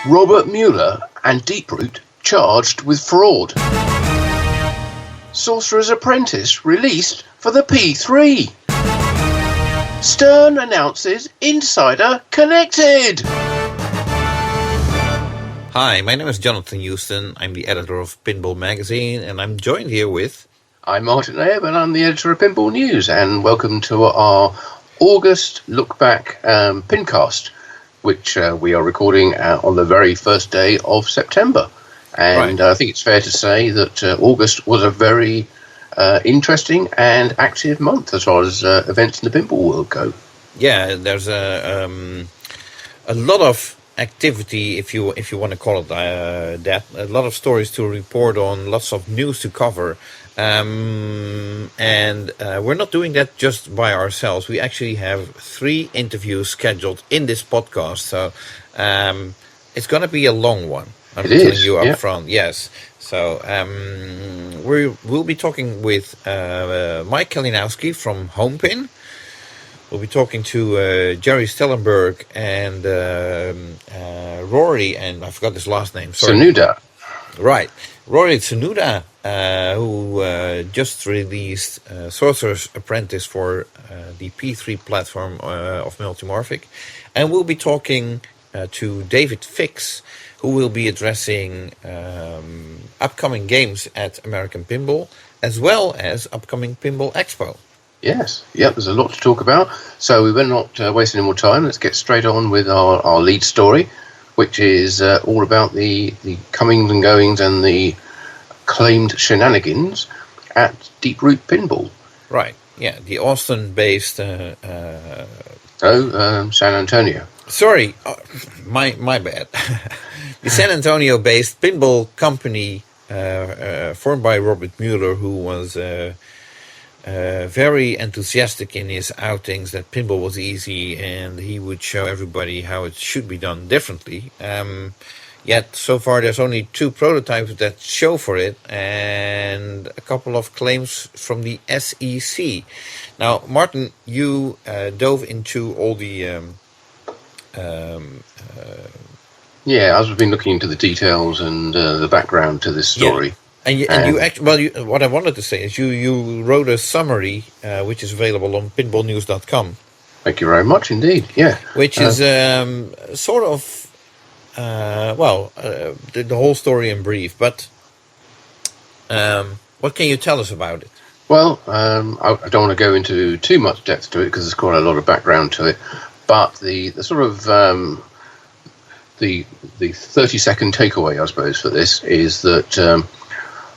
Robert Mueller and Deeproot charged with fraud. Sorcerer's Apprentice released for the P3. Stern announces Insider Connected. Hi, my name is Jonathan Joosten. I'm the editor of Pinball magazine, and I'm joined here with... I'm Martin Ayub, and I'm the editor of Pinball News, and welcome to our August Look Back PINcast, which we are recording on the very first day of September. And I think it's fair to say that August was a very interesting and active month as far as events in the pinball world go. Yeah, there's a lot of activity, if you want to call it that. A lot of stories to report on, lots of news to cover. And we're not doing that just by ourselves. We actually have 3 interviews scheduled in this podcast. So it's going to be a long one. I'm telling you up front, yes. So we'll be talking with Mike Kalinowski from HomePin. We'll be talking to Jerry Stellenberg and Rory, and I forgot his last name. Sorry. Tsunoda. Right. Rory Tsunoda, who just released Sorcerer's Apprentice for the P3 platform of Multimorphic. And we'll be talking to David Fix, who will be addressing upcoming games at American Pinball, as well as upcoming Pinball Expo. Yes, there's a lot to talk about. So we better not waste any more time. Let's get straight on with our lead story, which is all about the comings and goings and the claimed shenanigans at Deeproot Pinball. Right, yeah, the Austin-based... San Antonio. Sorry, my bad. The San Antonio-based pinball company formed by Robert Mueller, who was very enthusiastic in his outings that pinball was easy and he would show everybody how it should be done differently. Yet so far there's only 2 prototypes that show for it and a couple of claims from the SEC. Now, Martin, you dove into all the... as we've been looking into the details and the background to this story. Yeah. And you actually, what I wanted to say is you wrote a summary which is available on pinballnews.com. Thank you very much indeed. Yeah, which is sort of the whole story in brief. But what can you tell us about it? Well, I don't want to go into too much depth to it because there's quite a lot of background to it. But the sort of the 30-second takeaway, I suppose, for this is that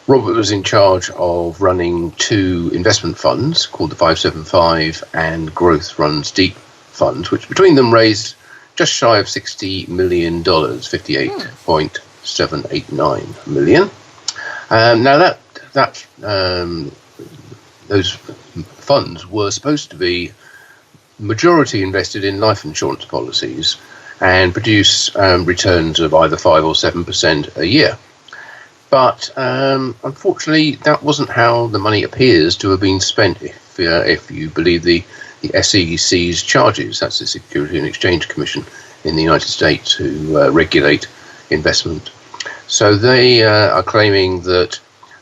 Robert was in charge of running 2 investment funds called the 575 and Growth Runs Deep funds, which between them raised just shy of $60 million, $58.789 million. Now those funds were supposed to be majority invested in life insurance policies and produce returns of either 5 or 7% a year. But unfortunately, that wasn't how the money appears to have been spent, if you believe the SEC's charges. That's the Security and Exchange Commission in the United States who regulate investment. So they are claiming that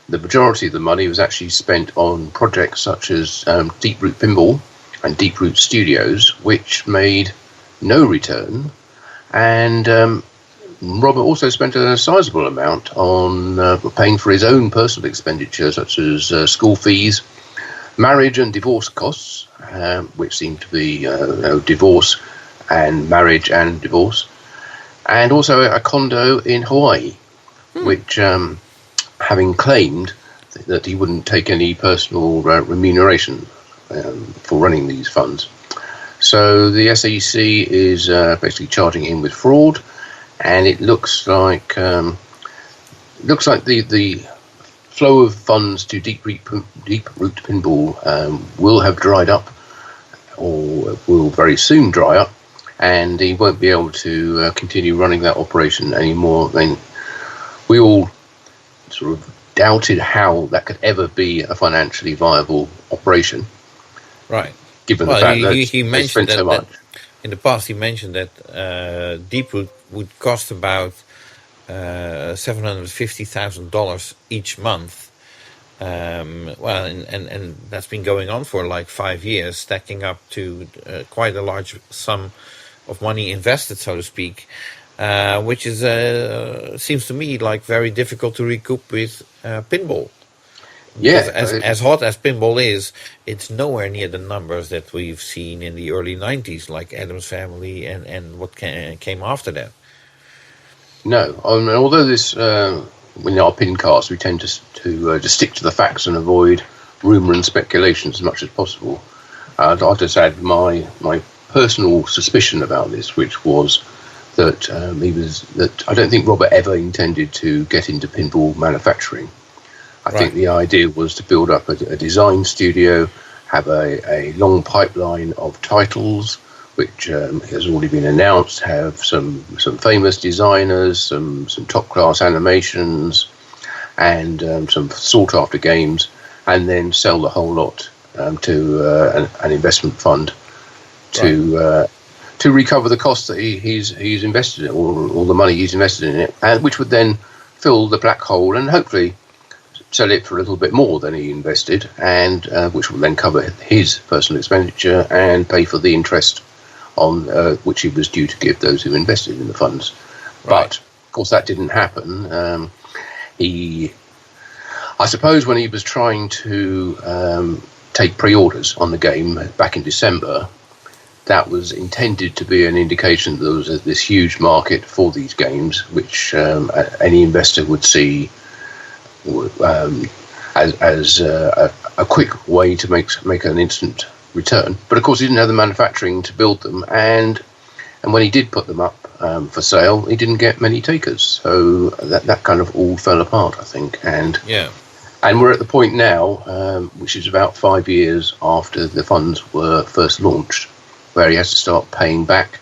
the majority of the money was actually spent on projects such as Deeproot Pinball and Deeproot Studios, which made no return. And Robert also spent a sizable amount on paying for his own personal expenditure, such as school fees, marriage and divorce costs, which seem to be divorce and marriage and divorce, and also a condo in Hawaii, which, having claimed that he wouldn't take any personal remuneration for running these funds. So the SEC is basically charging him with fraud, and it looks like the flow of funds to Deeproot Pinball will have dried up, or will very soon dry up, and he won't be able to continue running that operation anymore. Then we all sort of doubted how that could ever be a financially viable operation. Right. Given the fact that he mentioned spent so much. in the past he mentioned that Deeproot would cost about $750,000 each month. And that's been going on for like 5 years, stacking up to quite a large sum of money invested, so to speak, which is seems to me like very difficult to recoup with pinball. Because as hot as pinball is, it's nowhere near the numbers that we've seen in the early 90s, like Addams Family and what came after that. No, although this, in our PINcast, we tend to stick to the facts and avoid rumour and speculation as much as possible. I'll just add my personal suspicion about this, which was that I don't think Robert ever intended to get into pinball manufacturing. I think the idea was to build up a design studio, have a long pipeline of titles, which has already been announced, have some famous designers, some top-class animations, and some sought-after games, and then sell the whole lot to an investment fund to recover the costs that he's invested in, or the money he's invested in it, and which would then fill the black hole and hopefully sell it for a little bit more than he invested, and which will then cover his personal expenditure and pay for the interest on which he was due to give those who invested in the funds. But of course that didn't happen. I suppose when he was trying to take pre-orders on the game back in December, that was intended to be an indication that there was this huge market for these games, which any investor would see as a quick way to make an instant return. But of course he didn't have the manufacturing to build them, and when he did put them up for sale, he didn't get many takers, so that kind of all fell apart, I think. And we're at the point now, which is about 5 years after the funds were first launched, where he has to start paying back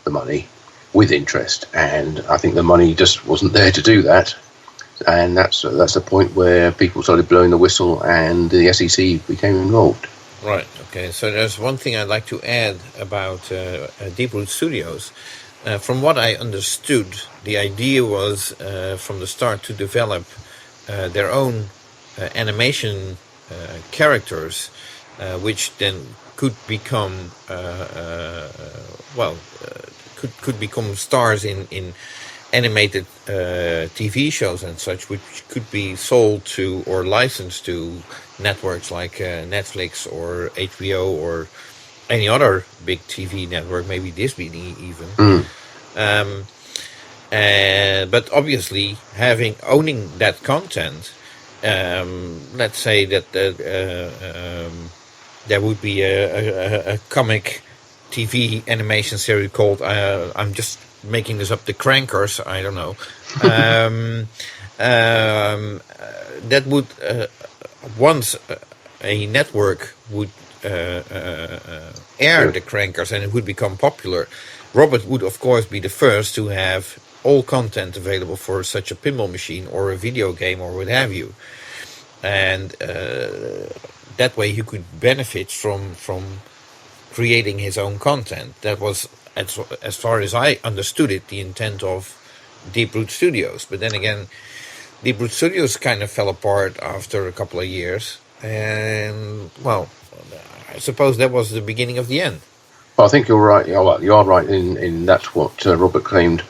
the money with interest, and I think the money just wasn't there to do that. And that's the point where people started blowing the whistle and the SEC became involved. Right, okay. So there's one thing I'd like to add about Deeproot Studios. From what I understood, the idea was from the start to develop their own animation characters, which then could become could become stars in animated TV shows and such, which could be sold to or licensed to networks like Netflix or HBO or any other big TV network, maybe Disney even. But obviously, owning that content, let's say that there would be a comic TV animation series called, I'm just making this up, The Crankers, I don't know. That would, once a network would air The Crankers and it would become popular, Robert would of course be the first to have all content available for such a pinball machine or a video game or what have you. And that way he could benefit from creating his own content. That was, as far as I understood it, the intent of Deeproot Studios. But then again, Deeproot Studios kind of fell apart after a couple of years. And, well, I suppose that was the beginning of the end. Well, I think you're right. You are right in that's what Robert claimed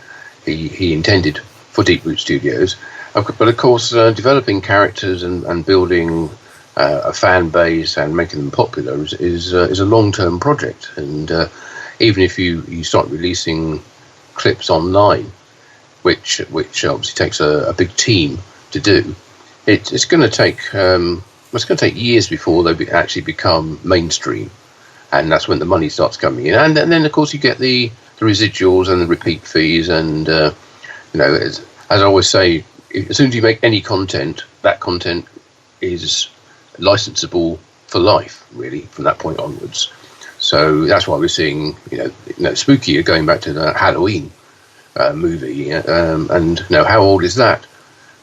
he intended for Deeproot Studios. But of course, developing characters and building a fan base and making them popular is a long-term project. And even if you start releasing clips online, which obviously takes a big team to do, it's going to take years before they actually become mainstream, and that's when the money starts coming in. And then of course you get the residuals and the repeat fees, and as I always say, as soon as you make any content, that content is licensable for life, really, from that point onwards. So that's why we're seeing, Spooky are going back to the Halloween movie, and how old is that?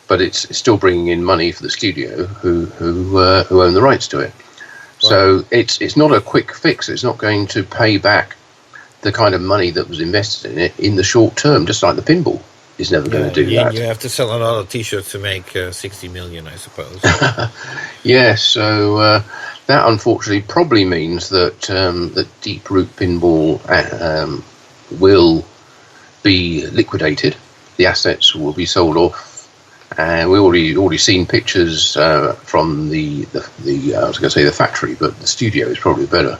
But it's still bringing in money for the studio who own the rights to it. Right. So it's not a quick fix. It's not going to pay back the kind of money that was invested in it in the short term, just like the pinball is never going to do that. You have to sell a lot of T-shirts to make 60 million, I suppose. Yeah, so that unfortunately probably means that that Deep Root Pinball will be liquidated. The assets will be sold off. And we already seen pictures from the I was going to say the factory, but the studio is probably a better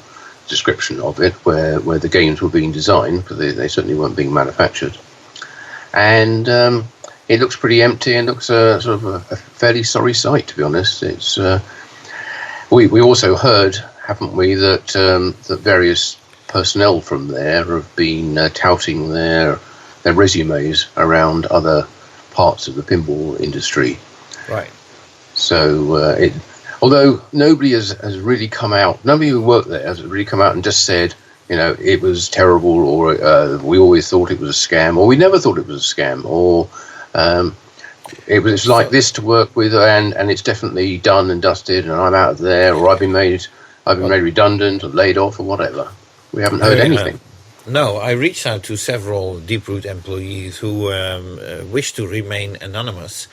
description of it, where the games were being designed, because they certainly weren't being manufactured. And it looks pretty empty and looks sort of a fairly sorry sight, to be honest. It's we also heard, haven't we, that that various personnel from there have been touting their resumes around other parts of the pinball industry. Right. So although nobody has really come out, nobody who worked there has really come out and just said, it was terrible, or we always thought it was a scam, or we never thought it was a scam, or it was like this to work with, and it's definitely done and dusted, and I'm out of there, or I've been made redundant or laid off or whatever. We haven't heard anything. No, I reached out to several Deep Root employees who wish to remain anonymous,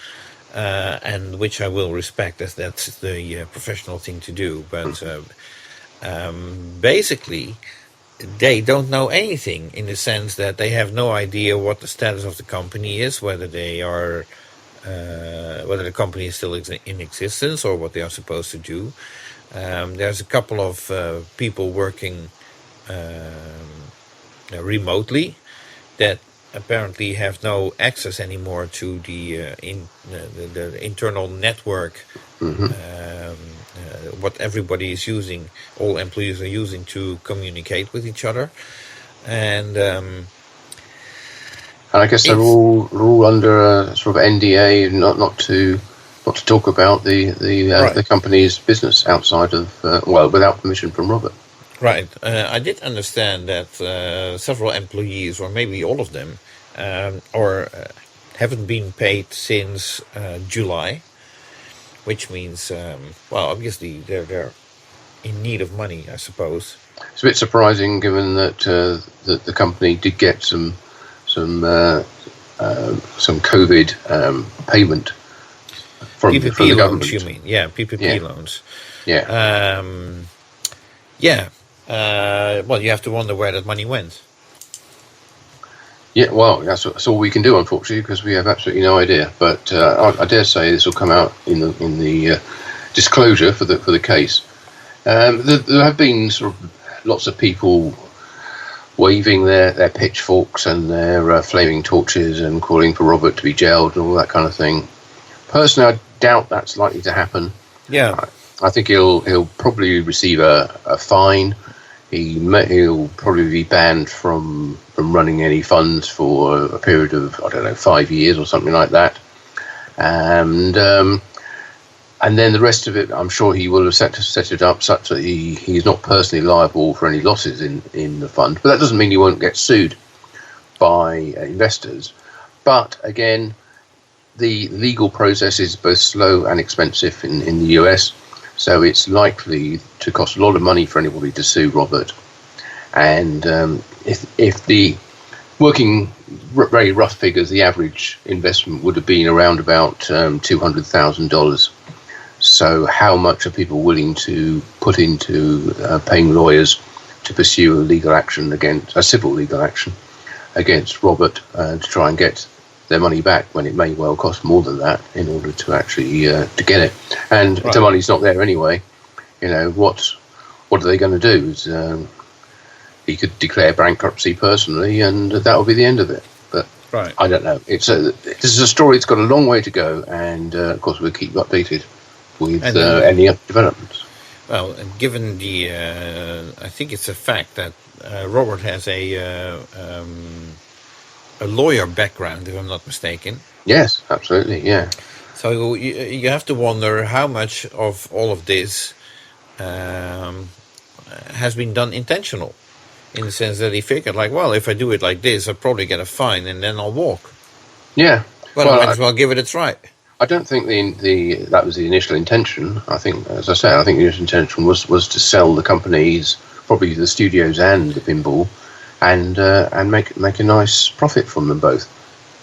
and which I will respect, as that's the professional thing to do. But basically, they don't know anything, in the sense that they have no idea what the status of the company is, whether they are, whether the company is still in existence, or what they are supposed to do. There's a couple of people working remotely that apparently have no access anymore to the internal network. What everybody is using, all employees are using to communicate with each other, and I guess they're all under a sort of NDA, not to talk about the company's business outside of without permission from Robert. Right. I did understand that several employees, or maybe all of them, haven't been paid since July, which means, obviously they're in need of money, I suppose. It's a bit surprising, given that the company did get some COVID payment from the government. Loans, you mean? Yeah, PPP loans. Yeah. Well, you have to wonder where that money went. Yeah, well, that's all we can do, unfortunately, because we have absolutely no idea. But I dare say this will come out in the disclosure for the case. There have been sort of lots of people waving their pitchforks and their flaming torches and calling for Robert to be jailed and all that kind of thing. Personally, I doubt that's likely to happen. Yeah, I think he'll probably receive a fine. He'll probably be banned from running any funds for a period of, 5 years or something like that. And then the rest of it, I'm sure he will have set it up such that he's not personally liable for any losses in the fund. But that doesn't mean he won't get sued by investors. But again, the legal process is both slow and expensive in the US. So it's likely to cost a lot of money for anybody to sue Robert. And if the working very rough figures, the average investment would have been around about $200,000. So how much are people willing to put into paying lawyers to pursue a civil legal action against Robert to try and get their money back, when it may well cost more than that in order to actually to get it. And if the money's not there anyway, what are they going to do? He could declare bankruptcy personally, and that will be the end of it. But I don't know. This is a story that's got a long way to go, and of course we'll keep you updated with any developments. Well, given I think it's a fact that Robert has a lawyer background, if I'm not mistaken. Yes, absolutely, yeah. So you have to wonder how much of all of this has been done intentional, in the sense that he figured, if I do it like this, I'll probably get a fine and then I'll walk. Yeah. Well, I might as well give it a try. I don't think that was the initial intention. I think, as I said, the initial intention was to sell the companies, probably the studios and the pinball, and make a nice profit from them both.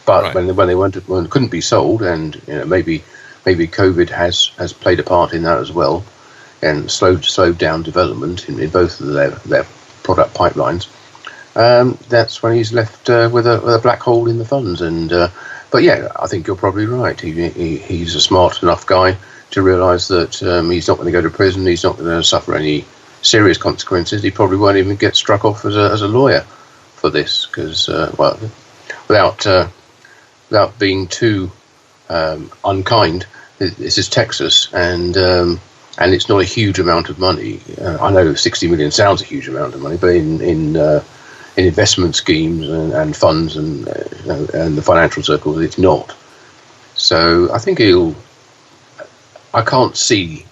But when they couldn't be sold, and maybe COVID has played a part in that as well, and slowed down development in both of their product pipelines. That's when he's left with a black hole in the funds. But yeah, I think you're probably right. He's a smart enough guy to realise that he's not going to go to prison. He's not going to suffer any serious consequences. He probably won't even get struck off as a lawyer for this, because without being too unkind, this is Texas, and it's not a huge amount of money. I know 60 million sounds a huge amount of money, but in investment schemes and funds and the financial circles, it's not. So I think I can't see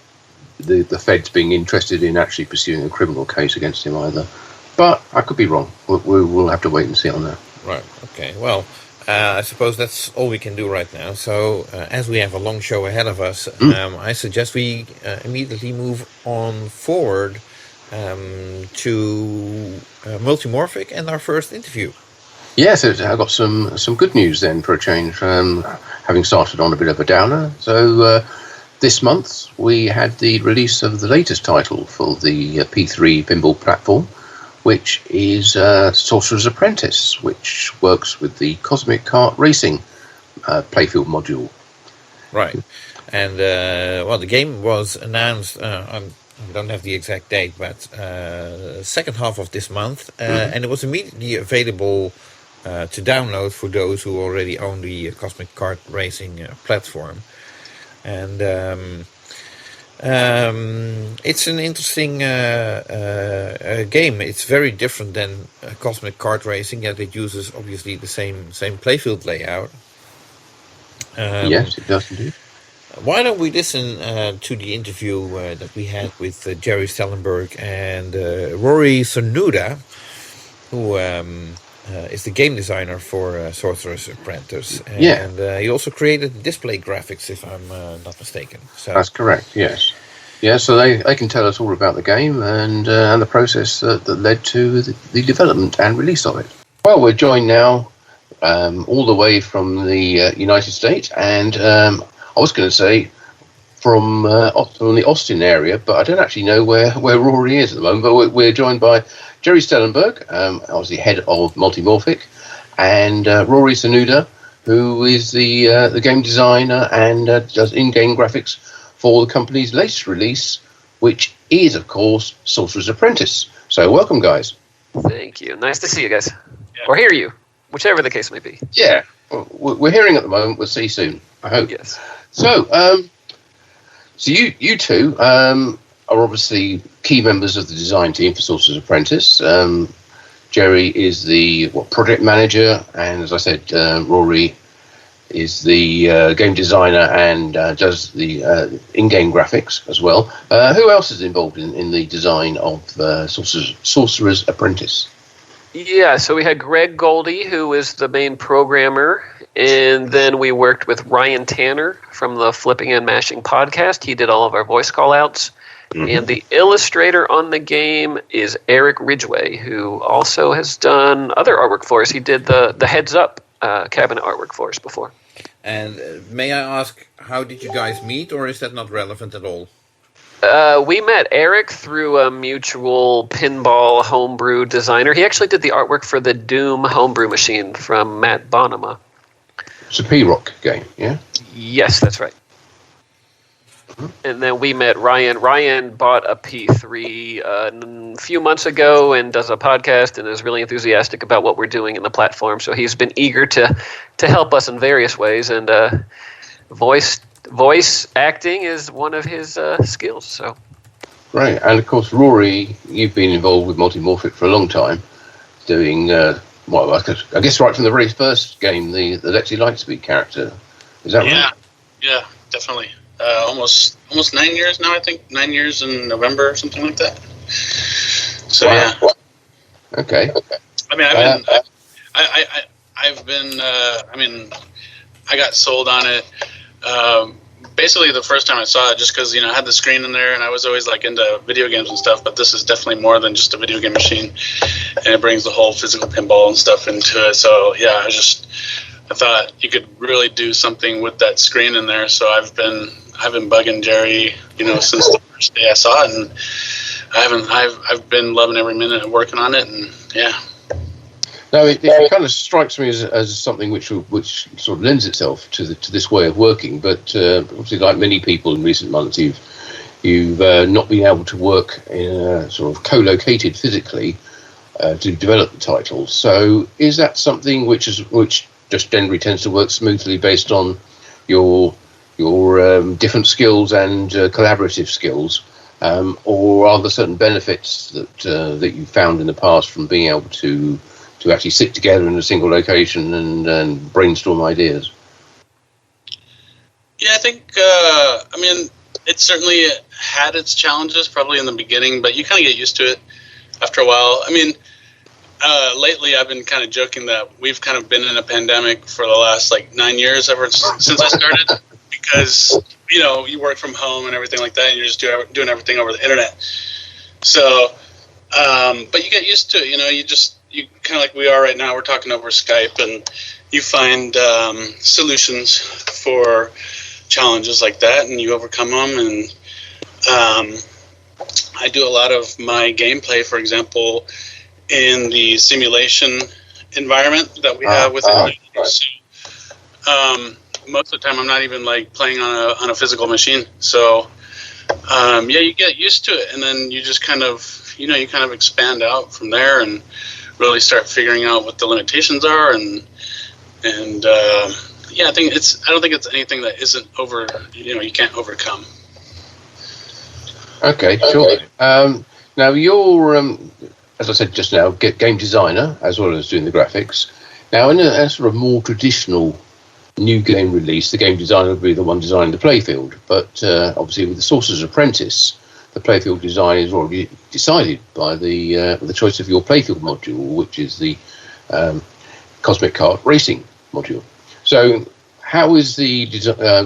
the feds being interested in actually pursuing a criminal case against him either. But I could be wrong. We'll have to wait and see on that. Right. Okay. Well, I suppose that's all we can do right now. So, as we have a long show ahead of us, I suggest we immediately move on forward to Multimorphic and our first interview. Yes, I've got some good news then for a change, having started on a bit of a downer. So this month we had the release of the latest title for the P3 pinball platform, which is Sorcerer's Apprentice, which works with the Cosmic Kart Racing playfield module. Right. And, the game was announced, I don't have the exact date, but second half of this month, and it was immediately available to download for those who already own the Cosmic Kart Racing platform. And it's an interesting game. It's very different than Cosmic Kart Racing, yet it uses obviously the same playfield layout. Yes, it does indeed. Why don't we listen to the interview that we had with Jerry Stellenberg and Rory Sonuda, who is the game designer for Sorcerer's Apprentice. And he also created the display graphics, if I'm not mistaken. So that's correct, yes. Yeah, so they can tell us all about the game and the process that led to the development and release of it. Well, we're joined now all the way from the United States, and I was going to say from the Austin area, but I don't actually know where Rory is at the moment. But we're joined by Jerry Stellenberg, obviously head of Multimorphic, and Rory Sonuda, who is the game designer and does in-game graphics for the company's latest release, which is, of course, Sorcerer's Apprentice. So welcome, guys. Thank you. Nice to see you guys. Yeah. Or hear you, whichever the case may be. Yeah, we're hearing at the moment. We'll see soon, I hope. Yes. So, so you two are obviously key members of the design team for Sorcerer's Apprentice. Jerry is the project manager, and as I said, Rory is the game designer and does the in-game graphics as well. Who else is involved in the design of Sorcerer's Apprentice? Yeah, so we had Greg Goldie, who is the main programmer, and then we worked with Ryan Tanner from the Flipping and Mashing podcast. He did all of our voice call-outs. Mm-hmm. And the illustrator on the game is Eric Ridgway, who also has done other artwork for us. He did the Heads Up cabinet artwork for us before. And may I ask, how did you guys meet, or is that not relevant at all? We met Eric through a mutual pinball homebrew designer. He actually did the artwork for the Doom homebrew machine from Matt Bonema. It's a P-Rock game, yeah? Yes, that's right. Mm-hmm. And then we met Ryan. Ryan bought a P3 a few months ago and does a podcast and is really enthusiastic about what we're doing in the platform. So he's been eager to help us in various ways, and voice acting is one of his skills. So, right, and of course, Rory, you've been involved with Multimorphic for a long time, doing I guess right from the very first game, the Lexi Lightspeed character. Is that right? Yeah, definitely. Almost 9 years now. I think 9 years in November or something like that. So wow. Yeah. Okay. I mean, I got sold on it. Basically, the first time I saw it, just because I had the screen in there, and I was always like into video games and stuff. But this is definitely more than just a video game machine. and it brings the whole physical pinball and stuff into it. So yeah, I thought you could really do something with that screen in there. So I've been bugging Jerry, since the first day I saw it, and I've been loving every minute of working on it, and yeah. No, it kind of strikes me as something which sort of lends itself to this way of working. But obviously, like many people in recent months, you've not been able to work in a sort of co-located physically to develop the titles. So, is that something which just generally tends to work smoothly based on your different skills and collaborative skills, or are there certain benefits that you found in the past from being able to actually sit together in a single location and brainstorm ideas? Yeah, I think, it certainly had its challenges probably in the beginning, but you kind of get used to it after a while. Lately I've been kind of joking that we've kind of been in a pandemic for the last 9 years ever since I started, because, you work from home and everything like that, and you're just doing everything over the internet. So, but you get used to it, you kind of like we are right now, we're talking over Skype, and you find solutions for challenges like that, and you overcome them. And I do a lot of my gameplay, for example, in the simulation environment that we have within the so, most of the time I'm not even playing on a physical machine. So you get used to it, and then you just kind of expand out from there and really start figuring out what the limitations are, and I don't think it's anything that isn't you can't overcome. Okay, sure. Now you're, as I said just now, game designer as well as doing the graphics. Now, in a sort of more traditional new game release, the game designer would be the one designing the playfield. But obviously, with the Sorcerer's Apprentice, the playfield design is already decided by the choice of your playfield module, which is the Cosmic Kart Racing module. So, how is the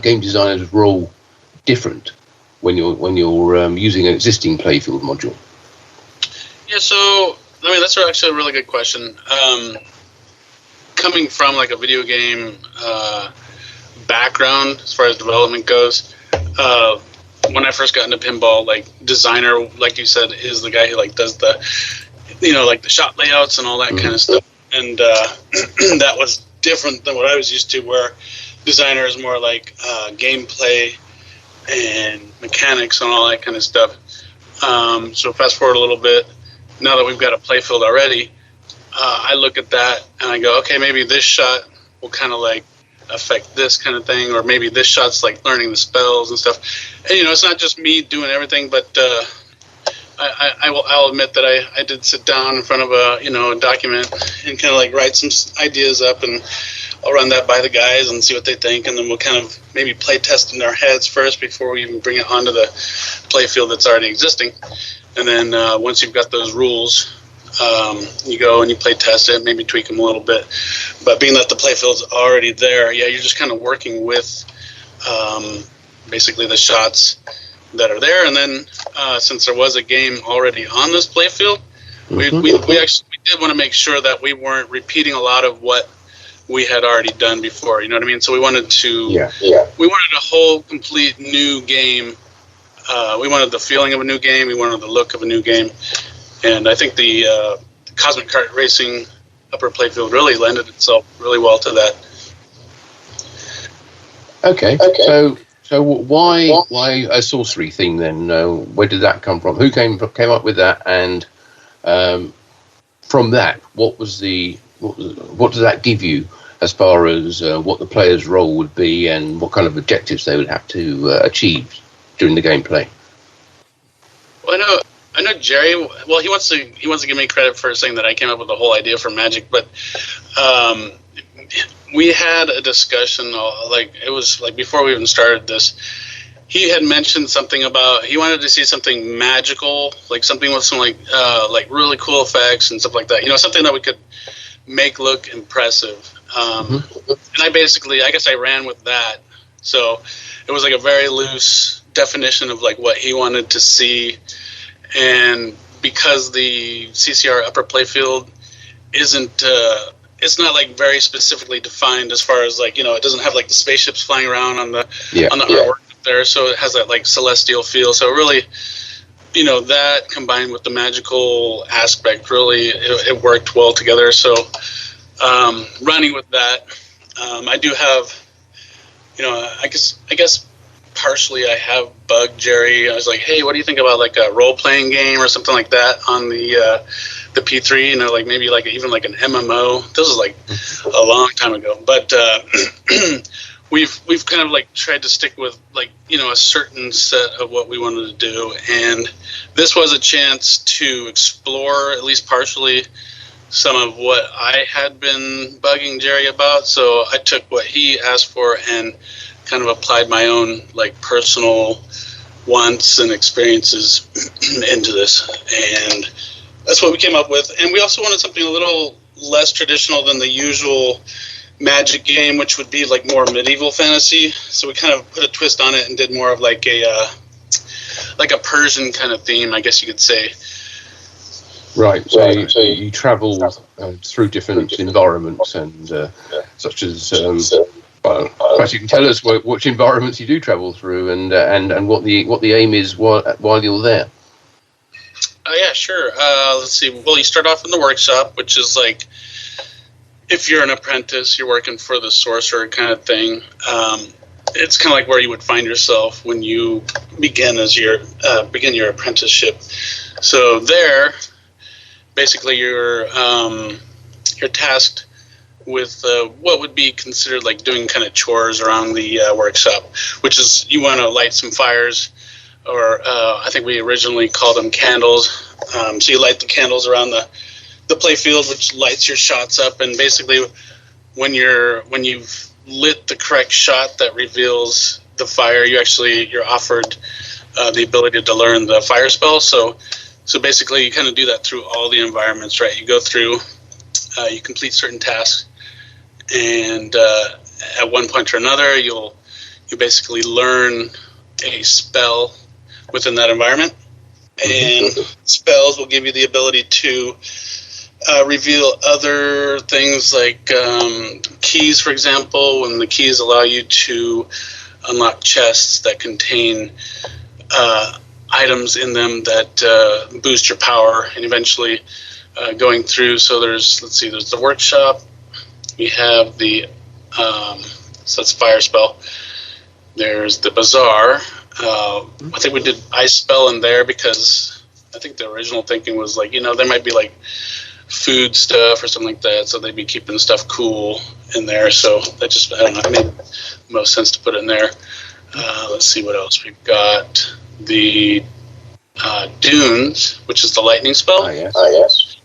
game designer's role different when you're using an existing playfield module? Yeah, so that's actually a really good question. Coming from a video game background as far as development goes, when I first got into pinball, designer, like you said, is the guy who does the the shot layouts and all that kind of stuff, and that was different than what I was used to, where designer is more gameplay and mechanics and all that kind of stuff. So fast forward a little bit, now that we've got a playfield already, I look at that and I go, okay, maybe this shot will kind of affect this kind of thing, or maybe this shot's learning the spells and stuff. And it's not just me doing everything, but I'll admit that I did sit down in front of a document and kind of write some ideas up, and I'll run that by the guys and see what they think, and then we'll kind of maybe play test in our heads first before we even bring it onto the playfield that's already existing. And then once you've got those rules, you go and you play test it, maybe tweak them a little bit. But being that the playfield's already there, you're just kind of working with basically the shots that are there. And then since there was a game already on this playfield, we did want to make sure that we weren't repeating a lot of what we had already done before. You know what I mean? So we wanted to we wanted a whole complete new game. We wanted the feeling of a new game. We wanted the look of a new game. And I think the Cosmic Kart Racing upper playfield really lended itself really well to that. Okay. So why a sorcery theme then? Where did that come from? Who came up with that? And from that, what does that give you as far as what the player's role would be and what kind of objectives they would have to achieve during the gameplay? Well, I know Jerry. Well, he wants to give me credit for saying that I came up with the whole idea for Magic, but we had a discussion. It was before we even started this. He had mentioned something about he wanted to see something magical, something with some really cool effects and stuff like that. Something that we could make look impressive. And I guess I ran with that. So it was a very loose definition of what he wanted to see. And because the CCR upper playfield isn't it's not like very specifically defined as far as like, it doesn't have like the spaceships flying around on the artwork there, so it has that like celestial feel. So really, that combined with the magical aspect, really it worked well together. So running with that, I do have, I guess partially I have bugged Jerry. I was like, hey, what do you think about like a role-playing game or something like that on the P3, like maybe like even like an MMO. This was like a long time ago, but we've kind of like tried to stick with like, a certain set of what we wanted to do, and this was a chance to explore at least partially some of what I had been bugging Jerry about. So I took what he asked for and kind of applied my own like personal wants and experiences into this, and that's what we came up with. And we also wanted something a little less traditional than the usual Magic game, which would be like more medieval fantasy. So we kind of put a twist on it and did more of like a Persian kind of theme, I guess you could say. Right. So you travel through different environments, and such as perhaps you can tell us which environments you do travel through, and what the aim is while you're there. Yeah, sure. Let's see. Well, you start off in the workshop, which is like, if you're an apprentice, you're working for the sorcerer kind of thing. It's kind of like where you would find yourself when you begin your apprenticeship. So there, basically, you're tasked with what would be considered like doing kind of chores around the workshop, which is you want to light some fires, or I think we originally called them candles. So you light the candles around the play field, which lights your shots up, and basically when you've lit the correct shot that reveals the fire, you're offered the ability to learn the fire spell. So basically you kind of do that through all the environments, right? You go through, you complete certain tasks, and at one point or another you basically learn a spell within that environment, and spells will give you the ability to reveal other things like keys, for example, when the keys allow you to unlock chests that contain items in them that boost your power, and eventually going through. So there's the workshop, we have the so that's fire spell, there's the bazaar. I think we did ice spell in there because I think the original thinking was like, there might be like food stuff or something like that, so they'd be keeping stuff cool in there. So that just, I don't know, it made the most sense to put it in there. Let's see what else we've got. The dunes, which is the lightning spell. Yes.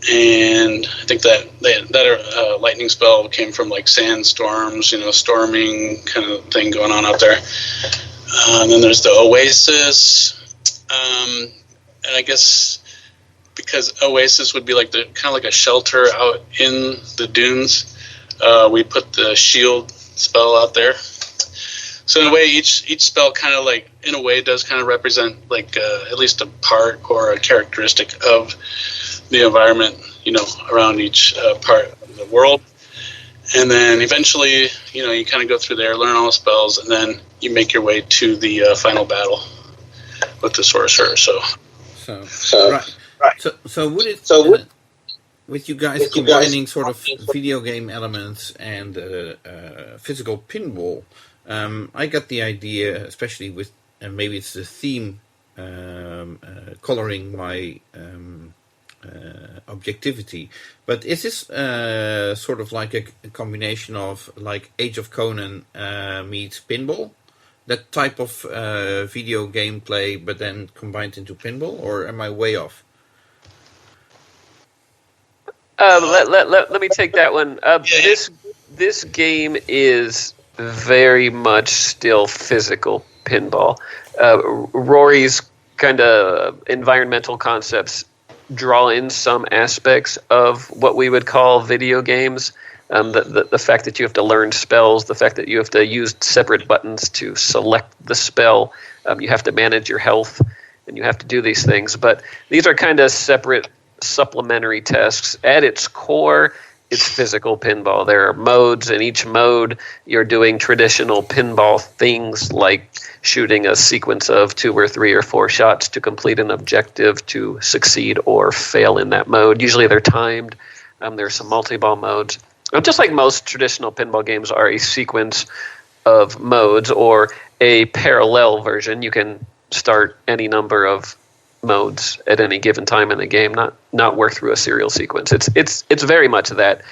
And I think that lightning spell came from like sandstorms, storming kind of thing going on out there. And then there's the oasis, and I guess because oasis would be like the kind of like a shelter out in the dunes, we put the shield spell out there. So in a way, each spell kind of like, in a way, does kind of represent like at least a part or a characteristic of the environment, around each part of the world. And then eventually, you kind of go through there, learn all the spells, and then you make your way to the final battle with the sorcerer. So would it? With you guys combining sort of video game elements and physical pinball, I got the idea, especially with, and maybe it's the theme coloring my objectivity, but is this sort of like a combination of like Age of Conan meets pinball? That type of video gameplay, but then combined into pinball, or am I way off? Let me take that one. This game is very much still physical pinball. Rory's kind of environmental concepts draw in some aspects of what we would call video games. The fact that you have to learn spells, the fact that you have to use separate buttons to select the spell, you have to manage your health. and you have to do these things. But these are kind of separate supplementary tasks. At its core, it's physical pinball. There are modes. In each mode, you're doing traditional pinball things like shooting a sequence of 2 or 3 or 4 shots to complete an objective to succeed or fail in that mode. Usually they're timed. There's some multi-ball modes. Just like most traditional pinball games are a sequence of modes or a parallel version. You can start any number of modes at any given time in the game, not work through a serial sequence. It's very much that.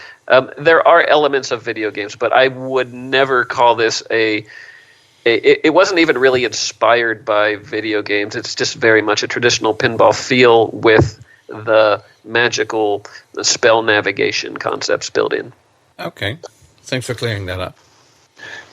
There are elements of video games, but I would never call this it wasn't even really inspired by video games. It's just very much a traditional pinball feel with the magical spell navigation concepts built in. Okay, thanks for clearing that up.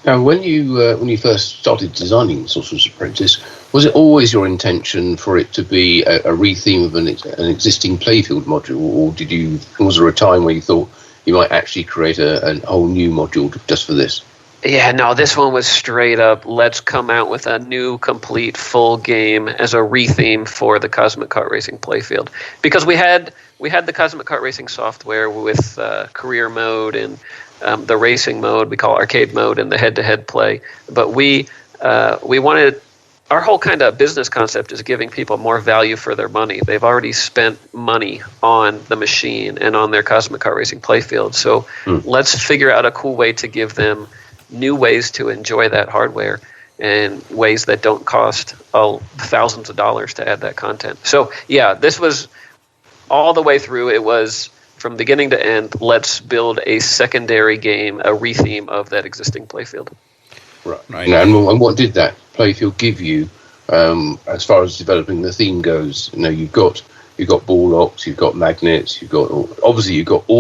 Now, when you first started designing Sorcerer's Apprentice, was it always your intention for it to be a retheme of an existing playfield module, or was there a time where you thought you might actually create a whole new module just for this? Yeah, no, this one was straight up, let's come out with a new, complete, full game as a retheme for the Cosmic Kart Racing playfield. Because we had the Cosmic Kart Racing software with career mode and the racing mode, we call arcade mode, and the head-to-head play. But we wanted, our whole kind of business concept is giving people more value for their money. They've already spent money on the machine and on their Cosmic Kart Racing playfield. So let's figure out a cool way to give them new ways to enjoy that hardware and ways that don't cost thousands of dollars to add that content. So yeah, this was all the way through. It was from beginning to end, let's build a secondary game, a retheme of that existing playfield. Right. And what did that playfield give you as far as developing the theme goes? You've got ball locks, you've got magnets, you've got all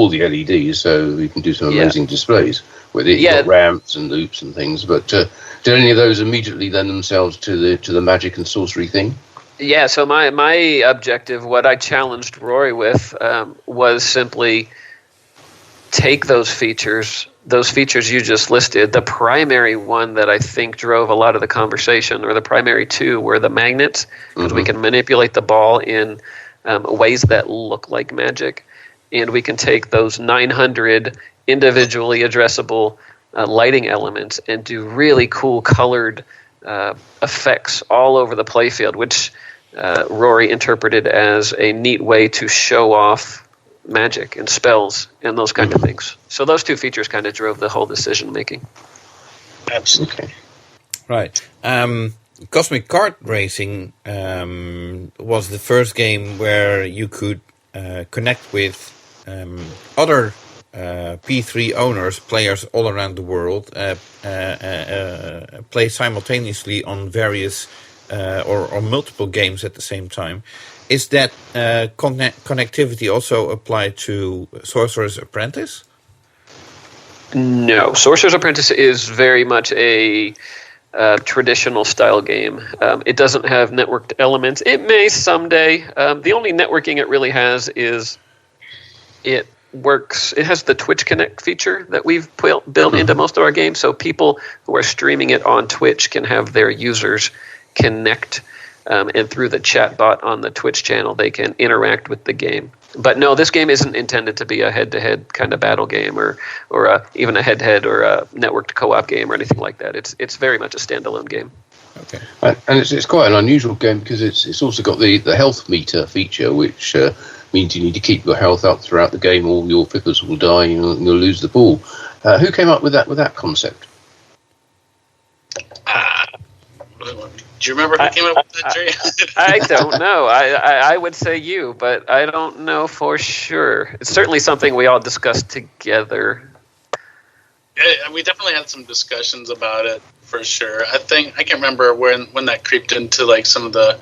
the LEDs, so you can do some amazing displays with it. You've got ramps and loops and things. But did any of those immediately lend themselves to the magic and sorcery thing? Yeah, so my objective, what I challenged Rory with, was simply take those features you just listed. The primary one that I think drove a lot of the conversation, or the primary two, were the magnets, because we can manipulate the ball in ways that look like magic, and we can take those 900 individually addressable lighting elements and do really cool colored effects all over the playfield, which Rory interpreted as a neat way to show off magic and spells and those kind of things. So those two features kind of drove the whole decision making. Absolutely. Okay. Right. Cosmic Kart Racing was the first game where you could connect with other P3 owners, players all around the world, play simultaneously on various or multiple games at the same time. Is that connectivity also applied to Sorcerer's Apprentice? No, Sorcerer's Apprentice is very much a traditional style game. It doesn't have networked elements. It may someday. The only networking it really has is it has the Twitch Connect feature that we've built into most of our games, so people who are streaming it on Twitch can have their users connect, and through the chat bot on the Twitch channel they can interact with the game. But no, this game isn't intended to be a head-to-head kind of battle game or even a head-to-head or a networked co-op game or anything like that. It's very much a standalone game. Okay. And it's quite an unusual game because it's also got the health meter feature, which means you need to keep your health up throughout the game, or your flippers will die and you'll lose the ball. Who came up with that concept? Do you remember who came up with that, Jerry? I don't know. I would say you, but I don't know for sure. It's certainly something we all discussed together. Yeah, we definitely had some discussions about it for sure. I can't remember when that creeped into like some of the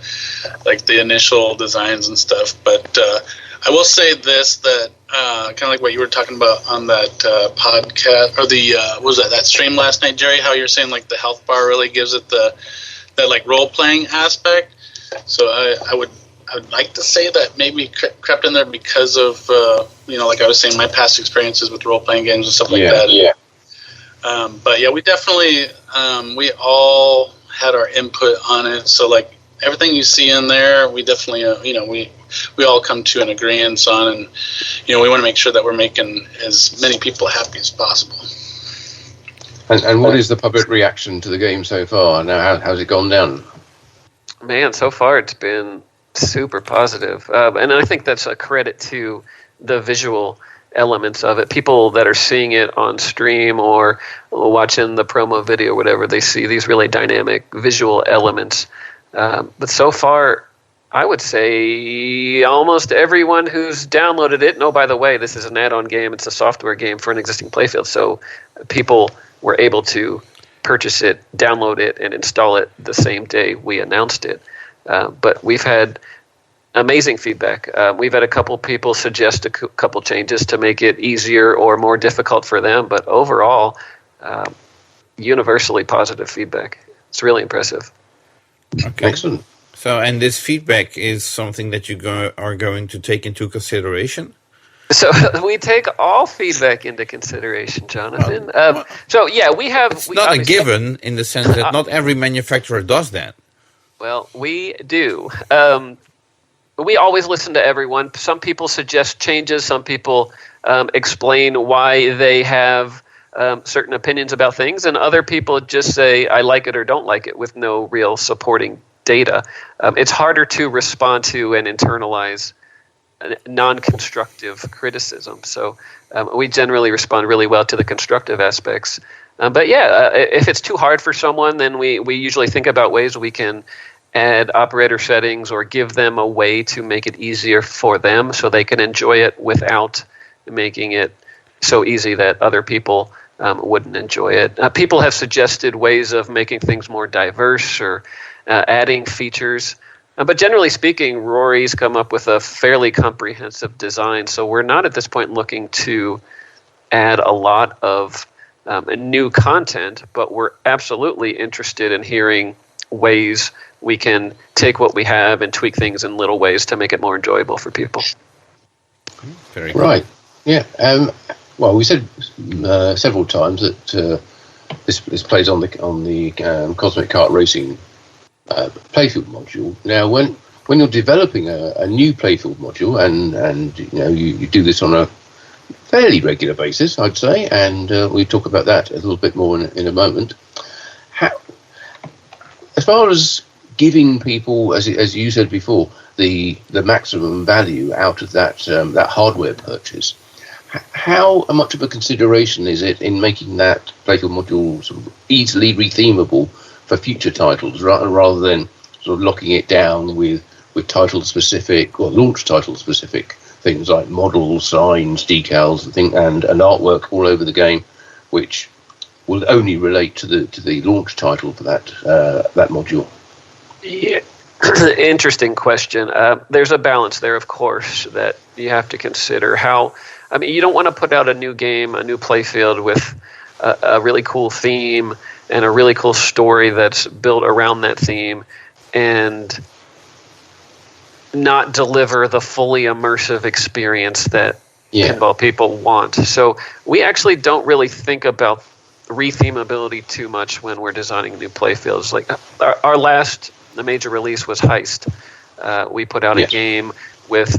initial designs and stuff. But I will say this, that kind of like what you were talking about on that podcast, or what was that stream last night, Jerry? How you're saying like the health bar really gives it that like role playing aspect. So I would like to say that maybe crept in there because of like I was saying, my past experiences with role playing games and stuff like that. Yeah. But yeah, we definitely we all had our input on it. So like everything you see in there, we definitely, we all come to an agreement on, and we want to make sure that we're making as many people happy as possible. And what is the public reaction to the game so far? Now, how's it gone down? Man, so far it's been super positive, and I think that's a credit to the visual elements of it. People that are seeing it on stream or watching the promo video, whatever, they see these really dynamic visual elements. But so far, I would say almost everyone who's downloaded it, by the way, this is an add-on game. It's a software game for an existing playfield. So people were able to purchase it, download it, and install it the same day we announced it. But we've had amazing feedback. We've had a couple people suggest a couple changes to make it easier or more difficult for them. But overall, universally positive feedback. It's really impressive. Okay. Excellent. So, and this feedback is something that you are going to take into consideration? So we take all feedback into consideration, Jonathan. We have... It's not a given in the sense that not every manufacturer does that. Well, we do. We always listen to everyone. Some people suggest changes. Some people explain why they have certain opinions about things. And other people just say, I like it or don't like it, with no real supporting data. It's harder to respond to and internalize non-constructive criticism. So we generally respond really well to the constructive aspects. If it's too hard for someone, then we usually think about ways we can add operator settings or give them a way to make it easier for them so they can enjoy it without making it so easy that other people wouldn't enjoy it. People have suggested ways of making things more diverse or adding features. But generally speaking, Rory's come up with a fairly comprehensive design. So we're not at this point looking to add a lot of new content, but we're absolutely interested in hearing ways we can take what we have and tweak things in little ways to make it more enjoyable for people. Very good. Right. Yeah. Well, we said several times that this plays on the Cosmic Kart Racing playfield module. Now, when you're developing a new playfield module, and you do this on a fairly regular basis, I'd say, and we talk about that a little bit more in a moment. As far as giving people, as you said before, the maximum value out of that hardware purchase, how much of a consideration is it in making that playfield module sort of easily rethemable for future titles, rather than sort of locking it down with title-specific or launch title-specific things like models, signs, decals, and artwork all over the game, which will only relate to the launch title for that module? Yeah. Interesting question. There's a balance there, of course, that you have to consider. You don't want to put out a new game, a new playfield with a really cool theme and a really cool story that's built around that theme, and not deliver the fully immersive experience that pinball people want. So we actually don't really think about rethemability too much when we're designing new playfields. Like our last major release was Heist. We put out a game with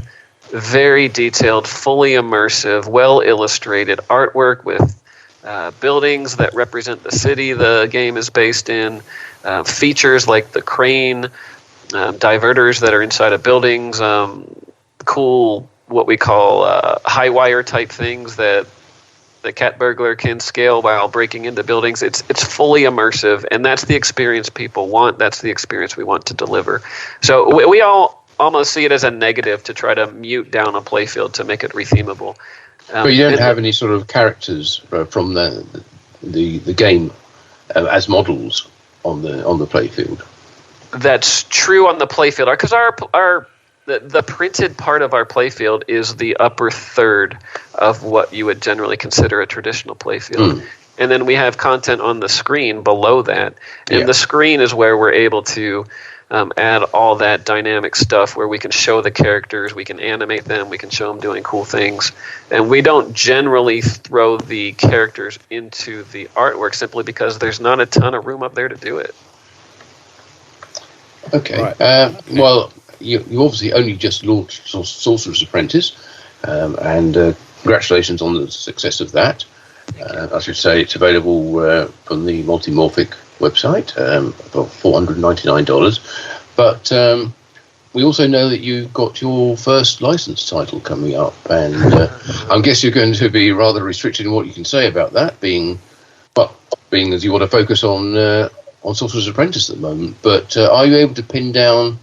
very detailed, fully immersive, well illustrated artwork with buildings that represent the city the game is based in, features like the crane, diverters that are inside of buildings, cool what we call high wire type things that the cat burglar can scale while breaking into buildings. It's fully immersive, and that's the experience people want. That's the experience we want to deliver. So we all almost see it as a negative to try to mute down a playfield to make it rethemable. But you don't have any sort of characters from the game as models on the playfield. That's true on the playfield, because the printed part of our playfield is the upper third of what you would generally consider a traditional playfield. And then we have content on the screen below that. And the screen is where we're able to add all that dynamic stuff where we can show the characters, we can animate them, we can show them doing cool things. And we don't generally throw the characters into the artwork simply because there's not a ton of room up there to do it. Okay. Right. Well, you obviously only just launched Sorcerer's Apprentice, and congratulations on the success of that. I should say it's available from the Multimorphic website for $499. But we also know that you've got your first licensed title coming up, and I guess you're going to be rather restricted in what you can say about that, being as you want to focus on Sorcerer's Apprentice at the moment. But are you able to pin down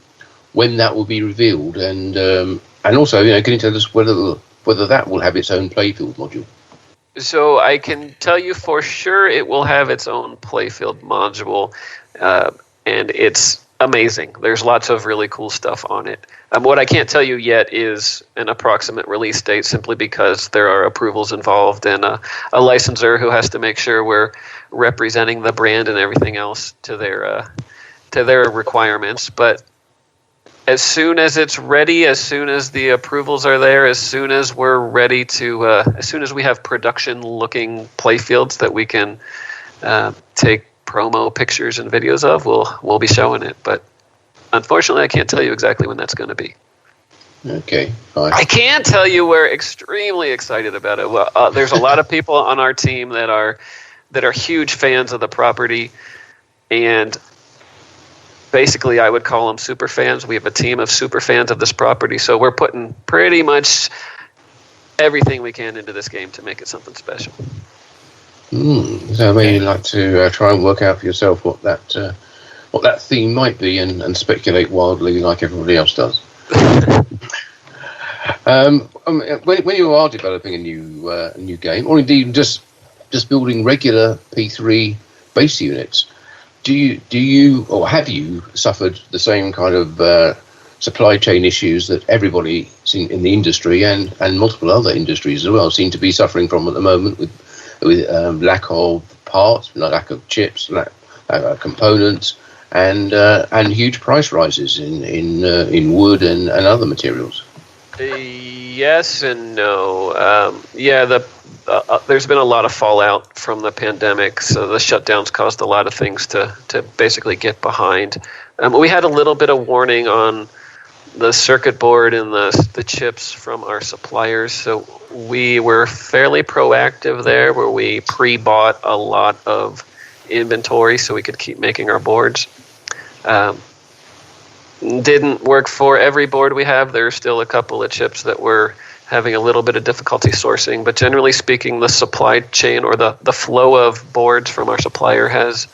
when that will be revealed, and also, can you tell us whether that will have its own playfield module? So I can tell you for sure it will have its own playfield module, and it's amazing. There's lots of really cool stuff on it. What I can't tell you yet is an approximate release date, simply because there are approvals involved and a licensor who has to make sure we're representing the brand and everything else to their requirements. But as soon as it's ready, as soon as the approvals are there, as soon as we're ready to, as soon as we have production-looking playfields that we can take promo pictures and videos of, we'll be showing it. But unfortunately, I can't tell you exactly when that's going to be. Okay, fine. I can tell you we're extremely excited about it. Well, there's a lot of people on our team that are huge fans of the property, and basically I would call them super fans. We have a team of super fans of this property, so we're putting pretty much everything we can into this game to make it something special. So maybe you'd like to try and work out for yourself what that theme might be, and speculate wildly like everybody else does. When you are developing a new game, or indeed just building regular P3 base units, do you or have you suffered the same kind of supply chain issues that everybody in the industry and multiple other industries as well seem to be suffering from at the moment, with lack of parts, lack of chips, lack of components, and huge price rises in wood and other materials? Yes and no. There's been a lot of fallout from the pandemic, so the shutdowns caused a lot of things to basically get behind. We had a little bit of warning on the circuit board and the chips from our suppliers, so we were fairly proactive there, where we pre-bought a lot of inventory so we could keep making our boards. Didn't work for every board we have. There's still a couple of chips that we're having a little bit of difficulty sourcing, but generally speaking, the supply chain, or the flow of boards from our supplier, has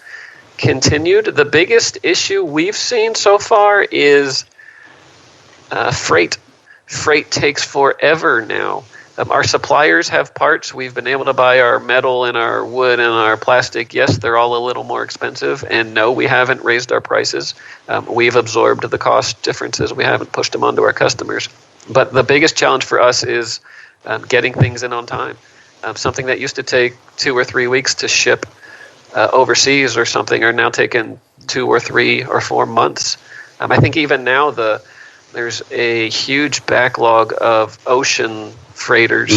continued. The biggest issue we've seen so far is freight. Freight takes forever now. Our suppliers have parts. We've been able to buy our metal and our wood and our plastic. Yes, they're all a little more expensive, and no, we haven't raised our prices. We've absorbed the cost differences. We haven't pushed them onto our customers. But the biggest challenge for us is getting things in on time. Something that used to take 2 or 3 weeks to ship overseas or something are now taking 2 or 3 or 4 months. I think even now there's a huge backlog of ocean freighters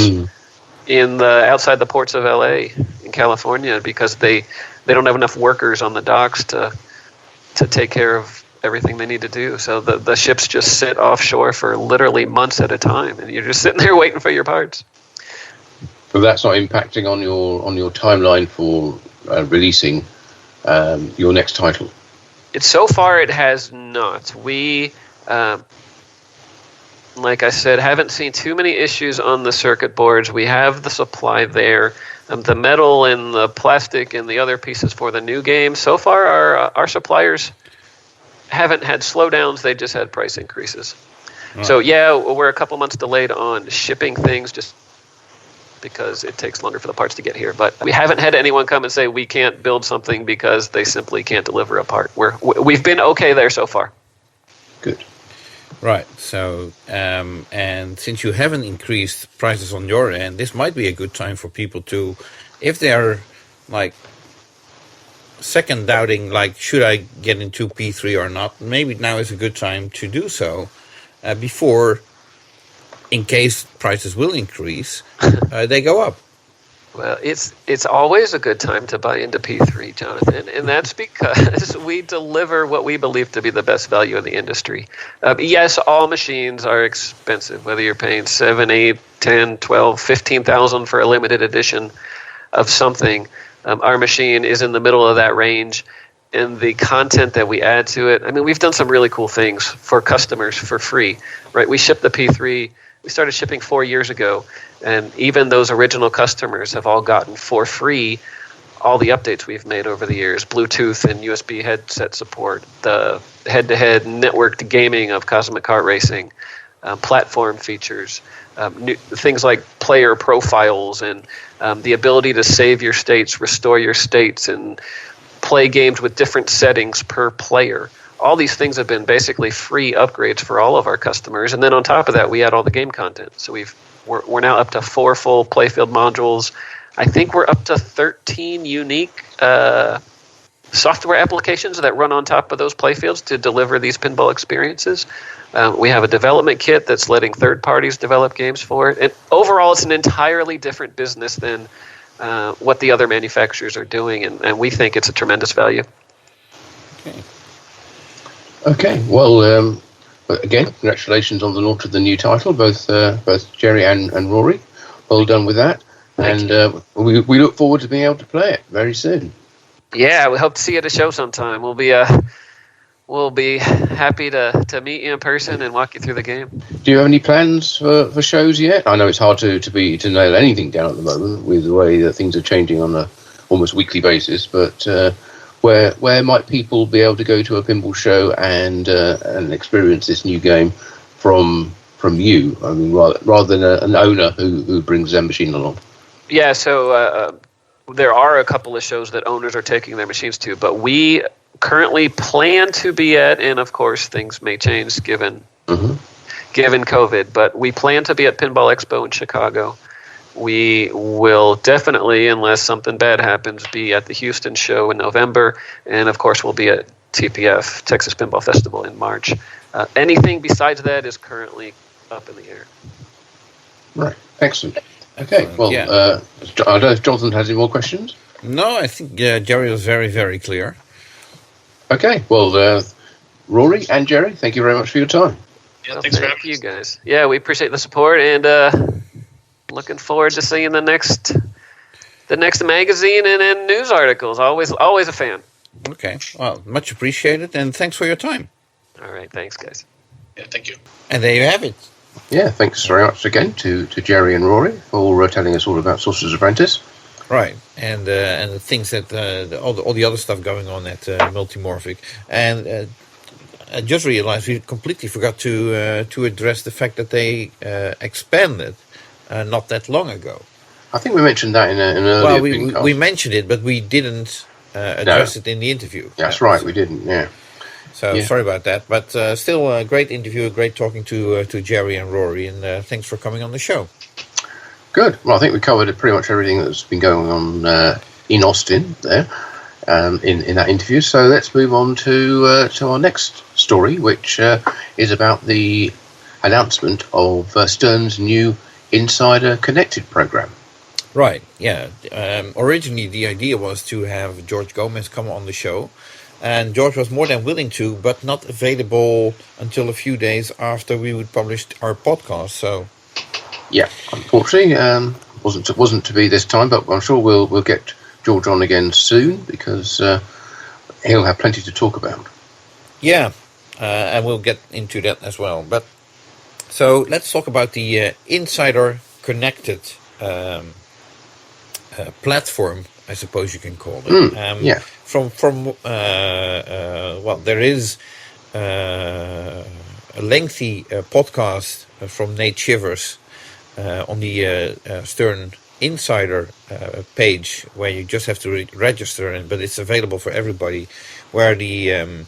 outside the ports of LA in California, because they don't have enough workers on the docks to take care of everything they need to do. So the ships just sit offshore for literally months at a time, and you're just sitting there waiting for your parts. So that's not impacting on your timeline for releasing your next title? So far it has not. We like I said, haven't seen too many issues on the circuit boards. We have the supply there. The metal and the plastic and the other pieces for the new game, so far our suppliers haven't had slowdowns. They just had price increases. Right. So yeah, we're a couple months delayed on shipping things, just because it takes longer for the parts to get here. But we haven't had anyone come and say we can't build something because they simply can't deliver a part. We've been okay there so far. Good. Right. So, and since you haven't increased prices on your end, this might be a good time for people to, if they are like second doubting, like, should I get into P3 or not? Maybe now is a good time to do so before, in case prices will increase, they go up. Well, it's always a good time to buy into P3, Jonathan, and that's because we deliver what we believe to be the best value in the industry. Yes, all machines are expensive, whether you're paying 7, 8, 10, 12, 15,000 for a limited edition of something. Our machine is in the middle of that range, and the content that we add to it, I mean, we've done some really cool things for customers for free, right? We ship the P3. We started shipping 4 years ago, and even those original customers have all gotten for free all the updates we've made over the years, Bluetooth and USB headset support, the head-to-head networked gaming of Cosmic Kart Racing, platform features, new, things like player profiles, and the ability to save your states, restore your states, and play games with different settings per player. All these things have been basically free upgrades for all of our customers, and then on top of that, we add all the game content. So we're now up to 4 full playfield modules. I think we're up to 13 unique software applications that run on top of those playfields to deliver these pinball experiences. We have a development kit that's letting third parties develop games for it. And overall, it's an entirely different business than what the other manufacturers are doing, and we think it's a tremendous value. Okay, well, again, congratulations on the launch of the new title, both Jerry and Rory. Well done with that. Thank And we look forward to being able to play it very soon. Yeah, we hope to see you at a show sometime. We'll be happy to meet you in person and walk you through the game. Do you have any plans for shows yet? I know it's hard to nail anything down at the moment with the way that things are changing on a almost weekly basis, but where might people be able to go to a pinball show and experience this new game from you? I mean, rather than an owner who brings their machine along. Yeah, so there are a couple of shows that owners are taking their machines to, but we currently plan to be at, and of course things may change given COVID, but we plan to be at Pinball Expo in Chicago. We will definitely, unless something bad happens, be at the Joosten show in November, and of course we'll be at TPF, Texas Pinball Festival, in March. Anything besides that is currently up in the air. Right, excellent. Okay, well, I don't know if Jonathan has any more questions. No, I think Jerry was very, very clear. Okay, well, Rory and Jerry, thank you very much for your time. Yeah, Well, thanks for thank having you us. guys. Yeah, we appreciate the support, and looking forward to seeing the next magazine and news articles. Always a fan. Okay, well, much appreciated, and thanks for your time. All right, thanks, guys. Yeah, thank you. And there you have it. Yeah, thanks very much again to Jerry and Rory for telling us all about Sorcerer's Apprentice. Right, and the things that all the other stuff going on at Multimorphic, and I just realized we completely forgot to address the fact that they expanded not that long ago. I think we mentioned that in an earlier PINcast. we mentioned it, but we didn't address it in the interview. That's right, we didn't. Yeah. So sorry about that, but still a great interview, great talking to Jerry and Rory, and thanks for coming on the show. Good. Well, I think we covered pretty much everything that's been going on in Austin there in that interview. So let's move on to our next story, which is about the announcement of Stern's new Insider Connected program. Right. Yeah. Originally, the idea was to have George Gomez come on the show. And George was more than willing to, but not available until a few days after we would publish our podcast. So, yeah, unfortunately, wasn't to be this time, but I'm sure we'll get George on again soon because he'll have plenty to talk about. Yeah, and we'll get into that as well. But so let's talk about the Insider Connected platform, I suppose you can call it. Yeah. From well, there is a lengthy podcast from Nate Shivers on the Stern Insider page, where you just have to register, but it's available for everybody, where the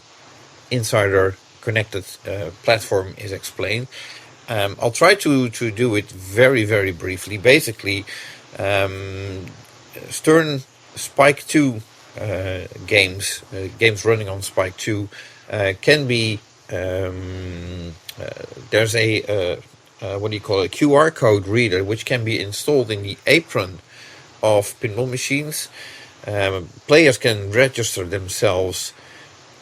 Insider Connected platform is explained. I'll try to do it very, very briefly. Basically, Stern Spike 2 games running on Spike 2 can be there's a what do you call it, QR code reader, which can be installed in the apron of pinball machines. Players can register themselves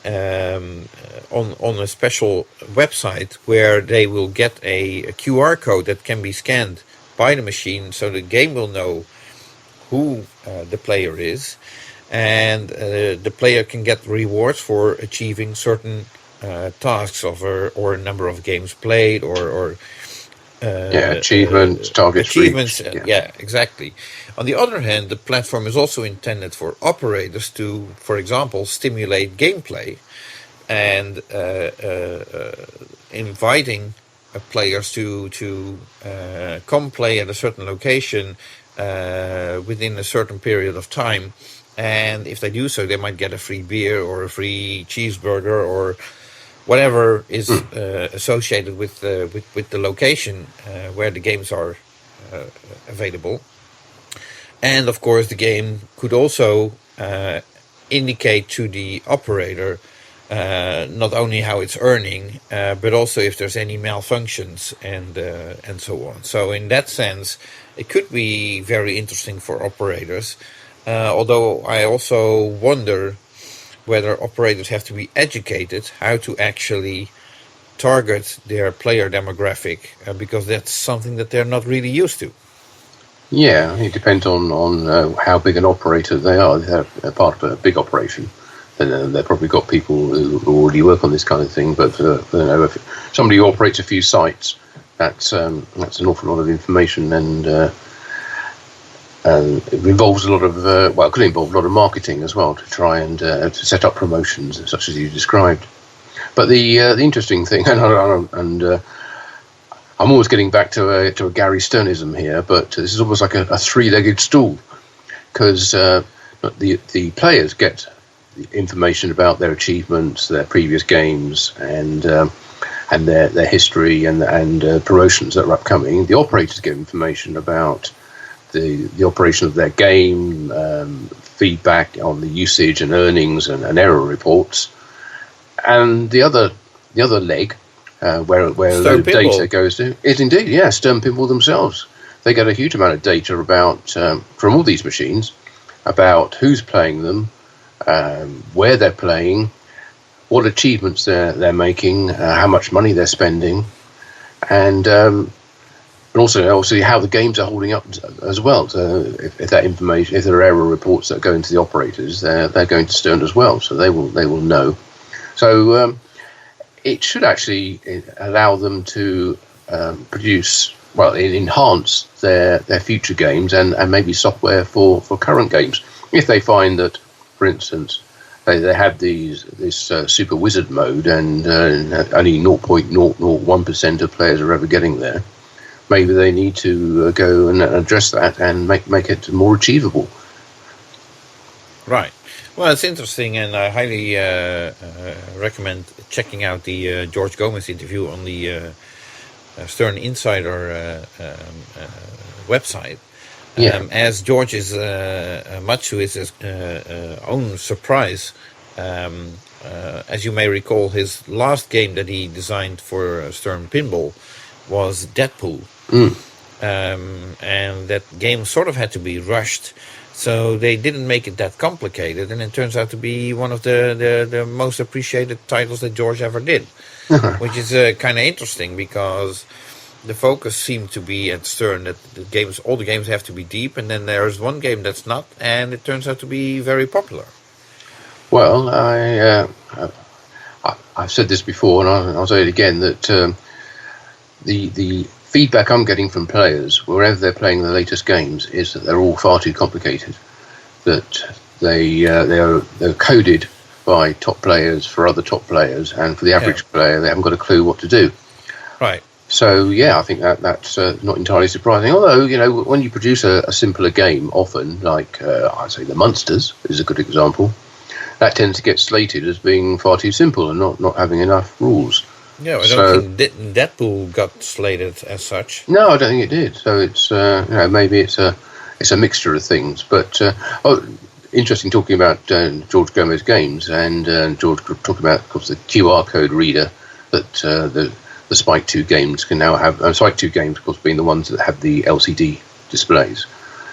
on a special website where they will get a QR code that can be scanned by the machine, so the game will know who the player is, and the player can get rewards for achieving certain tasks or a number of games played or achievements, targets achievements. reached. Yeah, exactly. On the other hand, the platform is also intended for operators to, for example, stimulate gameplay and inviting players to come play at a certain location within a certain period of time. And if they do so, they might get a free beer or a free cheeseburger or whatever is associated with the location where the games are available. And of course, the game could also indicate to the operator not only how it's earning, but also if there's any malfunctions and so on. So in that sense, it could be very interesting for operators. Although I also wonder whether operators have to be educated how to actually target their player demographic, because that's something that they're not really used to. Yeah, it depends on how big an operator they are. If they're part of a big operation, then they've probably got people who already work on this kind of thing. But if somebody who operates a few sites, that's an awful lot of information, and it involves a lot of it could involve a lot of marketing as well to try and to set up promotions such as you described. But the interesting thing, and I'm always getting back to a Gary Sternism here, but this is almost like a three-legged stool, because the players get the information about their achievements, their previous games, and their history and promotions that are upcoming. The operators get information about the operation of their game, feedback on the usage and earnings and error reports, and the other leg. Where a load of data goes to is indeed, Stern Pinball themselves. They get a huge amount of data about from all these machines about who's playing them, where they're playing, what achievements they're making, how much money they're spending, and also obviously how the games are holding up as well. So if that information, if there are error reports that go into the operators, they're going to Stern as well, so they will know. So it should actually allow them to enhance their future games and maybe software for current games. If they find that, for instance, they have this super wizard mode and only 0.001% of players are ever getting there, maybe they need to go and address that and make it more achievable. Right. Well, it's interesting, and I highly recommend checking out the George Gomez interview on the Stern Insider website. As George is much to his own surprise, as you may recall, his last game that he designed for Stern Pinball was Deadpool. And that game sort of had to be rushed. So they didn't make it that complicated, and it turns out to be one of the most appreciated titles that George ever did, which is kind of interesting because the focus seemed to be at Stern that all the games have to be deep, and then there's one game that's not, and it turns out to be very popular. Well, I've said this before, and I'll say it again, that the feedback I'm getting from players, wherever they're playing the latest games, is that they're all far too complicated. That they're coded by top players for other top players, and for the average player, they haven't got a clue what to do. Right. So I think that's not entirely surprising. Although when you produce a simpler game, often like I'd say the Munsters is a good example, that tends to get slated as being far too simple and not having enough rules. Yeah, I don't think Deadpool got slated as such. No, I don't think it did. So it's maybe it's a mixture of things. But interesting talking about George Gomez games, and George talking about, of course, the QR code reader that the Spike 2 games can now have. Spike 2 games, of course, being the ones that have the LCD displays.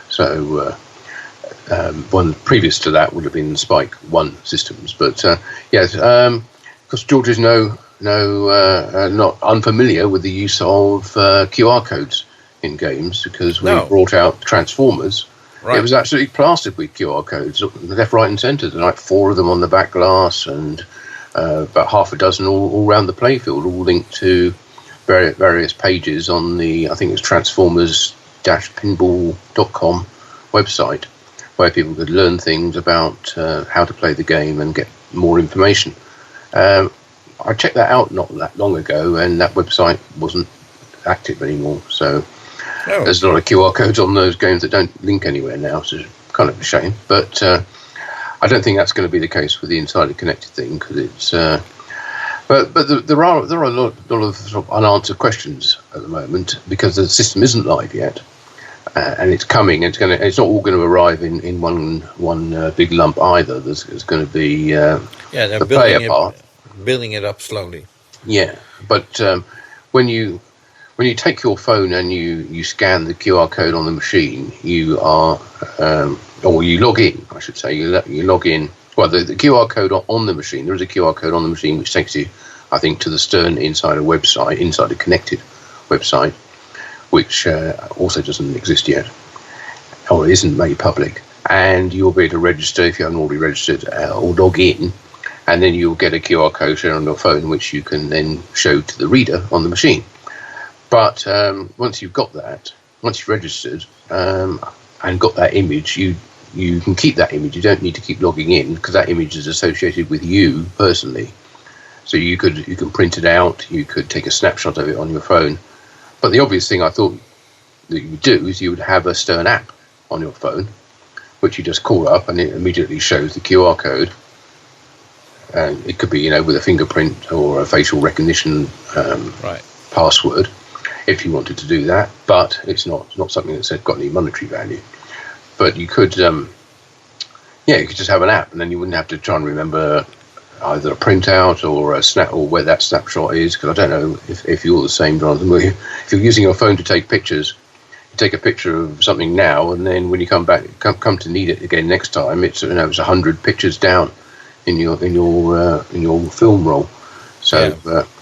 So one previous to that would have been Spike 1 systems. But yes, because George is not unfamiliar with the use of QR codes in games, because we brought out Transformers. Right. It was absolutely plastered with QR codes, left, right, and centre. There were like 4 of them on the back glass, and about half a dozen all around the playfield, all linked to various pages on the, I think it's Transformers-Pinball.com website, where people could learn things about how to play the game and get more information. I checked that out not that long ago, and that website wasn't active anymore. So there's a lot of QR codes on those games that don't link anywhere now, so it's kind of a shame. But I don't think that's going to be the case with the Insider Connected thing, because it's. But there are a lot of sort of unanswered questions at the moment, because the system isn't live yet, and it's coming. It's not all going to arrive in one big lump either. There's going to be they're the player part. Building it up slowly. Yeah, but when you take your phone and you scan the QR code on the machine, you are or you log in, I should say. You log in. Well, the QR code on the machine. There is a QR code on the machine which takes you, I think, to the Stern Insider website, Insider Connected website, which also doesn't exist yet, or isn't made public. And you'll be able to register if you haven't already registered, or log in. And then you'll get a QR code shown on your phone, which you can then show to the reader on the machine. But once you've got that, once you've registered and got that image, you can keep that image. You don't need to keep logging in, because that image is associated with you personally. So you can print it out. You could take a snapshot of it on your phone. But the obvious thing I thought that you would do is you would have a Stern app on your phone, which you just call up, and it immediately shows the QR code. And it could be, with a fingerprint or a facial recognition password, if you wanted to do that. But it's not something that's got any monetary value. But you could, you could just have an app, and then you wouldn't have to try and remember either a printout or a snap, or where that snapshot is. Because I don't know if you're the same, Jonathan. If you're using your phone to take pictures, you take a picture of something now, and then when you come back, come to need it again next time, it's 100 pictures down in your film roll. So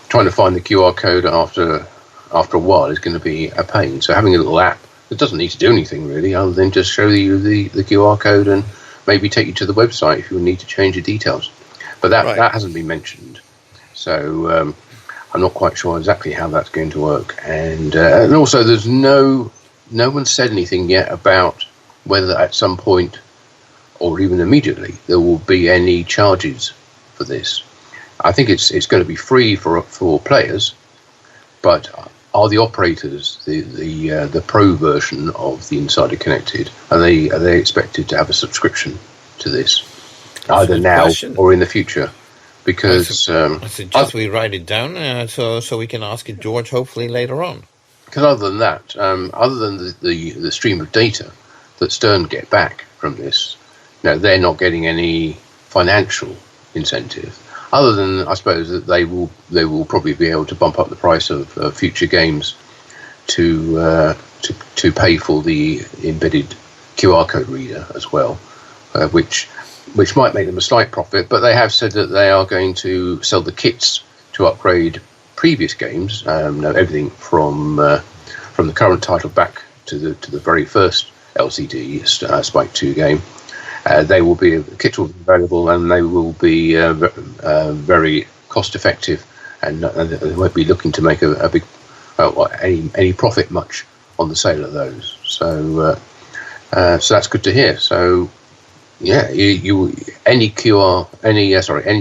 trying to find the QR code after a while is going to be a pain. So having a little app that doesn't need to do anything really, other than just show you the QR code and maybe take you to the website if you need to change the details. But that hasn't been mentioned. So I'm not quite sure exactly how that's going to work. And also there's no one said anything yet about whether at some point, or even immediately, there will be any charges for this. I think it's going to be free for players, but are the operators, the pro version of the Insider Connected, are they expected to have a subscription to this, either now or in the future? Because I suggest we write it down so we can ask it George hopefully later on. Because other than that, other than the stream of data that Stern get back from this, they're not getting any financial incentive, other than I suppose that they will probably be able to bump up the price of future games to pay for the embedded QR code reader as well, which might make them a slight profit. But they have said that they are going to sell the kits to upgrade previous games, everything from the current title back to the very first LCD Spike 2 game. Kits will be available, and they will be very cost effective, and they won't be looking to make a big any profit much on the sale of those. So that's good to hear. So any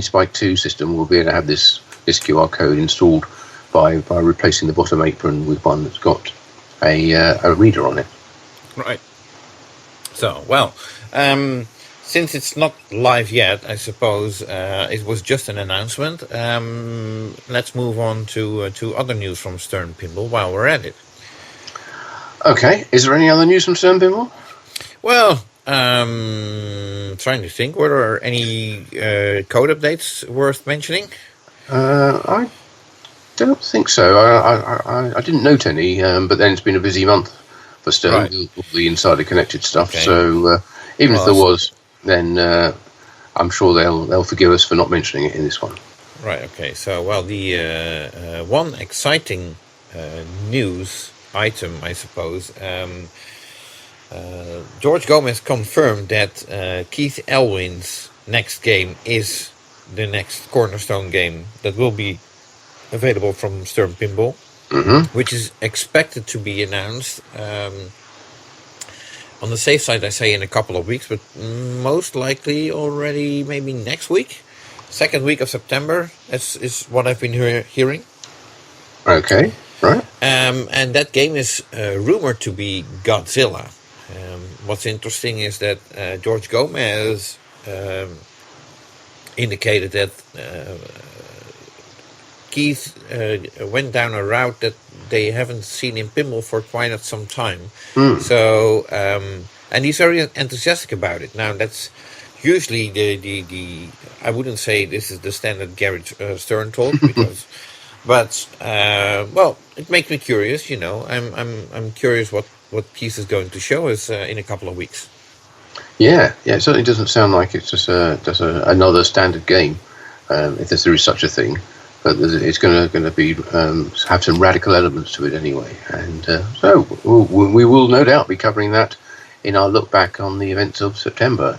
Spike 2 system will be able to have this QR code installed by replacing the bottom apron with one that's got a reader on it. Right. So, since it's not live yet, I suppose it was just an announcement. Let's move on to other news from Stern Pinball while we're at it. Okay. Is there any other news from Stern Pinball? Well, trying to think. Were there any code updates worth mentioning? I don't think so. I didn't note any, but then it's been a busy month for Stern, with all the Insider Connected stuff. Okay. So Even if there was, then I'm sure they'll forgive us for not mentioning it in this one. Right. Okay. So, well, the one exciting news item, I suppose. George Gomez confirmed that Keith Elwin's next game is the next cornerstone game that will be available from Stern Pinball, which is expected to be announced on the safe side, I say in a couple of weeks, but most likely already maybe next week. Second week of September is what I've been hearing. Okay, right. And that game is rumored to be Godzilla. What's interesting is that George Gomez indicated that Keith went down a route that they haven't seen in pinball for quite some time. So, and he's very enthusiastic about it. Now, that's usually the I wouldn't say this is the standard Garrett Stern talk, because, but well, it makes me curious. You know, I'm curious what Keith is going to show us in a couple of weeks. Yeah, it certainly doesn't sound like it's just another standard game, if there is such a thing. But it's going to be have some radical elements to it anyway, and so we will no doubt be covering that in our look back on the events of September,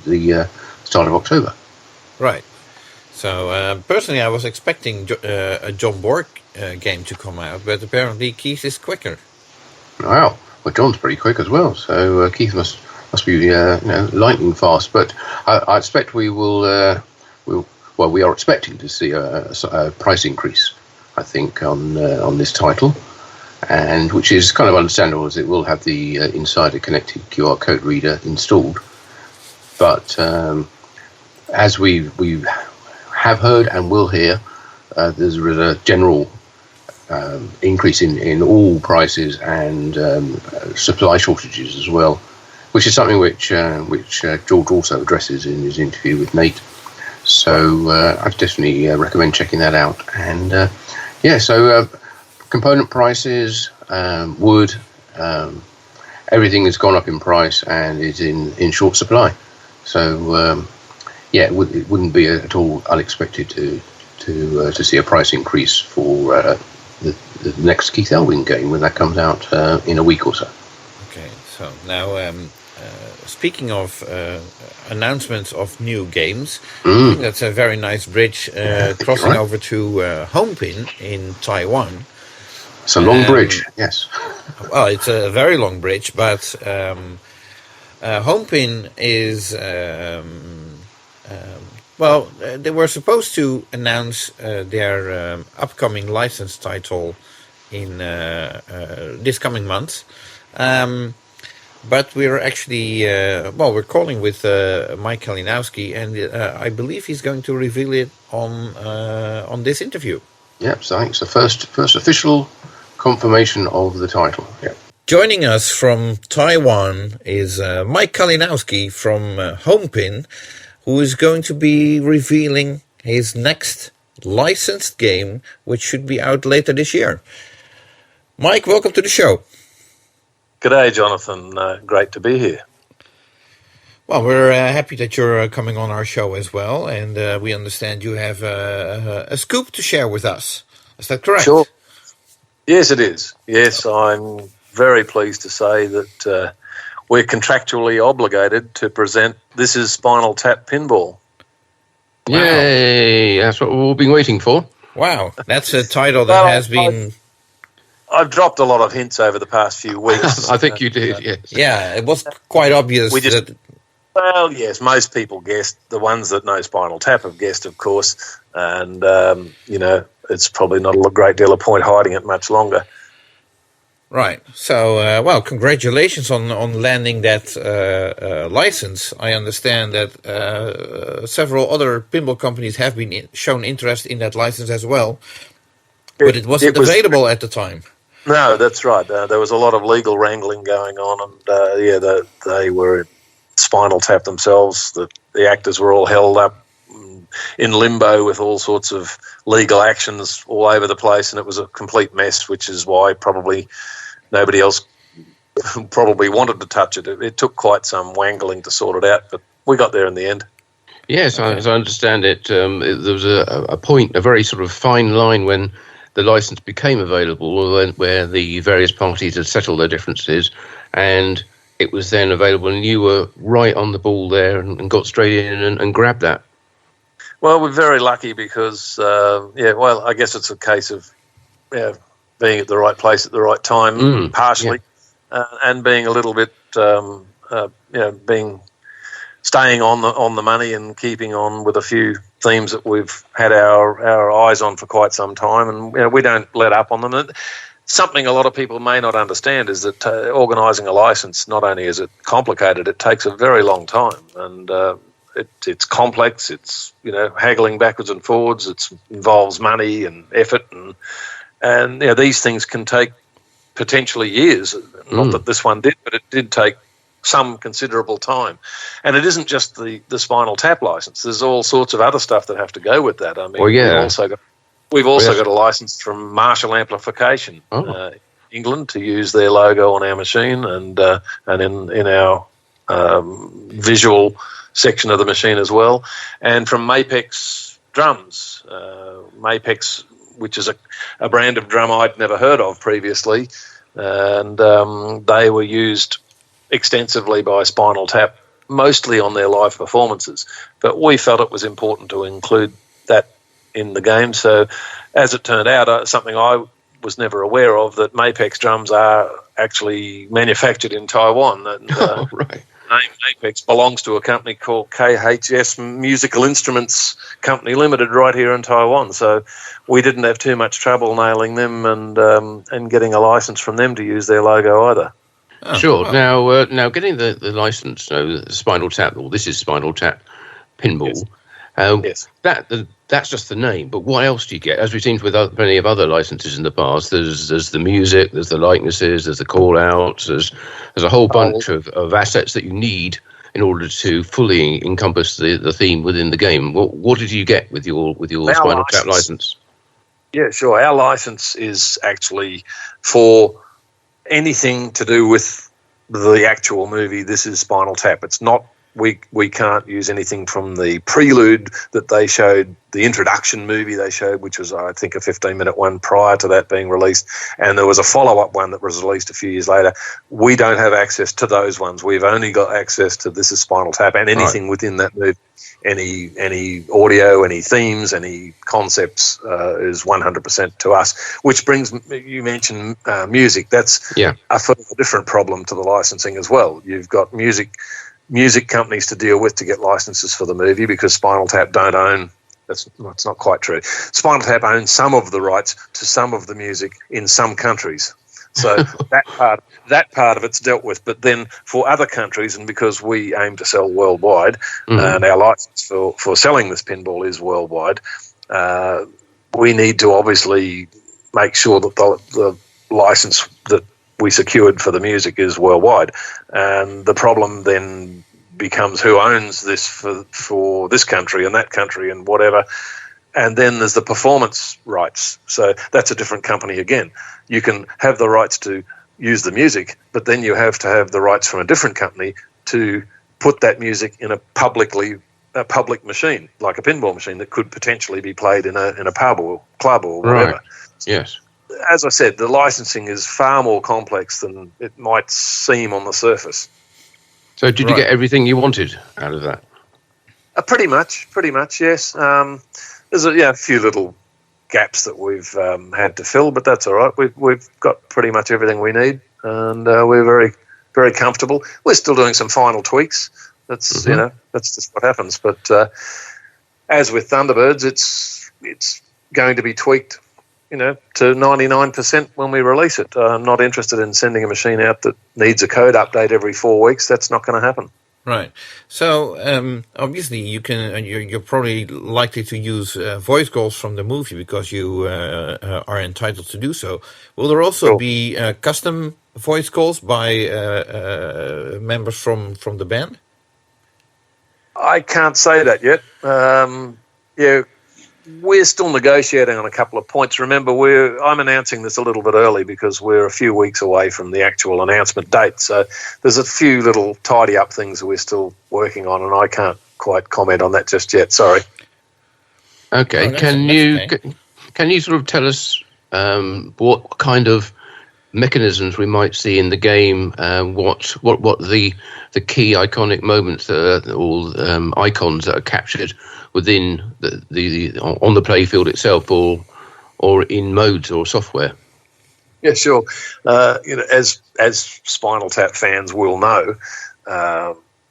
the start of October. Right. So personally, I was expecting a John Borg game to come out, but apparently Keith is quicker. Wow. Well, John's pretty quick as well, so Keith must be lightning fast. But I expect we are expecting to see a price increase, I think, on this title, and which is kind of understandable, as it will have the insider connected QR code reader installed. But as we have heard and will hear, there's a general increase in all prices and supply shortages as well, which is something which George also addresses in his interview with Nate. So I'd definitely recommend checking that out. And so component prices, wood, everything has gone up in price and is in short supply. So it wouldn't be at all unexpected to see a price increase for the next Keith Elwin game when that comes out in a week or so. Okay, so now speaking of announcements of new games, I think that's a very nice bridge crossing over to Homepin in Taiwan. It's a long bridge, yes. Well, it's a very long bridge, but Homepin is... they were supposed to announce their upcoming license title in this coming month. But we're actually, we're calling with Mike Kalinowski, and I believe he's going to reveal it on this interview. Yep, so I think it's the first official confirmation of the title. Yep. Joining us from Taiwan is Mike Kalinowski from Homepin, who is going to be revealing his next licensed game, which should be out later this year. Mike, welcome to the show. G'day, Jonathan. Great to be here. Well, we're happy that you're coming on our show as well, and we understand you have a scoop to share with us. Is that correct? Sure. Yes, it is. Yes, I'm very pleased to say that we're contractually obligated to present This Is Spinal Tap Pinball. Wow. Yay! That's what we've all been waiting for. Wow, that's a title that has been... I've dropped a lot of hints over the past few weeks. I think you did, yes. Yeah, it was quite obvious that... Well, yes, most people guessed. The ones that know Spinal Tap have guessed, of course. And, it's probably not a great deal of point hiding it much longer. Right. So, congratulations on landing that license. I understand that several other pinball companies have been shown interest in that license as well. But it wasn't available at the time. No, that's right. There was a lot of legal wrangling going on, and they were Spinal Tap themselves. The actors were all held up in limbo with all sorts of legal actions all over the place, and it was a complete mess, which is why probably nobody else probably wanted to touch it. It took quite some wangling to sort it out, but we got there in the end. Yes, as I understand it, there was a point, a very sort of fine line when the license became available, where the various parties had settled their differences, and it was then available, and you were right on the ball there and got straight in and grabbed that. Well, we're very lucky because, I guess it's a case of being at the right place at the right time, partially, and being a little bit, staying on the money and keeping on with a few themes that we've had our eyes on for quite some time, and we don't let up on them. And something a lot of people may not understand is that organising a licence, not only is it complicated, it takes a very long time, and it's complex. It's haggling backwards and forwards. It involves money and effort, and these things can take potentially years. Not that this one did, but it did take some considerable time. And it isn't just the Spinal Tap license. There's all sorts of other stuff that have to go with that. I mean, we've also got a license from Marshall Amplification, England, to use their logo on our machine and in our visual section of the machine as well, and from Mapex drums. Mapex, which is a brand of drum I'd never heard of previously, and they were used extensively by Spinal Tap, mostly on their live performances. But we felt it was important to include that in the game. So, as it turned out, something I was never aware of, that Mapex drums are actually manufactured in Taiwan. And, right. Mapex belongs to a company called KHS Musical Instruments Company Limited right here in Taiwan. So we didn't have too much trouble nailing them and getting a license from them to use their logo either. Oh, sure. Wow. Now getting the license, the Spinal Tap, or this is Spinal Tap Pinball. Yes. That's just the name. But what else do you get? As we've seen with plenty of other licenses in the past, there's the music, there's the likenesses, there's the call-outs, there's a whole bunch of assets that you need in order to fully encompass the theme within the game. What did you get with your Spinal Tap license? Yeah, sure. Our license is actually for anything to do with the actual movie. This is Spinal Tap. It's not, we can't use anything from the prelude that they showed, the introduction movie they showed, which was, I think, a 15-minute one prior to that being released, and there was a follow-up one that was released a few years later. We don't have access to those ones. We've only got access to This is Spinal Tap and anything within that movie. Any audio, any themes, any concepts is 100% to us, which brings, you mentioned music. That's a further different problem to the licensing as well. You've got music companies to deal with to get licenses for the movie, because Spinal Tap don't own, that's not quite true. Spinal Tap owns some of the rights to some of the music in some countries. So that part of it's dealt with. But then for other countries, and because we aim to sell worldwide, and our license for selling this pinball is worldwide, we need to obviously make sure that the license that we secured for the music is worldwide. And the problem then becomes who owns this for this country and that country and whatever. And then there's the performance rights. So that's a different company again. You can have the rights to use the music, but then you have to have the rights from a different company to put that music in a public machine, like a pinball machine that could potentially be played in a pub or club or whatever. Right. Yes. As I said, the licensing is far more complex than it might seem on the surface. So did you get everything you wanted out of that? Pretty much, yes. There's a few little gaps that we've had to fill, but that's all right. We've got pretty much everything we need, and we're very, very comfortable. We're still doing some final tweaks. That's that's just what happens. But as with Thunderbirds, it's going to be tweaked, to 99% when we release it. I'm not interested in sending a machine out that needs a code update every 4 weeks. That's not going to happen. Right. So obviously you can. You're probably likely to use voice calls from the movie because you are entitled to do so. Will there also be custom voice calls by members from the band? I can't say that yet. we're still negotiating on a couple of points. Remember, I'm announcing this a little bit early because we're a few weeks away from the actual announcement date. So there's a few little tidy-up things that we're still working on, and I can't quite comment on that just yet. Sorry. Okay. Oh, that's Can you sort of tell us what kind of mechanisms we might see in the game? What the key iconic moments that are all icons that are captured within the on the playfield itself, or in modes or software? Yeah, sure. As Spinal Tap fans will know,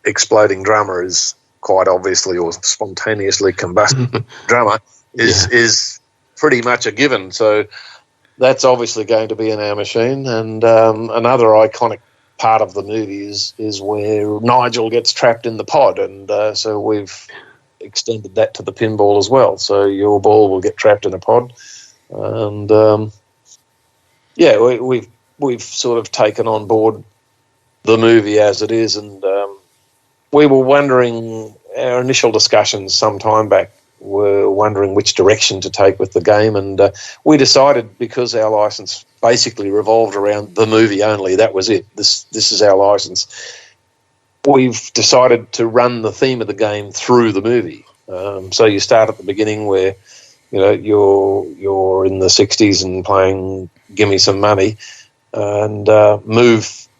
exploding drummer is quite obviously, or spontaneously combust drummer is pretty much a given. So that's obviously going to be in our machine. And another iconic part of the movie is where Nigel gets trapped in the pod, and so we've extended that to the pinball as well. So your ball will get trapped in a pod, and we've sort of taken on board the movie as it is, and we were wondering, our initial discussions some time back were wondering which direction to take with the game, and we decided, because our license basically revolved around the movie only, that was it, this is our license, we've decided to run the theme of the game through the movie. So you start at the beginning where you're in the 60s and playing Gimme Some Money, and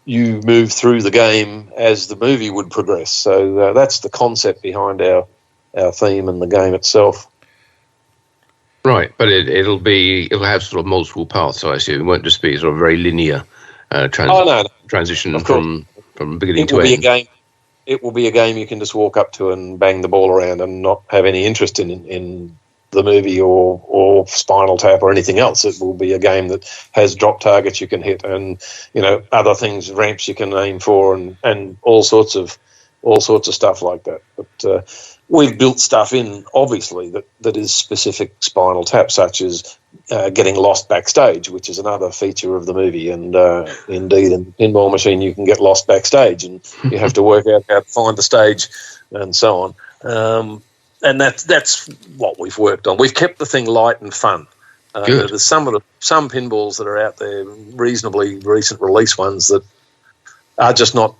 you move through the game as the movie would progress. So that's the concept behind our theme and the game itself. Right, but it'll have sort of multiple paths, I assume. It won't just be sort of very linear transition from beginning to end. It will be a game you can just walk up to and bang the ball around and not have any interest in the movie or Spinal Tap or anything else. It will be a game that has drop targets you can hit, and other things, ramps you can aim for, and all sorts of stuff like that. But we've built stuff in, obviously, that is specific Spinal Tap, such as getting lost backstage, which is another feature of the movie. And indeed, in the pinball machine, you can get lost backstage, and you have to work out how to find the stage and so on. And that's what we've worked on. We've kept the thing light and fun. There's some pinballs that are out there, reasonably recent release ones, that are just not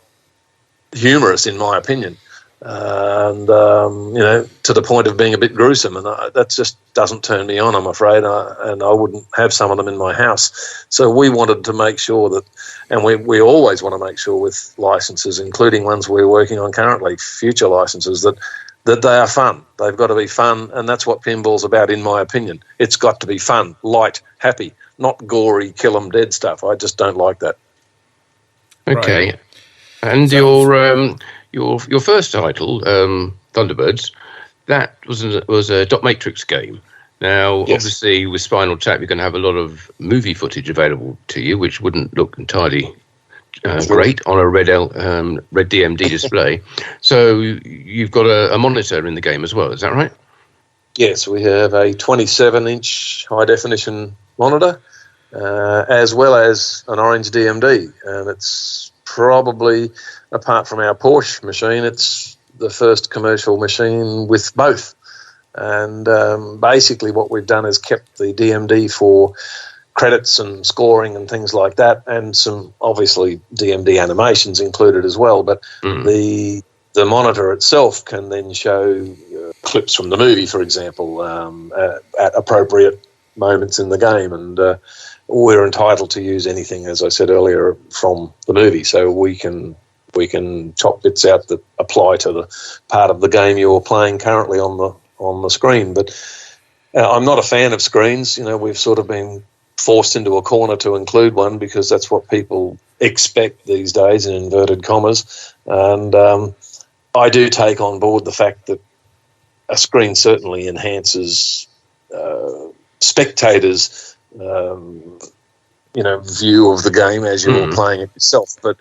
humorous, in my opinion, and to the point of being a bit gruesome, and that just doesn't turn me on, I'm afraid, and I wouldn't have some of them in my house. So we wanted to make sure that, and we always want to make sure with licenses, including ones we're working on currently, future licenses, that they are fun. They've got to be fun, and that's what pinball's about, in my opinion. It's got to be fun, light, happy, not gory, kill 'em dead stuff. I just don't like that. Okay. Right. And your first title, Thunderbirds, that was a dot matrix game. Now, yes. Obviously, with Spinal Tap, you're going to have a lot of movie footage available to you, which wouldn't look entirely great on a red DMD display. So you've got a monitor in the game as well, is that right? Yes, we have a 27-inch high-definition monitor, as well as an orange DMD, and it's probably, apart from our Porsche machine, it's the first commercial machine with both. And basically what we've done is kept the DMD for credits and scoring and things like that, and some obviously DMD animations included as well. But the monitor itself can then show clips from the movie, for example, at appropriate moments in the game, and we're entitled to use anything, as I said earlier, from the movie. So we can chop bits out that apply to the part of the game you're playing currently on the screen. But I'm not a fan of screens. We've sort of been forced into a corner to include one because that's what people expect these days, in inverted commas. And I do take on board the fact that a screen certainly enhances spectators' view of the game as you're playing it yourself. But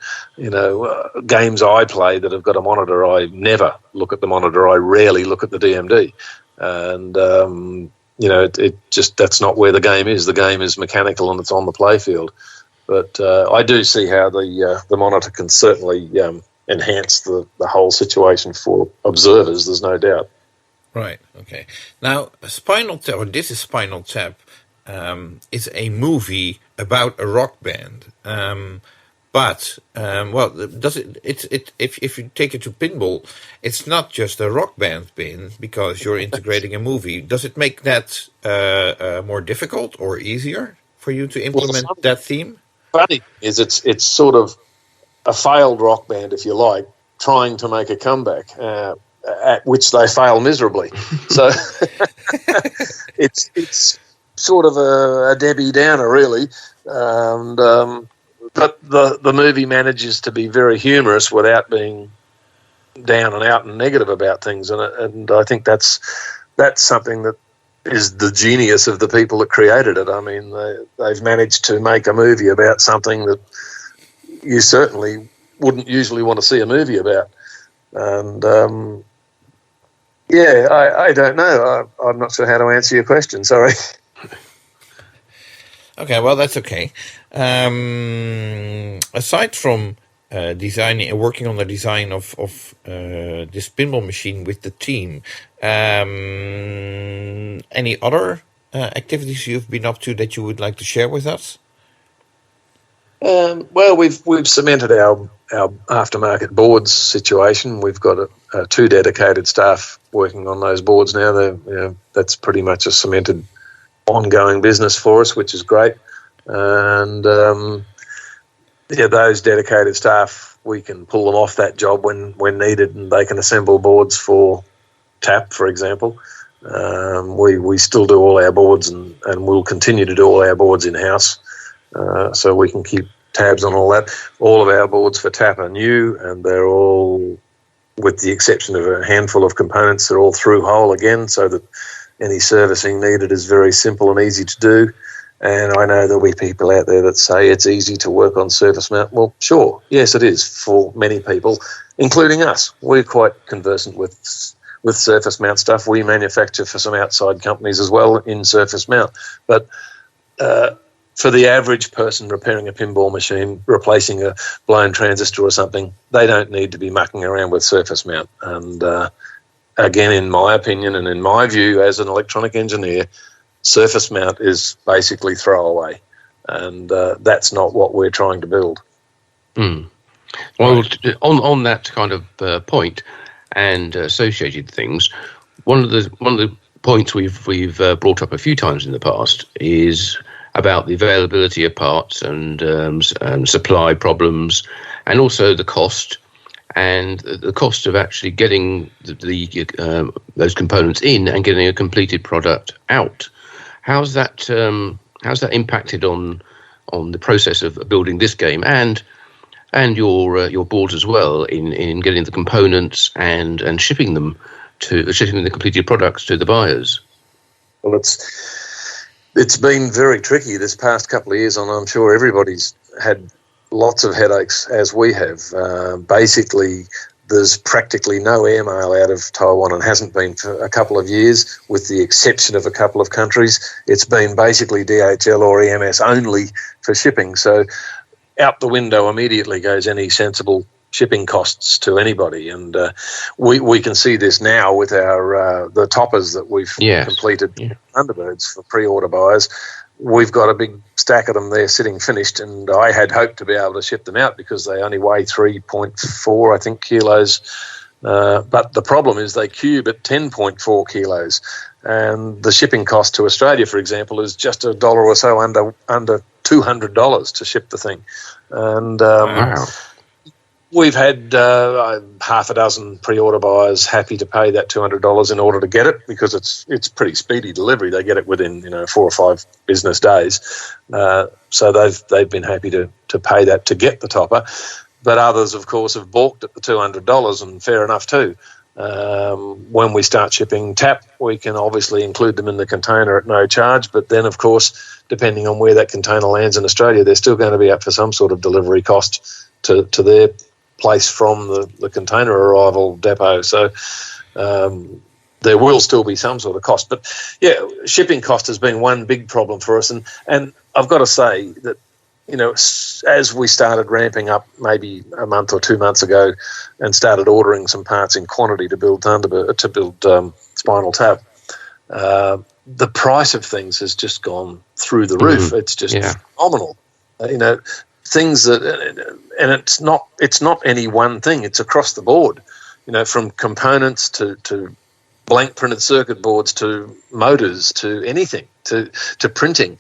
games I play that have got a monitor, I never look at the monitor. I rarely look at the DMD, and it just, that's not where the game is. The game is mechanical and it's on the playfield. But I do see how the monitor can certainly enhance the whole situation for observers. There's no doubt. Right. Okay. Now, Spinal Tap, or This Is Spinal Tap, is a movie about a rock band. Well, does it? If you take it to Pinball, it's not just a rock band pin because you're integrating a movie. Does it make that more difficult or easier for you to implement that theme? Funny is it's sort of a failed rock band, if you like, trying to make a comeback, at which they fail miserably. So it's sort of a Debbie Downer, really. But the movie manages to be very humorous without being down and out and negative about things, and I think that's something that is the genius of the people that created it. I mean, they've managed to make a movie about something that you certainly wouldn't usually want to see a movie about. And I don't know. I'm not sure how to answer your question. Sorry. Okay, well, that's okay. Aside from designing and working on the design of this pinball machine with the team, any other activities you've been up to that you would like to share with us? Well, we've cemented our aftermarket boards situation. We've got 2 dedicated staff working on those boards now. That's pretty much a cemented ongoing business for us, which is great. And those dedicated staff, we can pull them off that job when needed, and they can assemble boards for TAP, for example. We still do all our boards, and we'll continue to do all our boards in-house, so we can keep tabs on all that. All of our boards for TAP are new, and they're all, with the exception of a handful of components, they're all through hole again, so that any servicing needed is very simple and easy to do. And I know there'll be people out there that say it's easy to work on surface mount. Well, sure, yes, it is for many people, including us. We're quite conversant with surface mount stuff. We manufacture for some outside companies as well in surface mount. But for the average person repairing a pinball machine, replacing a blown transistor or something, they don't need to be mucking around with surface mount. And again, in my opinion and in my view as an electronic engineer, surface mount is basically throwaway, and that's not what we're trying to build. Well, on that kind of point and associated things, one of the points we've brought up a few times in the past is about the availability of parts and supply problems, and also the cost. And the cost of actually getting those components in and getting a completed product out. How's that impacted on the process of building this game and your boards as well in getting the components and shipping the completed products to the buyers? Well, it's been very tricky this past couple of years, and I'm sure everybody's had lots of headaches as we have. Basically, there's practically no airmail out of Taiwan and hasn't been for a couple of years, with the exception of a couple of countries. It's been basically DHL or EMS only for shipping. So out the window immediately goes any sensible shipping costs to anybody. And we can see this now with our the toppers that we've completed, Thunderbirds for pre-order buyers. We've got a big stack of them there sitting finished, and I had hoped to be able to ship them out because they only weigh 3.4, I think, kilos. But the problem is they cube at 10.4 kilos, and the shipping cost to Australia, for example, is just $1 or so under $200 to ship the thing. And Wow. We've had half a dozen pre-order buyers happy to pay that $200 in order to get it, because it's pretty speedy delivery. They get it within 4 or 5 business days. So they've been happy to pay that to get the topper. But others, of course, have balked at the $200, and fair enough too. When we start shipping TAP, we can obviously include them in the container at no charge. But then, of course, depending on where that container lands in Australia, they're still going to be up for some sort of delivery cost to their place from the container arrival depot. So there will still be some sort of cost. But yeah, shipping cost has been one big problem for us. And I've got to say that as we started ramping up maybe a month or 2 months ago and started ordering some parts in quantity to build Spinal Tap, the price of things has just gone through the roof. It's just phenomenal. Things that, and it's not any one thing. It's across the board. From components to blank printed circuit boards to motors to anything to printing.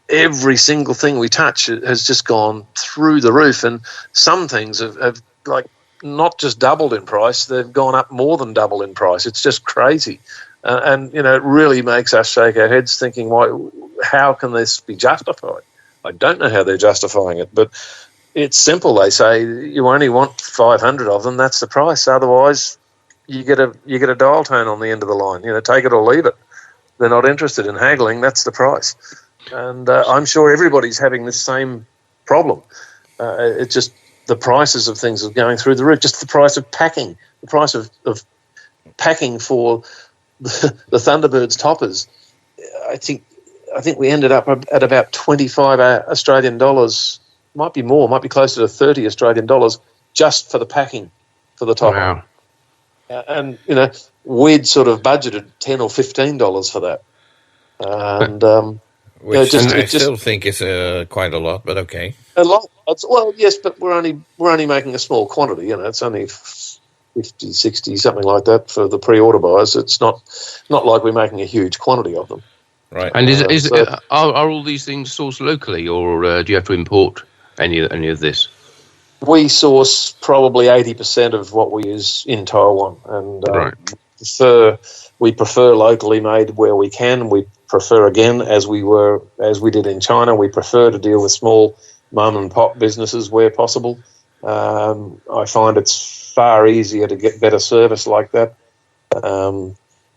Every single thing we touch has just gone through the roof, and some things have like not just doubled in price, they've gone up more than double in price. It's just crazy. And it really makes us shake our heads thinking, how can this be justified? I don't know how they're justifying it, but it's simple. They say you only want 500 of them, that's the price. Otherwise, you get a dial tone on the end of the line. Take it or leave it. They're not interested in haggling, that's the price. And I'm sure everybody's having this same problem. It's just the prices of things are going through the roof. Just the price of packing, the price of packing for the Thunderbirds toppers. I think we ended up at about 25 Australian dollars. Might be more. Might be closer to 30 Australian dollars just for the packing for the topper. Wow. And we'd sort of budgeted $10 or $15 for that. And which I still think is quite a lot, but okay. A lot. Well, yes, but we're only making a small quantity. It's only 50, 60, something like that for the pre-order buyers. It's not like we're making a huge quantity of them. Right. And are all these things sourced locally, or do you have to import any of this? We source probably 80% of what we use in Taiwan, and we prefer locally made where we can. We prefer, again, as we did in China, we prefer to deal with small mum and pop businesses where possible. I find it's far easier to get better service like that.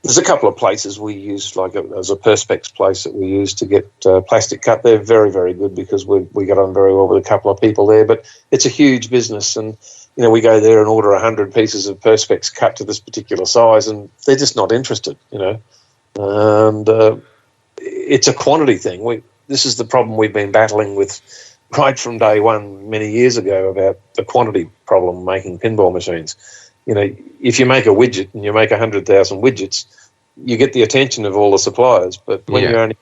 There's a couple of places we use, like there's a Perspex place that we use to get plastic cut. They're very, very good because we get on very well with a couple of people there. But it's a huge business, and we go there and order 100 pieces of Perspex cut to this particular size, and they're just not interested. And it's a quantity thing. This is the problem we've been battling with right from day one many years ago about the quantity problem making pinball machines. If you make a widget and you make 100,000 widgets, you get the attention of all the suppliers. But when you're only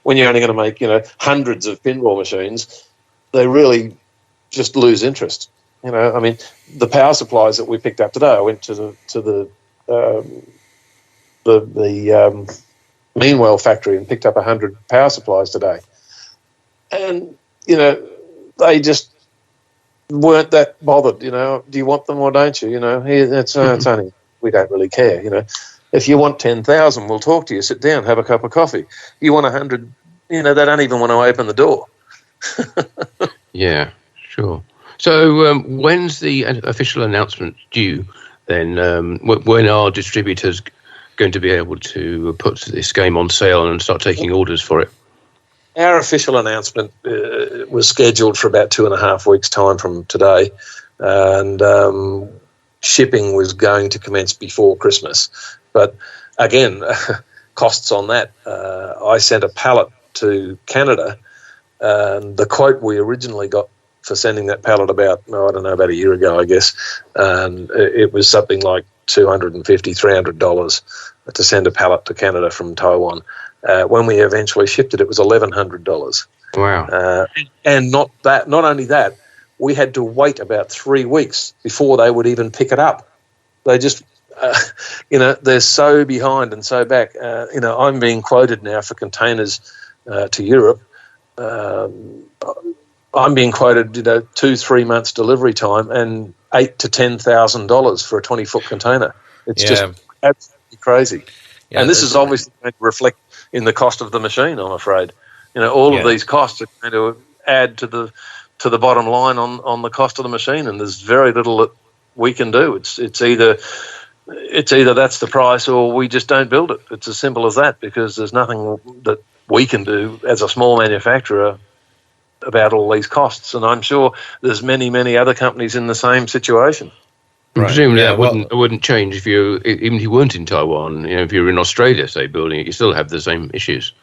going to make hundreds of pinball machines, they really just lose interest. The power supplies that we picked up today. I went to the Meanwell factory and picked up 100 power supplies today, and they just weren't that bothered. Do you want them or don't you? It's only, we don't really care. If you want 10,000, we'll talk to you. Sit down, have a cup of coffee. You want 100, they don't even want to open the door. Yeah, sure. So when's the official announcement due then? When are distributors going to be able to put this game on sale and start taking orders for it? Our official announcement was scheduled for about 2.5 weeks' time from today, and shipping was going to commence before Christmas. But again, costs on that. I sent a pallet to Canada, and the quote we originally got for sending that pallet about a year ago, I guess, and it was something like $250, $300 to send a pallet to Canada from Taiwan. When we eventually shipped it, it was $1,100. Wow! And not only that, we had to wait about 3 weeks before they would even pick it up. They just, they're so behind and so back. I'm being quoted now for containers to Europe. I'm being quoted, 2-3 months delivery time and $8,000 to $10,000 for a 20-foot container. It's just absolutely crazy. Yeah, and this is obviously going to reflect in the cost of the machine, I'm afraid. All of these costs are going to add to the bottom line on the cost of the machine, and there's very little that we can do. It's either that's the price or we just don't build it. It's as simple as that, because there's nothing that we can do as a small manufacturer about all these costs, and I'm sure there's many, many other companies in the same situation. Right. Presumably it wouldn't change even if you weren't in Taiwan. If you're in Australia, say, building it, you still have the same issues.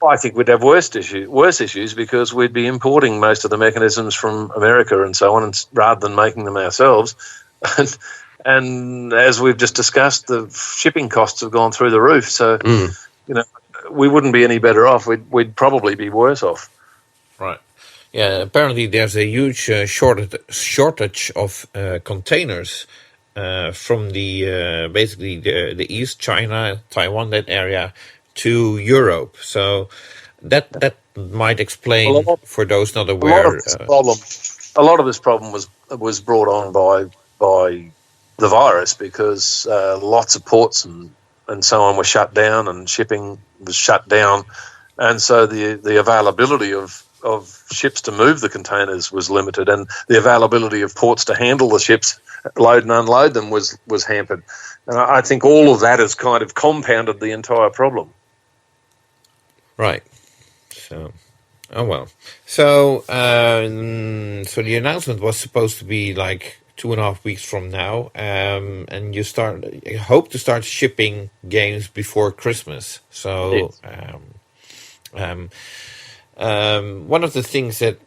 I think we'd have worse issues because we'd be importing most of the mechanisms from America and so on, rather than making them ourselves. And as we've just discussed, the shipping costs have gone through the roof. So, we wouldn't be any better off. We'd probably be worse off. Right. Yeah. Apparently, there's a huge shortage of containers from the basically the East, China, Taiwan, that area, to Europe. So that might explain, for those not aware, a lot of this problem was brought on by the virus, because lots of ports and so on were shut down, and shipping was shut down, and so the availability of ships to move the containers was limited, and the availability of ports to handle the ships, load and unload them, was hampered. And I think all of that has kind of compounded the entire problem. Right. So, oh well. So, so the announcement was supposed to be like 2.5 weeks from now, and you hope to start shipping games before Christmas. So, one of the things that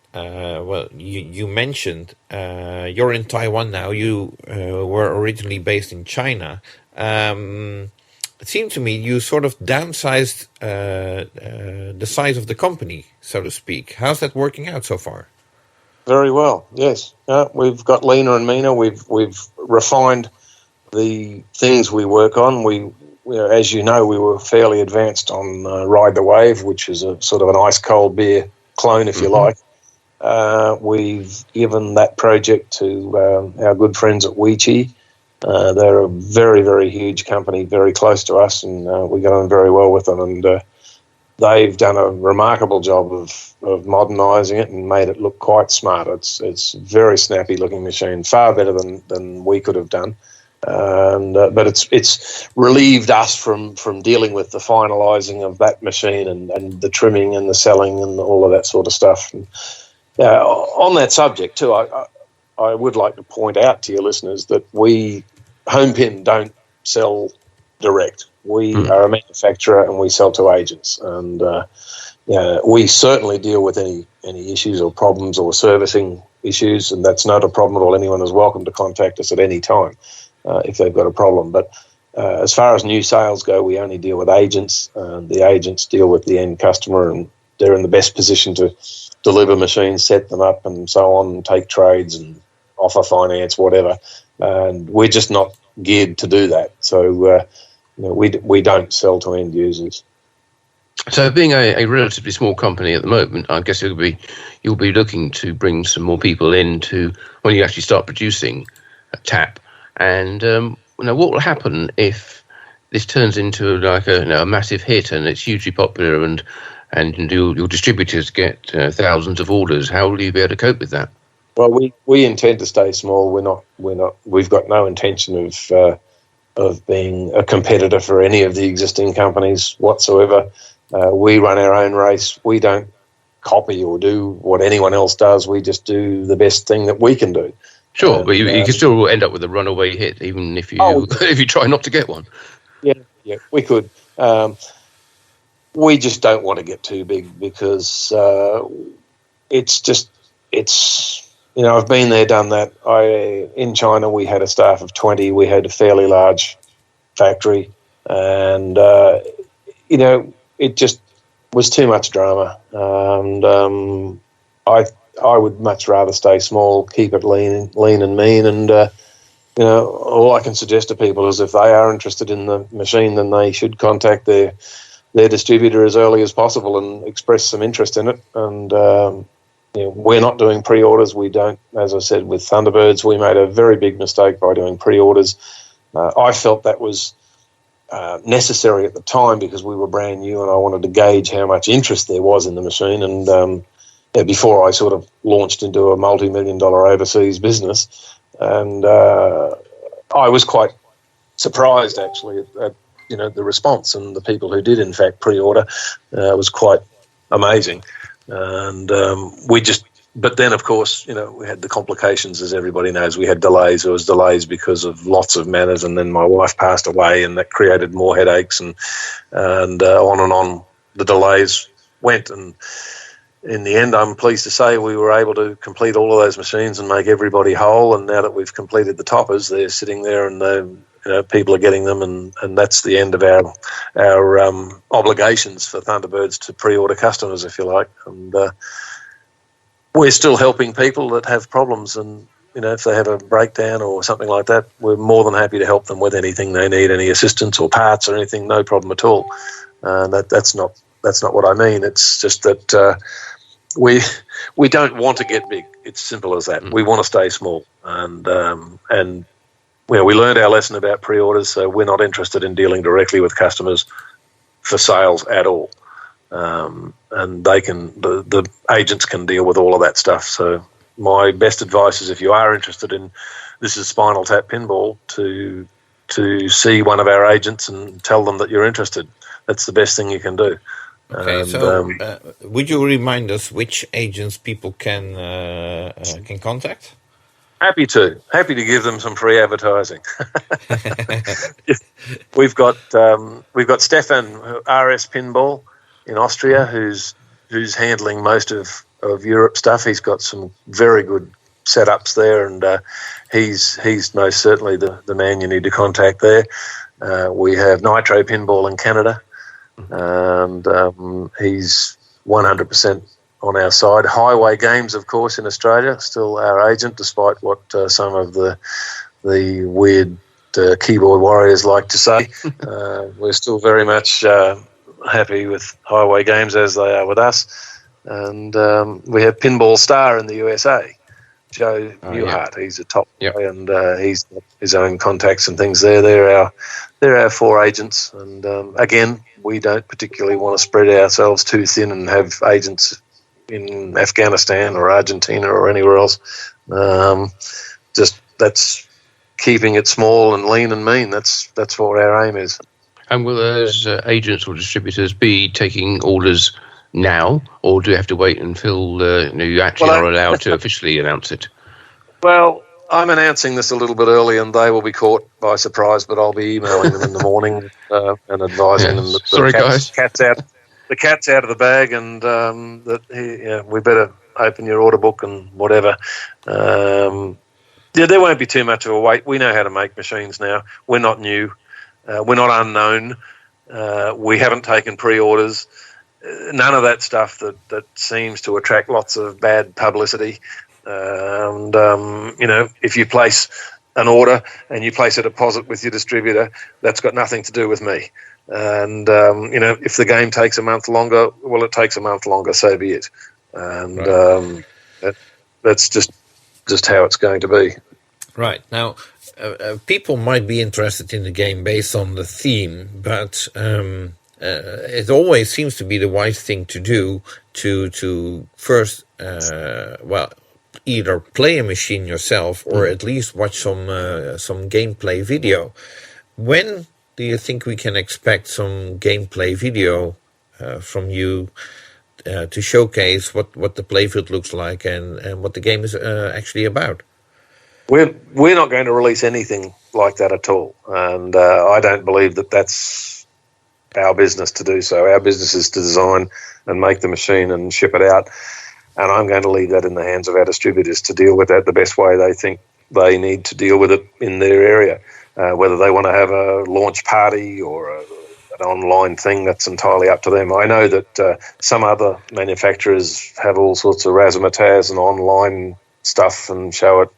you mentioned, you're in Taiwan now. You were originally based in China. It seemed to me you sort of downsized the size of the company, so to speak. How's that working out so far? Very well, yes. We've got leaner and meaner. We've refined the things we work on. We as you know, we were fairly advanced on Ride the Wave, which is a sort of an ice-cold beer clone, if you like. We've given that project to our good friends at Weiqi. They're a very, very huge company, very close to us, and we get on very well with them. And they've done a remarkable job of modernising it and made it look quite smart. It's a very snappy-looking machine, far better than we could have done. But it's relieved us from dealing with the finalising of that machine and the trimming and the selling and all of that sort of stuff. And, on that subject too, I would like to point out to your listeners that we, Homepin, don't sell direct. We are a manufacturer and we sell to agents. And we certainly deal with any issues or problems or servicing issues, and that's not a problem at all. Anyone is welcome to contact us at any time if they've got a problem. But as far as new sales go, we only deal with agents. The agents deal with the end customer, and they're in the best position to deliver machines, set them up, and so on, and take trades and offer finance, whatever. And we're just not geared to do that. So we don't sell to end users. So, being a relatively small company at the moment, I guess you'll be looking to bring some more people in to when you actually start producing a TAP. And what will happen if this turns into like a massive hit and it's hugely popular and your distributors get thousands of orders? How will you be able to cope with that? Well, we intend to stay small. We've got no intention of being a competitor for any of the existing companies whatsoever. We run our own race. We don't copy or do what anyone else does. We just do the best thing that we can do. Sure, but you can still end up with a runaway hit, even if you if you try not to get one. Yeah, we could. We just don't want to get too big because it's I've been there, done that. In China we had a staff of 20. We had a fairly large factory, and it just was too much drama. And I would much rather stay small, keep it lean and mean, and all I can suggest to people is if they are interested in the machine, then they should contact their distributor as early as possible and express some interest in it. And we're not doing pre-orders. We don't, as I said, with Thunderbirds, we made a very big mistake by doing pre-orders. I felt that was necessary at the time because we were brand new and I wanted to gauge how much interest there was in the machine. And before I sort of launched into a multi-million-dollar overseas business. And I was quite surprised, actually, at the response, and the people who did, in fact, pre-order was quite amazing. And but then, of course, we had the complications, as everybody knows. We had delays. There was delays because of lots of matters, and then my wife passed away, and that created more headaches, and on and on. The delays went. And in the end, I'm pleased to say we were able to complete all of those machines and make everybody whole. And now that we've completed the toppers, they're sitting there and people are getting them, and that's the end of our obligations for Thunderbirds to pre-order customers, if you like. And we're still helping people that have problems, and if they have a breakdown or something like that, we're more than happy to help them with anything they need, any assistance or parts or anything, no problem at all. That's not what I mean. It's just that we don't want to get big. It's simple as that. We want to stay small, and we learned our lesson about pre-orders, so we're not interested in dealing directly with customers for sales at all. And the agents can deal with all of that stuff. So my best advice is, if you are interested in, this is Spinal Tap Pinball, to see one of our agents and tell them that you're interested. That's the best thing you can do. Okay, would you remind us which agents people can contact? Happy to give them some free advertising. We've got Stefan, RS Pinball in Austria, who's handling most of Europe stuff. He's got some very good setups there, and he's most certainly the man you need to contact there. We have Nitro Pinball in Canada, and he's 100% on our side. Highway Games, of course, in Australia, still our agent, despite what some of the weird keyboard warriors like to say. We're still very much happy with Highway Games as they are with us. And we have Pinball Star in the USA, Joe Newhart. He's a top guy, and he's got his own contacts and things there. They're our four agents, and again, we don't particularly want to spread ourselves too thin and have agents in Afghanistan or Argentina or anywhere else. Just that's keeping it small and lean and mean. That's what our aim is. And will those agents or distributors be taking orders now, or do you have to wait until you actually are allowed to officially announce it? Well, I'm announcing this a little bit early, and they will be caught by surprise, but I'll be emailing them in the morning and advising them that the cat's out of the bag, and that we better open your order book and whatever. There won't be too much of a wait. We know how to make machines now. We're not new. We're not unknown. We haven't taken pre-orders. None of that stuff that seems to attract lots of bad publicity. And if you place an order and you place a deposit with your distributor, that's got nothing to do with me. And if the game takes a month longer, well, it takes a month longer, so be it. And that's just how it's going to be. Right. Now, people might be interested in the game based on the theme, but it always seems to be the wise thing to do to first, either play a machine yourself or at least watch some gameplay video. When do you think we can expect some gameplay video from you to showcase what the playfield looks like and what the game is actually about? We're not going to release anything like that at all, and I don't believe that that's our business to do so. Our business is to design and make the machine and ship it out, and I'm going to leave that in the hands of our distributors to deal with that the best way they think they need to deal with it in their area. Whether they want to have a launch party or an online thing, that's entirely up to them. I know that some other manufacturers have all sorts of razzmatazz and online stuff and show it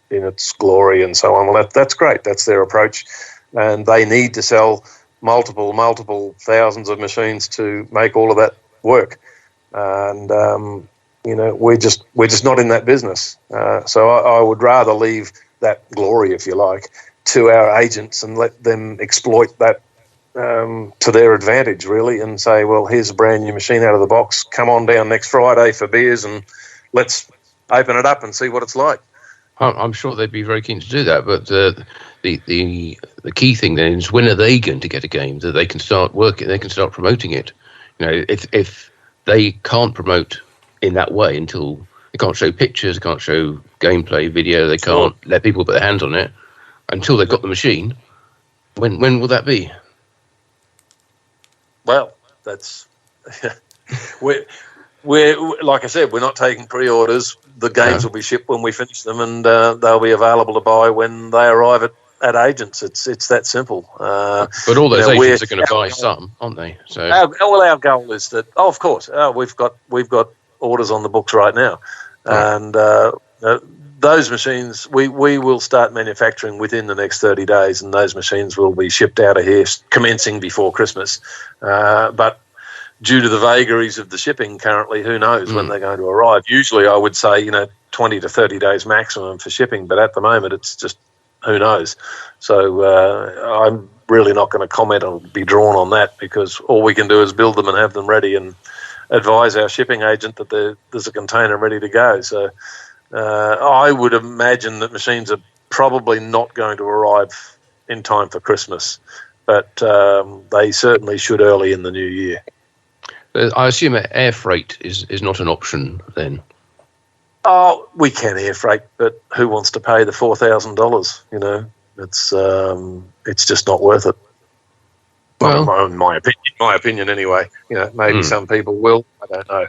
in its glory and so on. Well, that's great. That's their approach, and they need to sell multiple thousands of machines to make all of that work. And we're just not in that business. So I would rather leave that glory, if you like, to our agents and let them exploit that to their advantage, really, and say, well, here's a brand new machine out of the box. Come on down next Friday for beers and let's open it up and see what it's like. I'm sure they'd be very keen to do that, but the key thing then is, when are they going to get a game that they can start working? They can start promoting it. If they can't promote in that way until they can't show pictures, can't show gameplay video, they can't let people put their hands on it until they've got the machine. When will that be? Well, that's we're like I said, we're not taking pre-orders. The games will be shipped when we finish them, and they'll be available to buy when they arrive at agents. It's that simple. But all those agents are going to buy some, aren't they? So our goal is that. Oh, of course, we've got orders on the books right now, and those machines we will start manufacturing within the next 30 days, and those machines will be shipped out of here commencing before Christmas. But due to the vagaries of the shipping currently, who knows when they're going to arrive. Usually I would say, 20 to 30 days maximum for shipping, but at the moment it's just who knows. So I'm really not going to comment or be drawn on that, because all we can do is build them and have them ready and advise our shipping agent that there's a container ready to go. So I would imagine that machines are probably not going to arrive in time for Christmas, but they certainly should early in the new year. I assume air freight is not an option then. Oh, we can air freight, but who wants to pay the $4,000? It's just not worth it. Well, in my opinion, anyway. Maybe some people will. I don't know.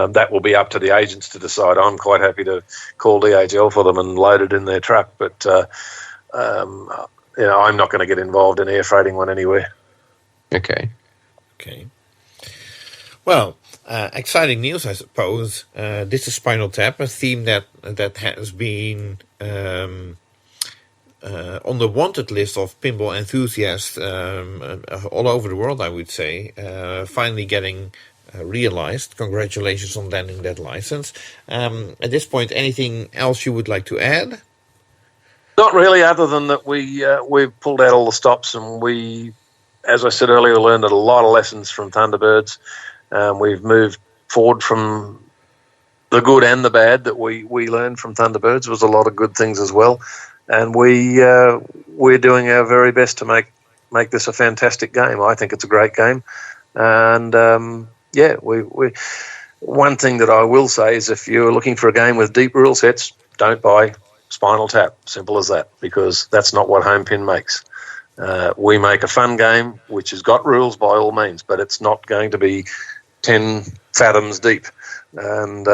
That will be up to the agents to decide. I'm quite happy to call DHL for them and load it in their truck, but I'm not going to get involved in air freighting one anywhere. Okay. Well, exciting news, I suppose. This is Spinal Tap, a theme that has been on the wanted list of pinball enthusiasts all over the world, I would say. Finally getting realized. Congratulations on landing that license. At this point, anything else you would like to add? Not really, other than that we've pulled out all the stops, and we, as I said earlier, learned a lot of lessons from Thunderbirds. We've moved forward from the good and the bad that we learned from Thunderbirds. There was a lot of good things as well, and we're doing our very best to make this a fantastic game. I think it's a great game, and we one thing that I will say is, if you're looking for a game with deep rule sets, don't buy Spinal Tap. Simple as that, because that's not what Home Pin makes. We make a fun game which has got rules by all means, but it's not going to be 10 fathoms deep, and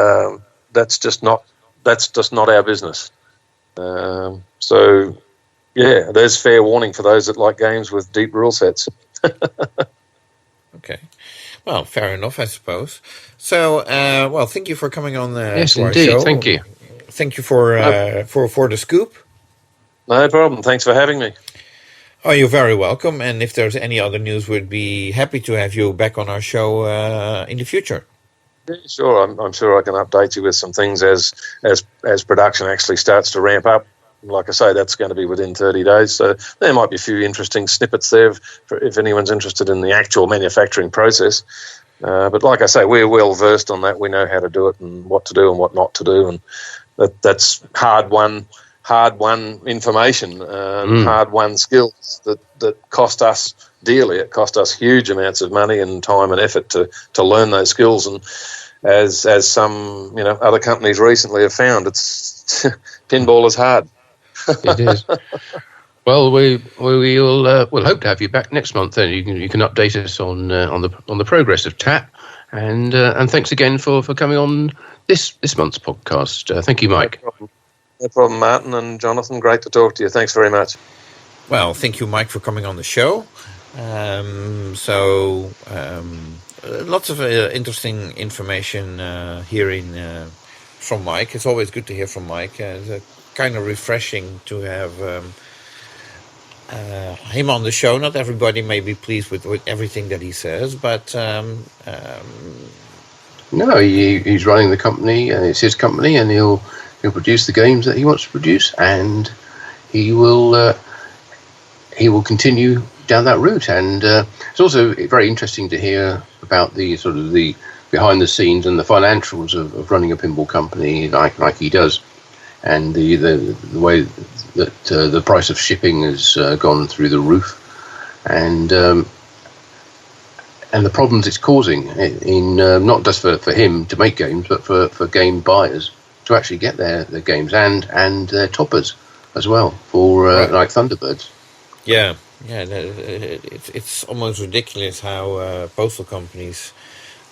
that's just not our business. There's fair warning for those that like games with deep rule sets. Okay, well, fair enough, I suppose. So, thank you for coming on. Yes, to our indeed. show. Thank you. Thank you for the scoop. No problem. Thanks for having me. Oh, you're very welcome. And if there's any other news, we'd be happy to have you back on our show in the future. Yeah, sure. I'm sure I can update you with some things as production actually starts to ramp up. Like I say, that's going to be within 30 days. So there might be a few interesting snippets there if anyone's interested in the actual manufacturing process. But like I say, we're well versed on that. We know how to do it and what to do and what not to do. And that's hard-won information, hard-won skills that cost us dearly. It cost us huge amounts of money and time and effort to learn those skills. And as some other companies recently have found, it's pinball is hard. It is. Well, we'll hope to have you back next month. Then you can update us on the progress of TAP, and thanks again for coming on this month's podcast. Thank you, Mike. No problem, Martin and Jonathan. Great to talk to you. Thanks very much. Well, thank you, Mike, for coming on the show. Lots of interesting information hearing from Mike. It's always good to hear from Mike. It's kind of refreshing to have him on the show. Not everybody may be pleased with everything that he says, but no, he's running the company, and it's his company, and he'll produce the games that he wants to produce, and he will continue down that route. And it's also very interesting to hear about the sort of the behind the scenes and the financials of running a pinball company like he does, and the way that the price of shipping has gone through the roof, and the problems it's causing in not just for him to make games, but for game buyers to actually get their games and their toppers as well for like Thunderbirds. Yeah, it's almost ridiculous how postal companies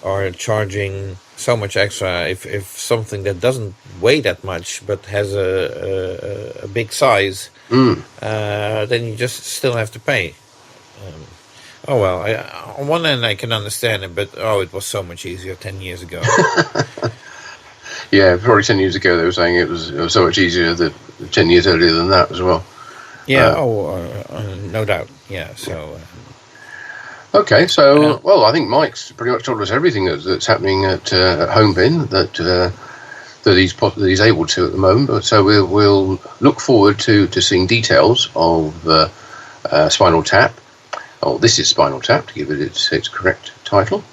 are charging so much extra. If something that doesn't weigh that much but has a big size, then you just still have to pay. Oh well, on one hand I can understand it, but it was so much easier 10 years ago. Yeah, probably 10 years ago they were saying it was so much easier that 10 years earlier than that as well. Yeah, no doubt. Yeah, so... Okay, so, well, I think Mike's pretty much told us everything that's happening at Homepin that he's able to at the moment. So we'll look forward to seeing details of Spinal Tap. Oh, this is Spinal Tap, to give it its correct title.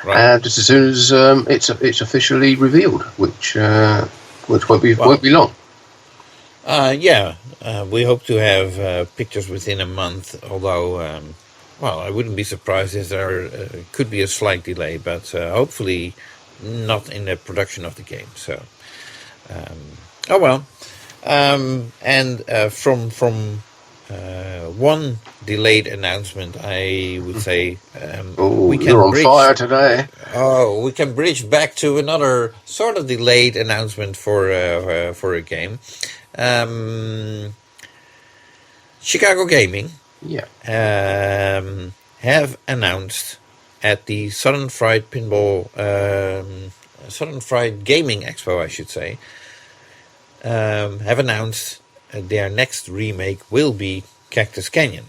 Right. Just as soon as it's officially revealed, which won't be long. We hope to have pictures within a month, although, I wouldn't be surprised if there could be a slight delay, but hopefully not in the production of the game. So, from one delayed announcement, I would say you're on fire today. Oh, we can bridge back to another sort of delayed announcement for a game. Chicago Gaming have announced at the Southern Fried Gaming Expo, I should say, have announced their next remake will be Cactus Canyon.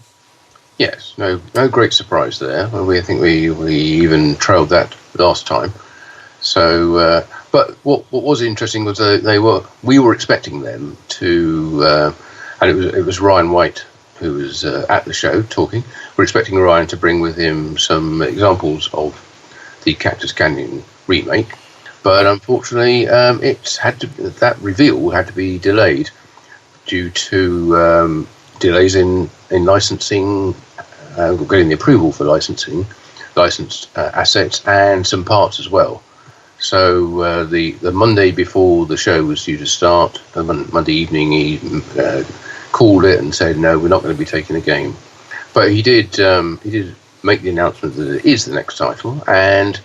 Yes, no great surprise there. I think we even trailed that last time. So, but what was interesting was we were expecting them to, and it was Ryan White who was at the show talking. We're expecting Ryan to bring with him some examples of the Cactus Canyon remake, but unfortunately, that reveal had to be delayed due to delays in licensing, getting the approval for licensed assets and some parts as well. So the Monday before the show was due to start, Monday evening, he called it and said, no, we're not going to be taking the game. But he did make the announcement that it is the next title, and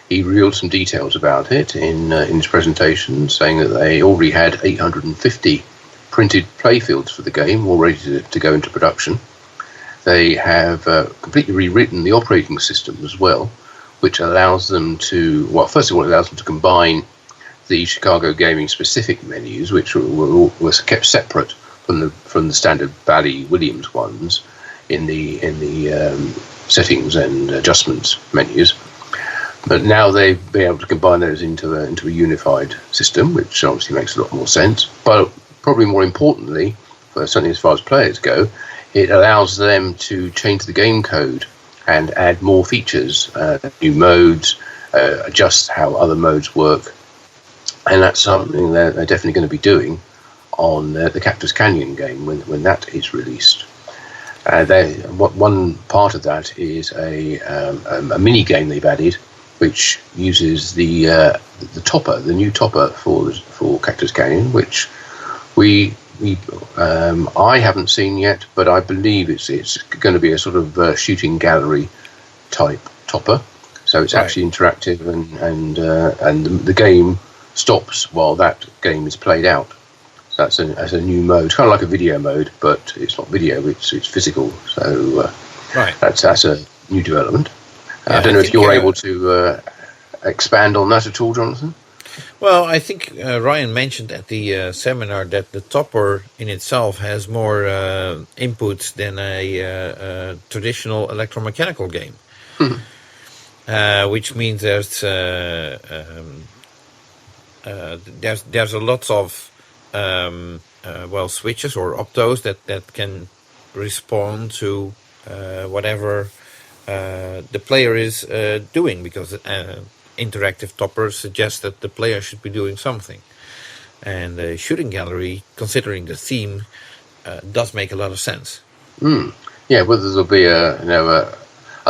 he revealed some details about it in his presentation, saying that they already had 850 printed playfields for the game, all ready to go into production. They have completely rewritten the operating system as well, which allows them to, first of all, it allows them to combine the Chicago Gaming specific menus, which were kept separate from the standard Bally Williams ones in the settings and adjustments menus. But now they've been able to combine those into a unified system, which obviously makes a lot more sense. But probably more importantly, certainly as far as players go, it allows them to change the game code and add more features, new modes, adjust how other modes work. And that's something they're definitely going to be doing on the Cactus Canyon game when that is released. One part of that is a mini game they've added, which uses the new topper for Cactus Canyon, which I haven't seen yet, but I believe it's going to be a sort of shooting gallery type topper. So it's actually interactive, and the game stops while that game is played out. So that's a new mode, kind of like a video mode, but it's not video; it's physical. So that's a new development. I don't know if you're able to expand on that at all, Jonathan. Well, I think Ryan mentioned at the seminar that the topper in itself has more inputs than a traditional electromechanical game, which means there's a lot of switches or optos that can respond to whatever the player is doing, because interactive toppers suggest that the player should be doing something, and the shooting gallery, considering the theme, does make a lot of sense. Yeah, whether there'll be a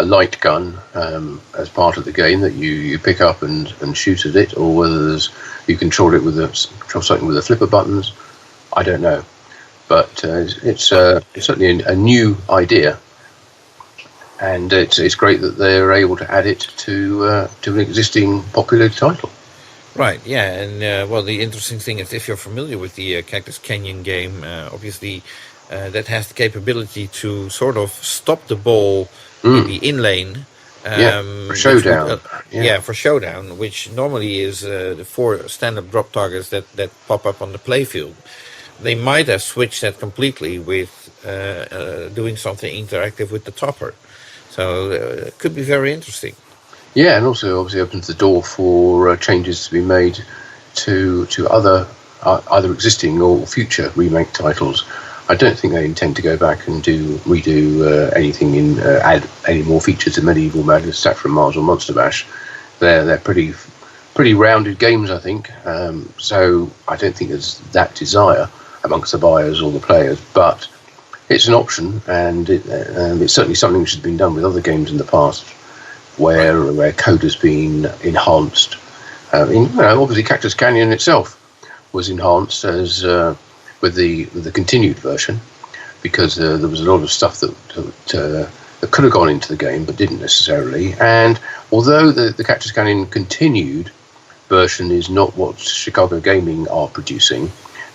light gun as part of the game that you pick up and shoot at it, or whether you control it with something with the flipper buttons, I don't know. But it's certainly a new idea. and it's great that they're able to add it to an existing popular title. Right, yeah, and the interesting thing is, if you're familiar with the Cactus Canyon game, obviously that has the capability to sort of stop the ball in the in lane. For showdown. For showdown, which normally is the 4 standard drop targets that pop up on the playfield. They might have switched that completely with doing something interactive with the topper. So it could be very interesting. Yeah, and also obviously opens the door for changes to be made to other either existing or future remake titles. I don't think they intend to go back and redo anything add any more features to Medieval Madness, Saffron Mars, or Monster Bash. They're pretty rounded games, I think. So I don't think there's that desire amongst the buyers or the players, but it's an option, and it's certainly something which has been done with other games in the past, where code has been enhanced. Obviously, Cactus Canyon itself was enhanced as with the continued version, because there was a lot of stuff that could have gone into the game but didn't necessarily. And although the Cactus Canyon continued version is not what Chicago Gaming are producing,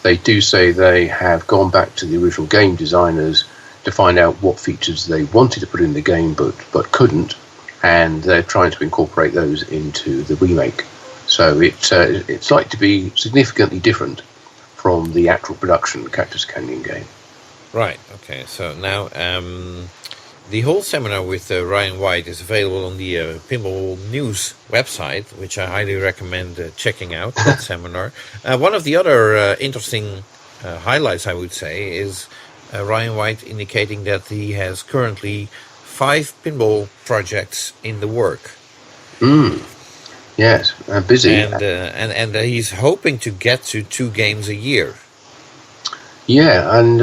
they do say they have gone back to the original game designers to find out what features they wanted to put in the game but couldn't, and they're trying to incorporate those into the remake. So it's like to be significantly different from the actual production Cactus Canyon game. Right, okay. So now the whole seminar with Ryan White is available on the Pinball News website, which I highly recommend checking out, that seminar. One of the other interesting highlights, I would say, is Ryan White indicating that he has currently 5 pinball projects in the work. Yes, busy. And he's hoping to get to 2 games a year. Yeah, and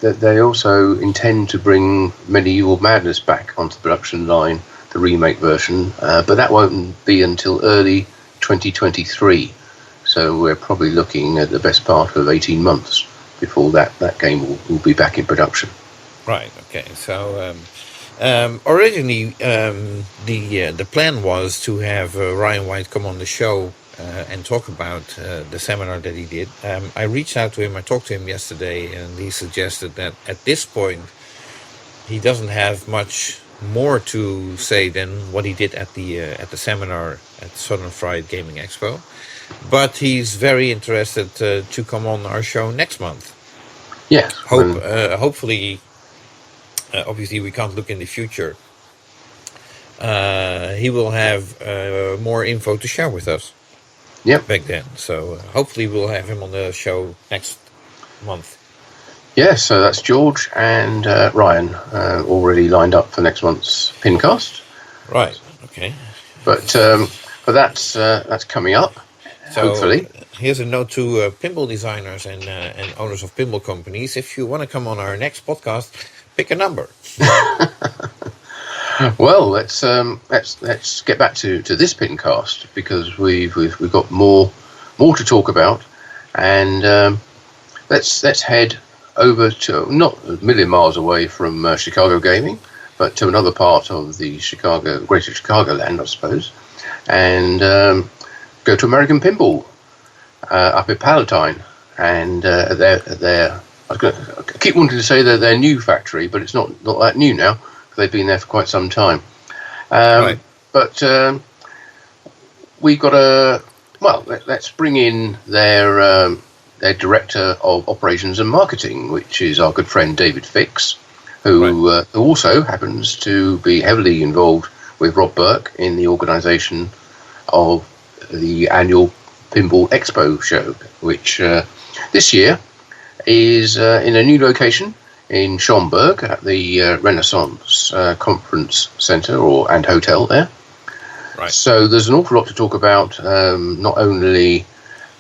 they also intend to bring Medieval Madness back onto the production line, the remake version, but that won't be until early 2023. So we're probably looking at the best part of 18 months before that game will be back in production. Right, okay. So originally the plan was to have Ryan White come on the show and talk about the seminar that he did. I reached out to him, I talked to him yesterday, and he suggested that at this point he doesn't have much more to say than what he did at the seminar at Southern Fried Gaming Expo. But he's very interested to come on our show next month. Yes. Hopefully, obviously we can't look in the future. He will have more info to share with us. Yep. Back then. So hopefully we'll have him on the show next month. Yes, so that's George and Ryan already lined up for next month's PINcast. Right. Okay. But that's coming up. So hopefully. Here's a note to pinball designers and owners of pinball companies. If you want to come on our next podcast, pick a number. Well, let's get back to this PINcast, because we've got more to talk about, and let's head over to, not a million miles away from Chicago Gaming, but to another part of the Greater Chicagoland, I suppose, and go to American Pinball up at Palatine, and I keep wanting to say they're their new factory, but it's not that new now. They've been there for quite some time. Right. But we've got let's bring in their director of operations and marketing, which is our good friend David Fix, who also happens to be heavily involved with Rob Burke in the organisation of the annual Pinball Expo show, which this year is in a new location in Schaumburg at the Renaissance Conference Centre and Hotel there. Right. So there's an awful lot to talk about, not only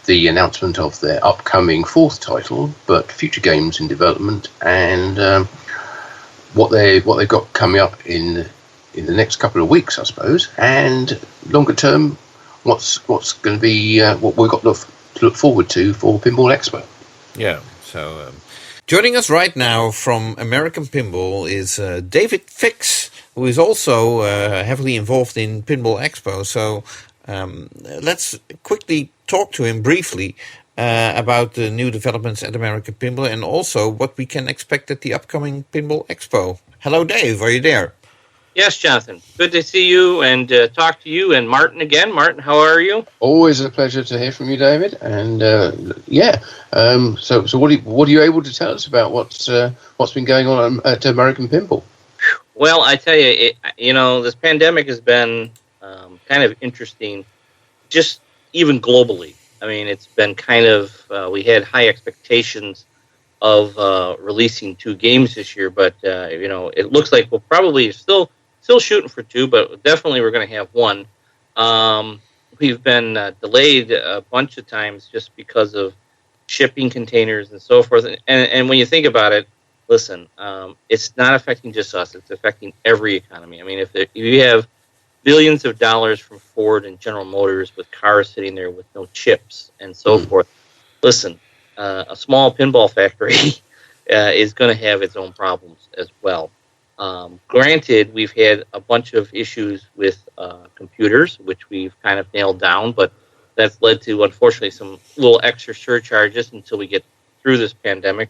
the announcement of their upcoming 4th title, but future games in development, and what they've got coming up in the next couple of weeks, I suppose, and longer term, what's going to be what we've got to look forward to for Pinball Expo. Yeah. So joining us right now from American Pinball is David Fix. who is also heavily involved in Pinball Expo. So let's quickly talk to him briefly about the new developments at American Pinball and also what we can expect at the upcoming Pinball Expo. Hello, Dave. Are you there? Yes, Jonathan. Good to see you and talk to you and Martin again. Martin, how are you? Always a pleasure to hear from you, David. And so what are you able to tell us about what's been going on at American Pinball? Well, I tell you, this pandemic has been kind of interesting, just even globally. I mean, it's been kind of we had high expectations of releasing 2 games this year, but it looks like we'll probably still shooting for 2, but definitely we're going to have 1. We've been delayed a bunch of times just because of shipping containers and so forth. And when you think about it, listen, it's not affecting just us; it's affecting every economy. I mean, if you have billions of dollars from Ford and General Motors with cars sitting there with no chips and so forth, listen, a small pinball factory is going to have its own problems as well. Granted, we've had a bunch of issues with computers, which we've kind of nailed down, but that's led to, unfortunately, some little extra surcharges until we get through this pandemic.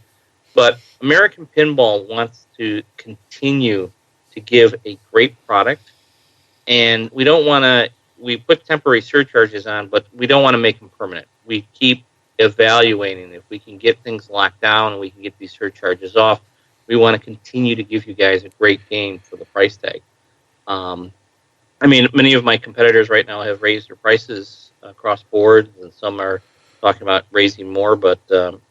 But American Pinball wants to continue to give a great product, and we don't want to, we put temporary surcharges on, but we don't want to make them permanent. We keep evaluating if we can get things locked down and we can get these surcharges off. We want to continue to give you guys a great game for the price tag. I mean, many of my competitors right now have raised their prices across board, and some are talking about raising more, but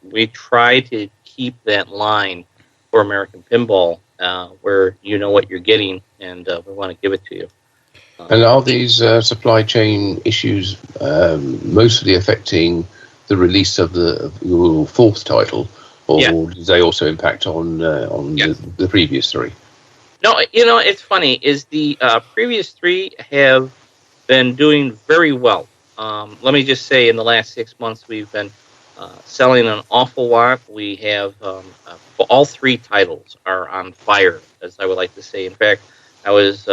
we try to keep that line for American Pinball where you know what you're getting, and we want to give it to you. And are these supply chain issues mostly affecting the release of your 4th title, or do they also impact on the previous 3? No, it's funny, is the previous 3 have been doing very well. Let me just say, in the last 6 months, we've been selling an awful lot. We have all 3 titles are on fire, as I would like to say. In fact, I was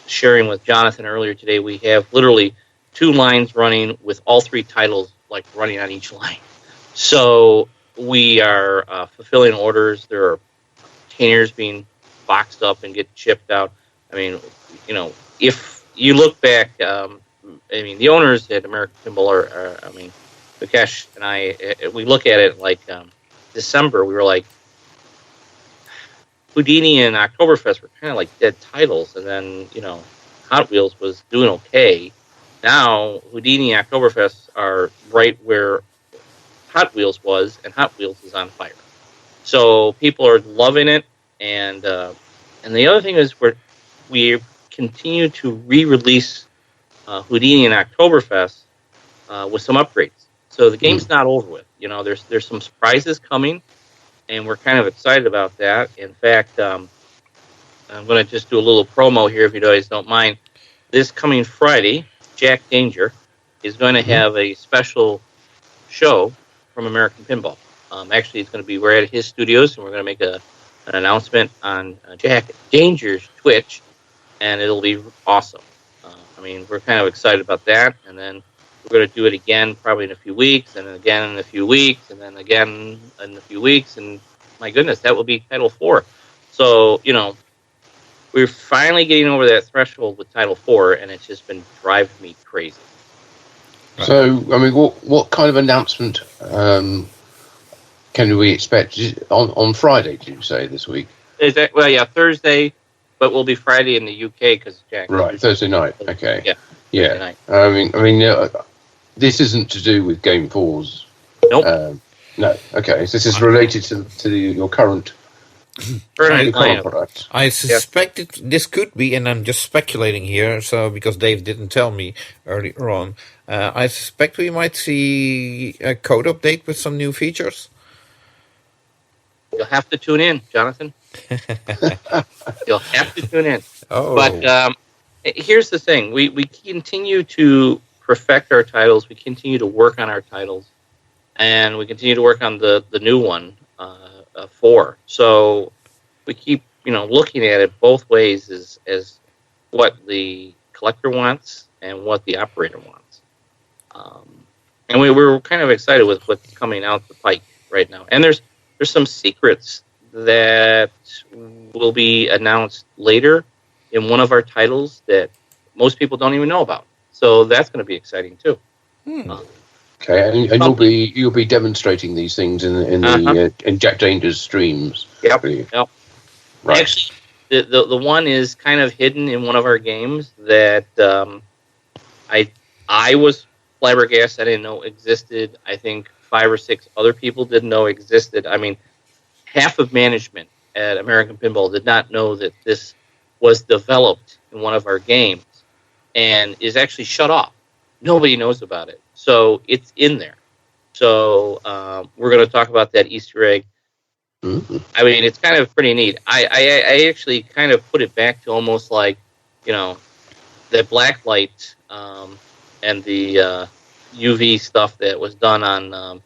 sharing with Jonathan earlier today, we have literally 2 lines running with all 3 titles like running on each line. So we are fulfilling orders. There are containers being boxed up and get shipped out. I mean, if you look back, the owners at American Pinball are Vikesh and I, we look at it like December, we were like, Houdini and Oktoberfest were kind of like dead titles, and then, Hot Wheels was doing okay. Now, Houdini and Oktoberfest are right where Hot Wheels was, and Hot Wheels is on fire. So people are loving it, and the other thing is we continue to re-release Houdini and Oktoberfest with some upgrades. So the game's not over with. There's some surprises coming, and we're kind of excited about that. In fact, I'm going to just do a little promo here, if you guys don't mind. This coming Friday, Jack Danger is going to have a special show from American Pinball. Actually, it's going to be, we're at his studios, and we're going to make an announcement on Jack Danger's Twitch, and it'll be awesome. We're kind of excited about that, and then we're going to do it again probably in a few weeks, and then again in a few weeks, and then again in a few weeks, and my goodness, that will be Title 4. So, we're finally getting over that threshold with Title 4, and it's just been driving me crazy. So, what kind of announcement can we expect on Friday, did you say, this week? Thursday, but will be Friday in the UK because Jack. Right, Thursday night. Okay. Yeah. Night. This isn't to do with Game 4's. Nope. No. Okay. So this is related to your current product. I suspected this could be, and I'm just speculating here. So because Dave didn't tell me earlier on, I suspect we might see a code update with some new features. You'll have to tune in, Jonathan. You'll have to tune in. Oh. But here's the thing. We continue to perfect our titles. We continue to work on our titles. And we continue to work on the new one, 4. So we keep looking at it both ways as what the collector wants and what the operator wants. And we're kind of excited with what's coming out the pike right now. And there's some secrets that will be announced later in one of our titles that most people don't even know about. So that's going to be exciting too. Okay, and you'll be demonstrating these things in Jack Danger's streams. Yep. Right. Actually, the one is kind of hidden in one of our games that I was flabbergasted. I didn't know existed. I think 5 or 6 other people didn't know existed. I mean, half of management at American Pinball did not know that this was developed in one of our games and is actually shut off. Nobody knows about it. So it's in there. So we're going to talk about that Easter egg. Mm-hmm. I mean, it's kind of pretty neat. I actually kind of put it back to almost like, the black light and the UV stuff that was done on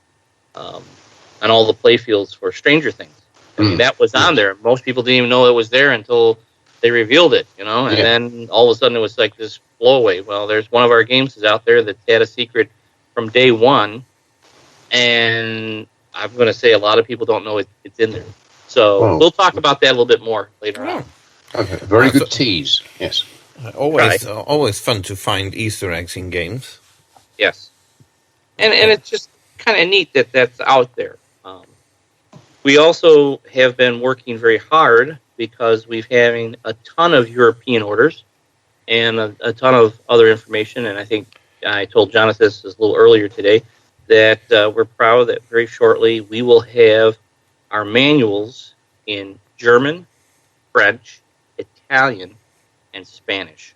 all the playfields for Stranger Things. I mean, that was on there. Most people didn't even know it was there until they revealed it, and then all of a sudden it was like this blow away. Well, there's one of our games is out there that had a secret from day one, and I'm going to say a lot of people don't know it's in there. So we'll talk about that a little bit more later on. Okay, very good tease. Yes. Always fun to find Easter eggs in games. Yes. And it's just kind of neat that that's out there. We also have been working very hard because we've having a ton of European orders and a ton of other information. And I think I told Jonathan this a little earlier today that we're proud that very shortly we will have our manuals in German, French, Italian, and Spanish.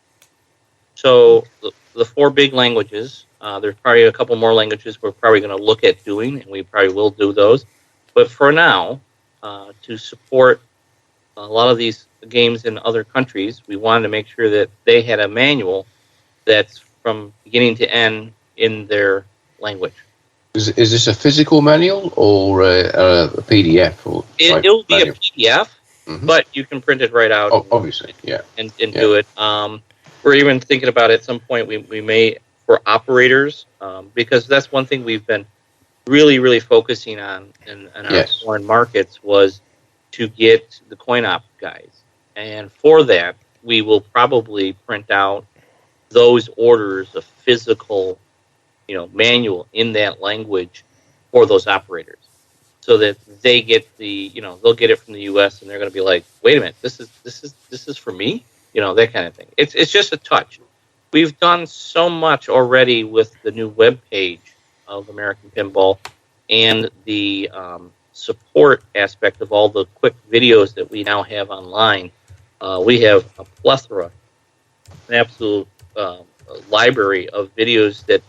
So the 4 big languages, there's probably a couple more languages we're probably going to look at doing, and we probably will do those. But for now, to support a lot of these games in other countries, we wanted to make sure that they had a manual that's from beginning to end in their language. Is this a physical manual or a PDF? It'll be a PDF, but you can print it right out. Oh, obviously, and do it. We're even thinking about at some point we may for operators because that's one thing we've been really, really focusing on in our foreign markets was to get the coin op guys. And for that, we will probably print out those orders of physical, manual in that language for those operators so that they get they'll get it from the US and they're going to be like, wait a minute, this is for me, that kind of thing. It's just a touch. We've done so much already with the new web page of American Pinball and the support aspect of all the quick videos that we now have online. We have a plethora, an absolute library of videos that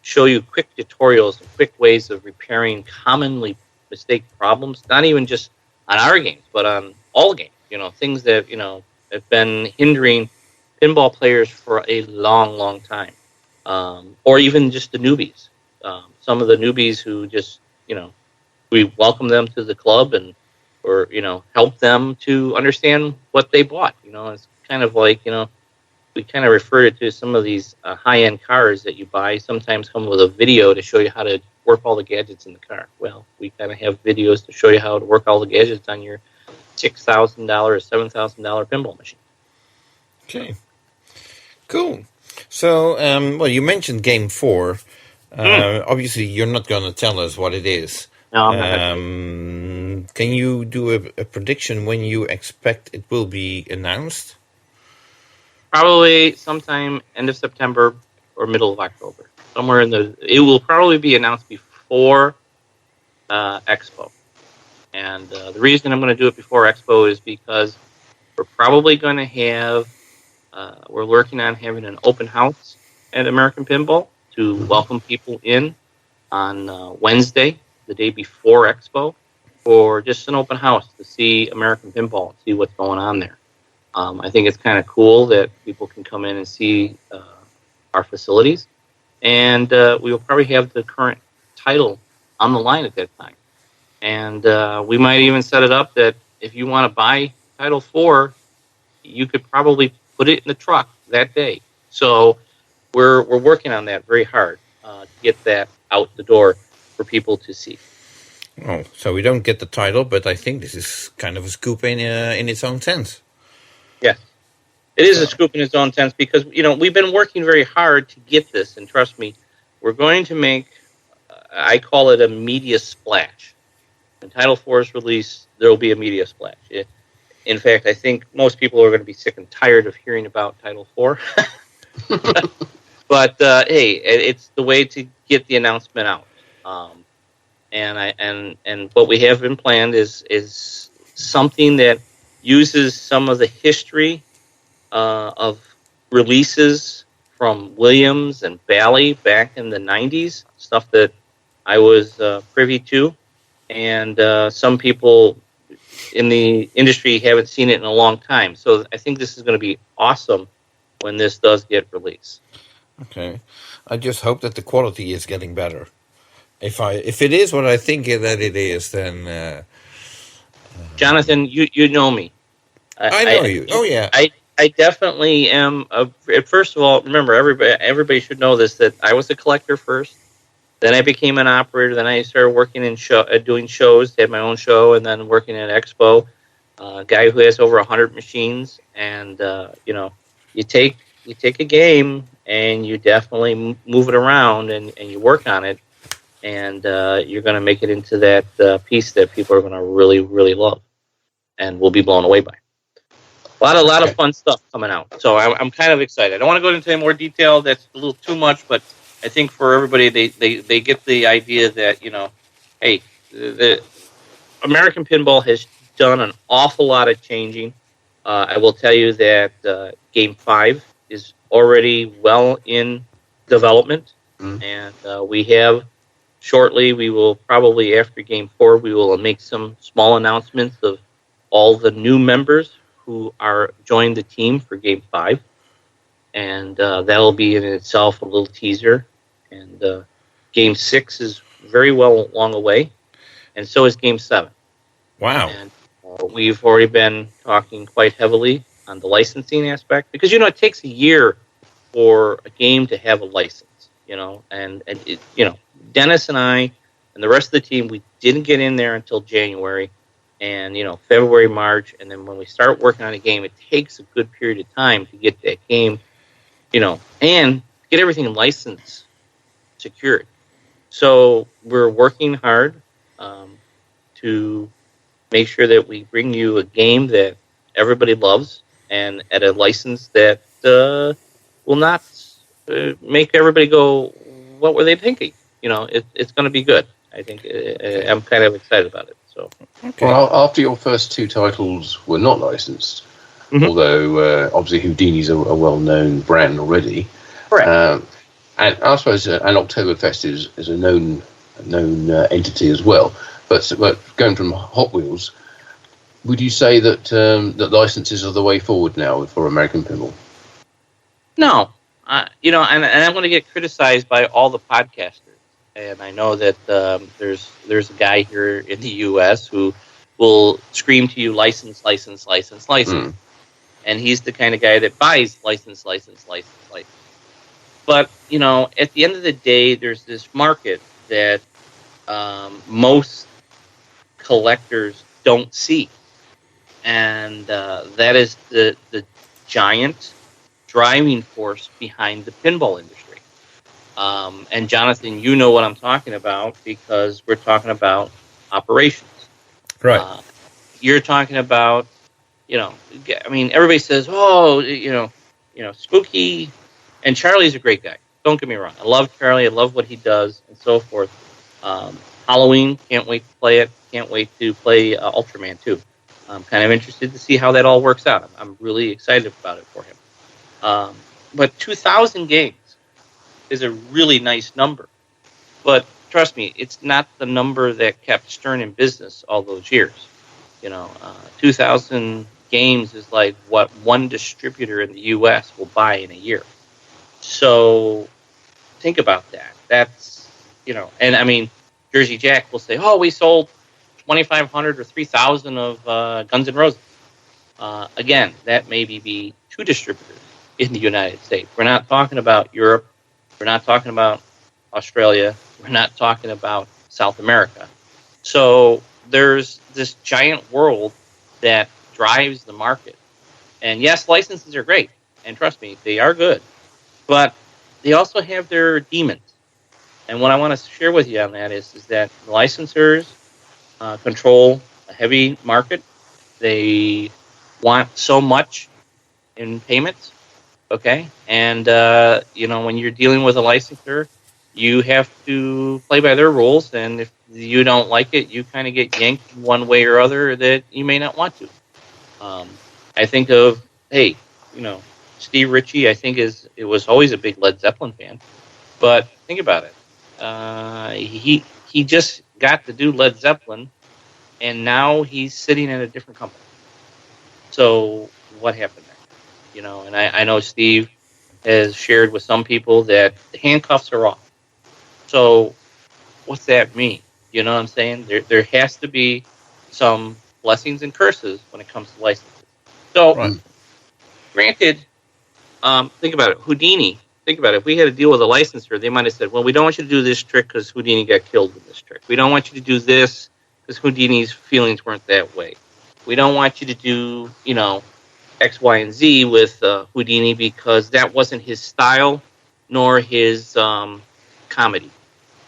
show you quick tutorials and quick ways of repairing commonly mistake problems, not even just on our games, but on all games, things that, have been hindering pinball players for a long, long time, or even just the newbies. Some of the newbies who just, we welcome them to the club or help them to understand what they bought. It's kind of like, we kind of refer to some of these high-end cars that you buy sometimes come with a video to show you how to work all the gadgets in the car. Well, we kind of have videos to show you how to work all the gadgets on your $6,000 or $7,000 pinball machine. Okay. Cool. So, you mentioned Game 4. Obviously, you're not going to tell us what it is. No, I'm not. Can you do a prediction when you expect it will be announced? Probably sometime end of September or middle of October. Somewhere it will probably be announced before Expo. And the reason I'm going to do it before Expo is because we're probably going to have, we're working on having an open house at American Pinball to welcome people in on Wednesday, the day before Expo, for just an open house to see American Pinball and see what's going on there. I think it's kind of cool that people can come in and see our facilities. And we will probably have the current title on the line at that time. And we might even set it up that if you want to buy Title IV, you could probably put it in the truck that day. So we're working on that very hard to get that out the door for people to see. Oh, so we don't get the title, but I think this is kind of a scoop in its own sense. Yes, it is a scoop in its own sense because we've been working very hard to get this, and trust me, we're going to make. I call it a media splash. When Title IV is released, there will be a media splash. In fact, I think most people are going to be sick and tired of hearing about Title IV. But hey, it's the way to get the announcement out. And what we have been planned is something that uses some of the history of releases from Williams and Bally back in the 90s, stuff that I was privy to, and some people in the industry haven't seen it in a long time. So I think this is going to be awesome when this does get released. Okay, I just hope that the quality is getting better. If it is what I think that it is, then Jonathan, you know me. I know you. Oh yeah. I definitely am. First of all, remember everybody should know this, that I was a collector first. Then I became an operator. Then I started working in doing shows. Had my own show, and then working at Expo. A guy who has over 100 machines, and you take a game and you definitely move it around and you work on it, and you're going to make it into that piece that people are going to really, really love, and will be blown away by. A lot of fun stuff coming out. So I'm kind of excited. I don't want to go into any more detail. That's a little too much, but I think for everybody, they get the idea that, hey, the American Pinball has done an awful lot of changing. I will tell you that Game 5 is already well in development, and we have shortly, we will probably after Game 4, we will make some small announcements of all the new members who are joined the team for Game 5, and that'll be in itself a little teaser. And Game 6 is very well along the way, and so is Game 7. Wow. And we've already been talking quite heavily on the licensing aspect, because it takes a year for a game to have a license, and it, Dennis and I and the rest of the team, we didn't get in there until January. And, February, March, and then when we start working on a game, it takes a good period of time to get that game, and get everything licensed, secured. So we're working hard to make sure that we bring you a game that everybody loves, and at a license that will not make everybody go, what were they thinking? It's going to be good. I think I'm kind of excited about it. So, okay. Well, after your first two titles were not licensed, although obviously Houdini's a well-known brand already. Correct. And I suppose an Oktoberfest is a known entity as well. But going from Hot Wheels, would you say that that licenses are the way forward now for American Pinball? No, and I'm going to get criticized by all the podcasters. And I know that there's a guy here in the U.S. who will scream to you, license. And he's the kind of guy that buys license. But, at the end of the day, there's this market that most collectors don't see. And that is the giant driving force behind the pinball industry. And Jonathan, you know what I'm talking about, because we're talking about operations. Right. You're talking about, everybody says, Spooky, and Charlie's a great guy. Don't get me wrong. I love Charlie. I love what he does and so forth. Halloween, can't wait to play it. Can't wait to play Ultraman 2. I'm kind of interested to see how that all works out. I'm really excited about it for him. But 2,000 games is a really nice number. But trust me, it's not the number that kept Stern in business all those years. 2,000 games is like what one distributor in the U.S. will buy in a year. So think about that. That's, Jersey Jack will say, we sold 2,500 or 3,000 of Guns N' Roses. Again, that maybe be 2 distributors in the United States. We're not talking about Europe. We're not talking about Australia. We're not talking about South America. So there's this giant world that drives the market. And yes, licenses are great. And trust me, they are good. But they also have their demons. And what I want to share with you on that is that licensors control a heavy market. They want so much in payments, okay? And, when you're dealing with a licensor, you have to play by their rules. And if you don't like it, you kind of get yanked one way or other that you may not want to. I think of, Steve Ritchie, I think it was always a big Led Zeppelin fan. But think about it. He just got to do Led Zeppelin, and now he's sitting at a different company. So what happened there? And I know Steve has shared with some people that the handcuffs are off. So what's that mean? You know what I'm saying? There has to be some blessings and curses when it comes to licenses. So, Granted, think about it. Houdini. Think about it. If we had to deal with a licensor, they might have said, well, we don't want you to do this trick because Houdini got killed with this trick. We don't want you to do this because Houdini's feelings weren't that way. We don't want you to do, X, Y, and Z with Houdini because that wasn't his style nor his comedy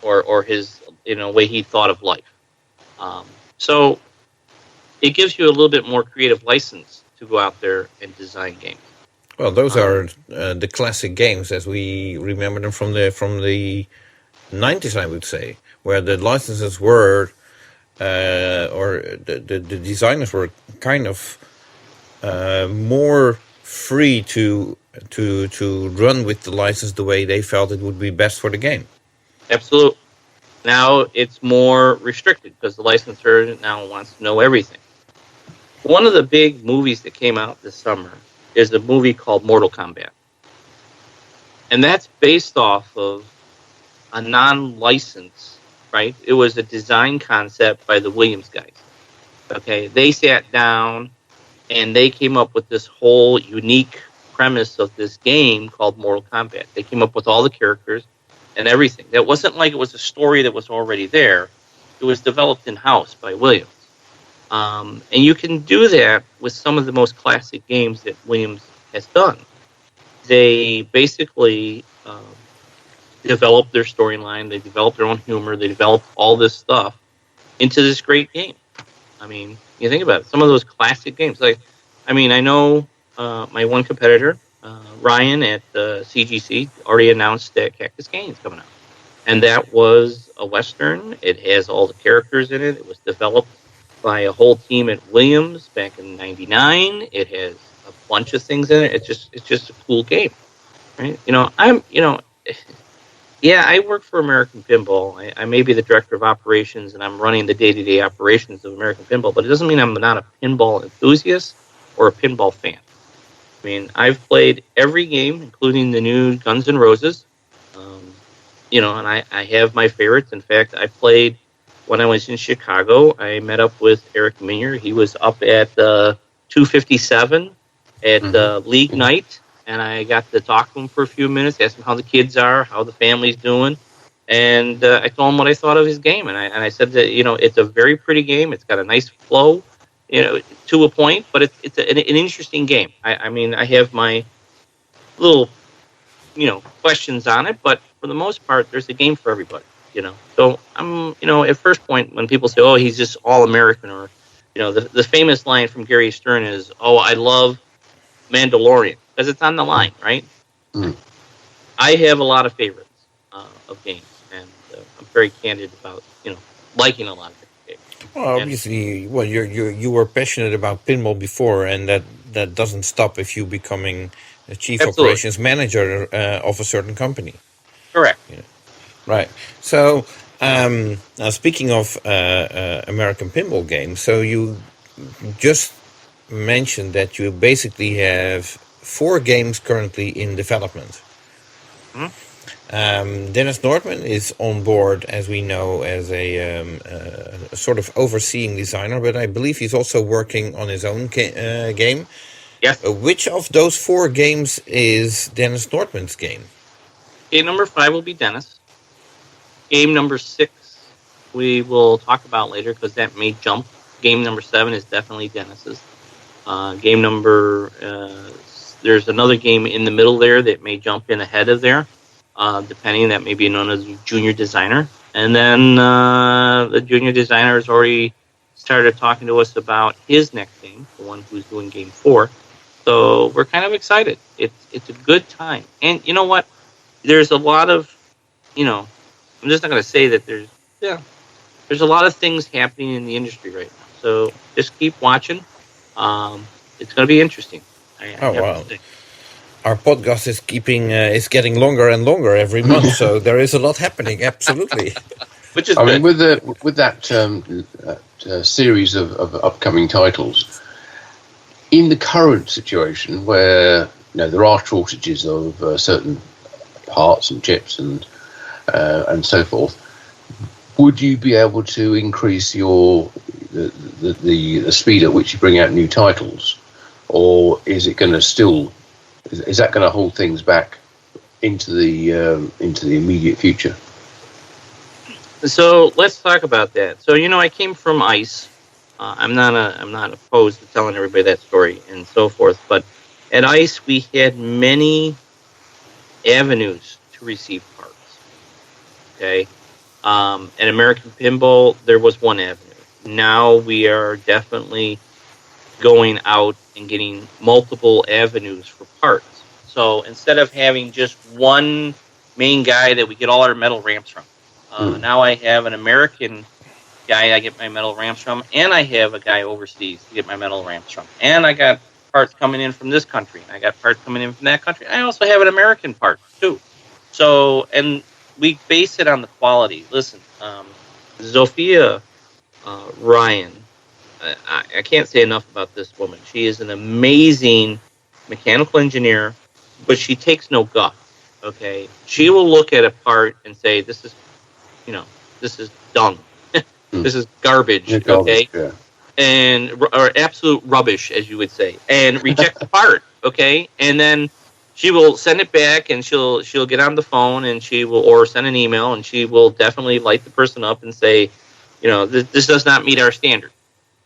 or his, way he thought of life. So it gives you a little bit more creative license to go out there and design games. Well, those are the classic games as we remember them from the 90s, I would say, where the licenses were, or the designers were kind of more free to run with the license the way they felt it would be best for the game. Absolutely. Now it's more restricted because the licensor now wants to know everything. One of the big movies that came out this summer is a movie called Mortal Kombat. And that's based off of a non-license, right? It was a design concept by the Williams guys. Okay, they sat down and they came up with this whole unique premise of this game called Mortal Kombat. They came up with all the characters and everything. That wasn't like it was a story that was already there. It was developed in-house by Williams. And you can do that with some of the most classic games that Williams has done. They basically develop their storyline, they develop their own humor, they develop all this stuff into this great game. I mean, you think about it, some of those classic games. I know my one competitor, Ryan at CGC, already announced that Cactus Canyon is coming out. And that was a Western. It has all the characters in it. It was developed by a whole team at Williams back in '99. It has a bunch of things in it. It's just a cool game, right? I work for American Pinball. I may be the director of operations, and I'm running the day-to-day operations of American Pinball. But it doesn't mean I'm not a pinball enthusiast or a pinball fan. I mean, I've played every game, including the new Guns N' Roses. And I have my favorites. In fact, I played. When I was in Chicago, I met up with Eric Minier. He was up at 257 at League Night, and I got to talk to him for a few minutes, ask him how the kids are, how the family's doing, and I told him what I thought of his game. And I said that it's a very pretty game. It's got a nice flow, to a point, but it's an interesting game. I have my little questions on it, but for the most part, there's a game for everybody. So I'm, at first point when people say, oh, he's just all American, or, the famous line from Gary Stern is, oh, I love Mandalorian, because it's on the line, right? I have a lot of favorites of games, and I'm very candid about, liking a lot of different games. Well, obviously, you were passionate about pinball before, and that doesn't stop if you becoming a chief operations manager of a certain company. Correct. Yeah. Right. So, now speaking of American pinball games, so you just mentioned that you basically have 4 games currently in development. Dennis Nordman is on board, as we know, as a sort of overseeing designer, but I believe he's also working on his own game. Yes. Which of those 4 games is Dennis Nordman's game? Game number 5 will be Dennis. Game number 6 we will talk about later because that may jump. Game number 7 is definitely Dennis's. Game number... there's another game in the middle there that may jump in ahead of there, depending. That may be known as junior designer. And then the junior designer has already started talking to us about his next game, the one who's doing game 4. So we're kind of excited. It's a good time. And you know what? There's a lot of, I'm just not going to say that there's a lot of things happening in the industry right now. So just keep watching. It's going to be interesting. Wow. Our podcast is getting longer and longer every month, so there is a lot happening. Absolutely. Which is I good. mean, with that series of upcoming titles, in the current situation where there are shortages of certain parts and chips and so forth, would you be able to increase the speed at which you bring out new titles, or is it going to is that going to hold things back into the immediate future? So let's talk about that. So I came from ICE. I'm not opposed to telling everybody that story and so forth. But at ICE, we had many avenues to receive parts. Okay, at American Pinball, there was one avenue. Now we are definitely going out and getting multiple avenues for parts. So instead of having just one main guy that we get all our metal ramps from, now I have an American guy I get my metal ramps from, and I have a guy overseas to get my metal ramps from. And I got parts coming in from this country, and I got parts coming in from that country. I also have an American part, too. So, and we base it on the quality. Listen, Zofia Ryan, I can't say enough about this woman. She is an amazing mechanical engineer, but she takes no guff, okay? She will look at a part and say, this is dung. This is garbage, okay? Yeah. Or absolute rubbish, as you would say, and reject the part, okay? And then she will send it back, and she'll get on the phone, and or send an email, and she will definitely light the person up and say, this does not meet our standard,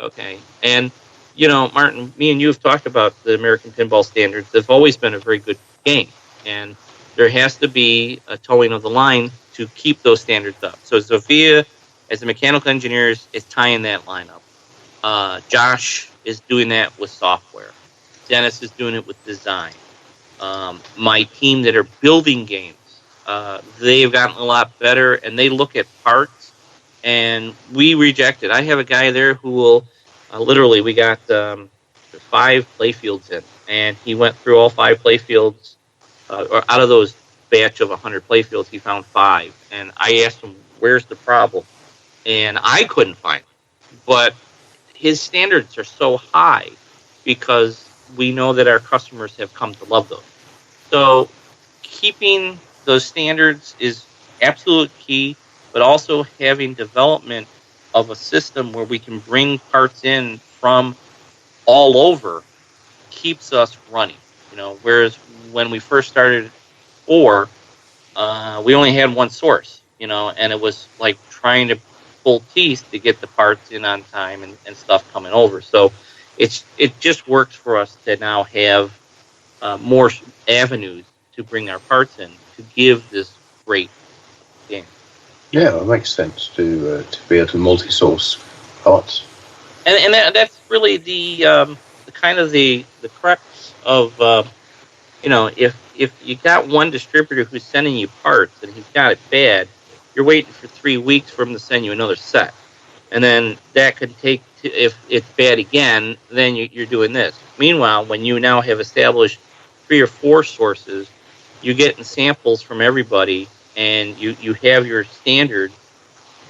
okay? And Martin, me and you have talked about the American Pinball standards. They've always been a very good game, and there has to be a towing of the line to keep those standards up. So Zofia, as a mechanical engineer, is tying that line up. Josh is doing that with software. Dennis is doing it with design. My team that are building games, they've gotten a lot better, and they look at parts, and we reject it. I have a guy there who will, literally, we got 5 playfields in, and he went through all 5 playfields, or out of those batch of 100 playfields, he found 5. And I asked him, where's the problem? And I couldn't find it. But his standards are so high because we know that our customers have come to love those. So keeping those standards is absolute key, but also having development of a system where we can bring parts in from all over keeps us running. Whereas when we first started, we only had one source, and it was like trying to pull teeth to get the parts in on time and stuff coming over. So it just works for us to now have more avenues to bring our parts in to give this great game. Yeah, it makes sense to be able to multi-source parts. And that's really the kind of the crux of if you got one distributor who's sending you parts and he's got it bad, you're waiting for 3 weeks for him to send you another set, and then that could take if it's bad again, then you're doing this. Meanwhile, when you now have established 3 or 4 sources, you're getting samples from everybody, and you have your standard.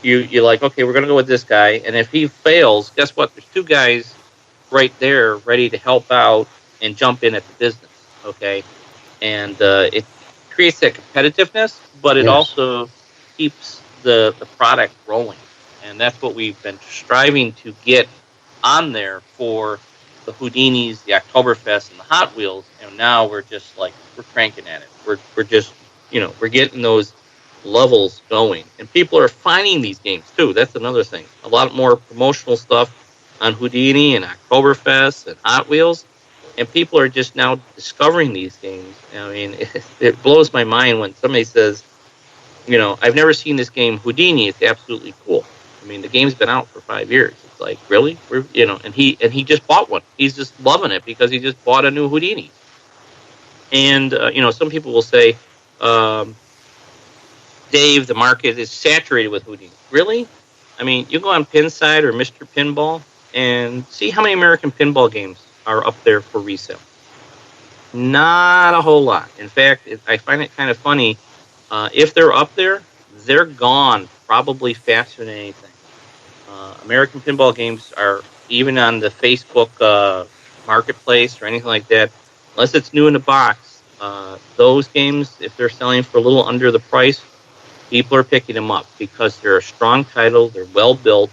You're like, okay, we're going to go with this guy, and if he fails, guess what? There's 2 guys right there ready to help out and jump in at the business, okay? And creates that competitiveness, but it Yes. also keeps the product rolling. And that's what we've been striving to get on there for the Houdinis, the Oktoberfest, and the Hot Wheels. And now we're just like, we're cranking at it. We're just, we're getting those levels going. And people are finding these games too. That's another thing. A lot more promotional stuff on Houdini and Oktoberfest and Hot Wheels. And people are just now discovering these games. I mean, it blows my mind when somebody says, I've never seen this game Houdini. It's absolutely cool. I mean, the game's been out for 5 years. It's like, really? And he just bought one. He's just loving it because he just bought a new Houdini. And, some people will say, Dave, the market is saturated with Houdini. Really? I mean, you go on Pinside or Mr. Pinball and see how many American pinball games are up there for resale. Not a whole lot. In fact, I find it kind of funny. If they're up there, they're gone probably faster than anything. American pinball games are, even on the Facebook marketplace or anything like that, unless it's new in the box, those games, if they're selling for a little under the price, people are picking them up because they're a strong title, they're well built.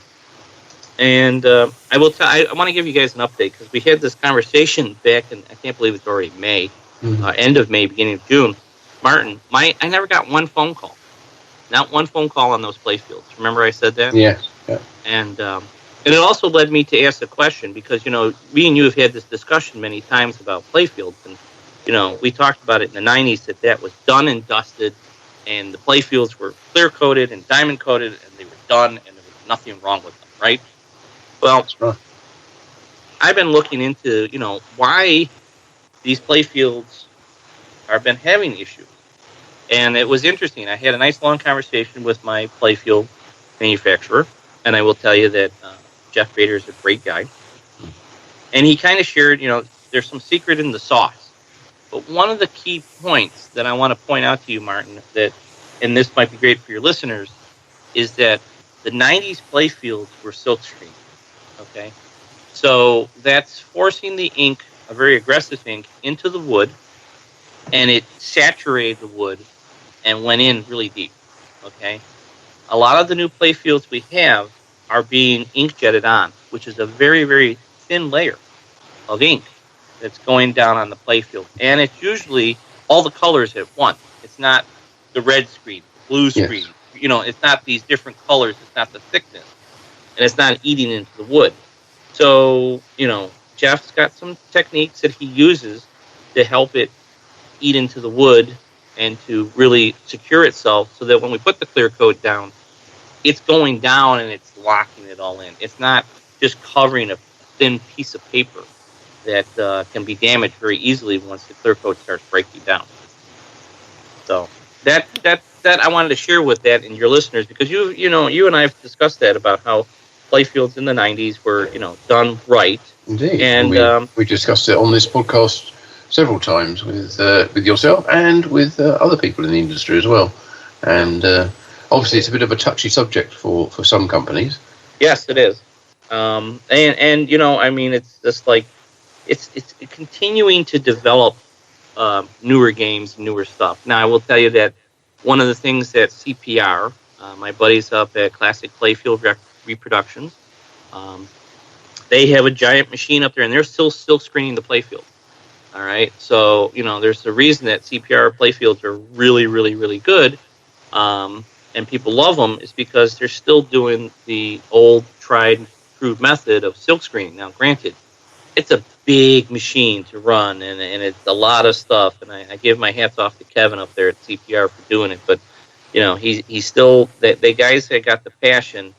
And I want to give you guys an update because we had this conversation back in, I can't believe it's already May, end of May, beginning of June. Martin, I never got one phone call. Not one phone call on those playfields. Remember I said that? Yes. Yeah. And it also led me to ask a question because, we and you have had this discussion many times about playfields. And, we talked about it in the 90s that was done and dusted. And the playfields were clear-coated and diamond-coated. And they were done and there was nothing wrong with them, right? Well, That's right. I've been looking into, why these playfields have been having issues. And it was interesting. I had a nice long conversation with my playfield manufacturer, and I will tell you that Jeff Bader is a great guy. And he kind of shared, there's some secret in the sauce. But one of the key points that I want to point out to you, Martin, and this might be great for your listeners, is that the 90s playfields were silkscreen. Okay? So that's forcing the ink, a very aggressive ink, into the wood, and it saturated the wood and went in really deep. Okay? A lot of the new playfields we have are being ink jetted on, which is a very, very thin layer of ink that's going down on the playfield. And it's usually all the colors at once. It's not the red screen, the blue screen. Yes. It's not these different colors. It's not the thickness. And it's not eating into the wood. So, Jeff's got some techniques that he uses to help it eat into the wood and to really secure itself so that when we put the clear coat down, it's going down and it's locking it all in. It's not just covering a thin piece of paper that can be damaged very easily once the clear coat starts breaking down. So that I wanted to share with that and your listeners because you and I have discussed that about how playfields in the 90s were done right. Indeed, and we discussed it on this podcast several times with yourself and with other people in the industry as well. And obviously, it's a bit of a touchy subject for some companies. Yes, it is. It's just like it's continuing to develop newer games, newer stuff. Now, I will tell you that one of the things that CPR, my buddies up at Classic Playfield Reproductions, they have a giant machine up there, and they're still screening the playfield. All right, so there's a reason that CPR playfields are really, really, really good, and people love them is because they're still doing the old tried true method of silk screening. Now, granted, it's a big machine to run, and it's a lot of stuff, and I give my hats off to Kevin up there at CPR for doing it. But he's still the guys that got the passion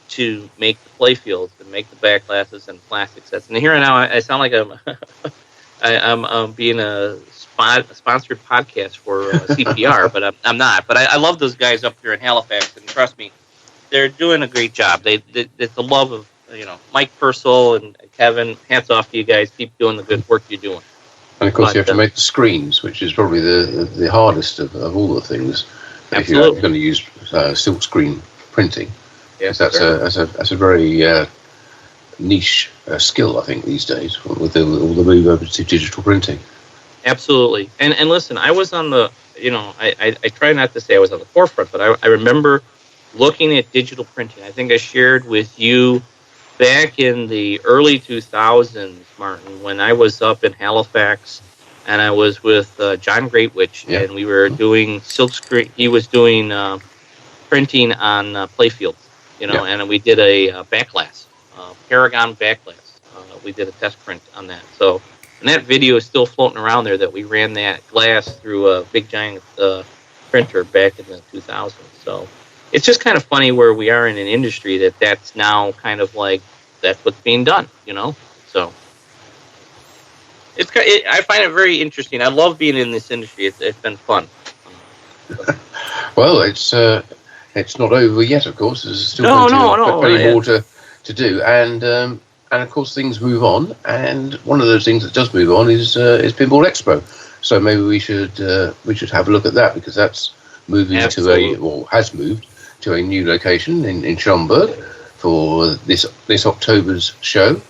to make the playfields and make the back glasses and plastic sets. And here and now, I sound like I'm being a sponsored podcast for CPR, but I'm not. But I love those guys up there in Halifax, and trust me, they're doing a great job. It's the love of Mike Purcell and Kevin. Hats off to you guys. Keep doing the good work you're doing. And of course, you have to make the screens, which is probably the hardest of all the things. Absolutely. If you're going to use silk screen printing. Yes, that's a very niche skill, I think, these days with all the move over to digital printing. Absolutely. And listen, I was on the, I try not to say I was on the forefront, but I remember looking at digital printing. I think I shared with you back in the early 2000s, Martin, when I was up in Halifax and I was with John Greatwich, and we were doing silkscreen. He was doing printing on playfields, and we did a backglass, Paragon backglass. We did a test print on that. So, and that video is still floating around there that we ran that glass through a big giant printer back in the 2000s. So it's just kind of funny where we are in an industry that's now kind of like, that's what's being done, So I find it very interesting. I love being in this industry. It's been fun. Well, it's not over yet, of course. There's still plenty more to do, and of course things move on. And one of those things that does move on is Pinball Expo. So maybe we should have a look at that, because that's moving has moved to a new location in Schaumburg for this October's show,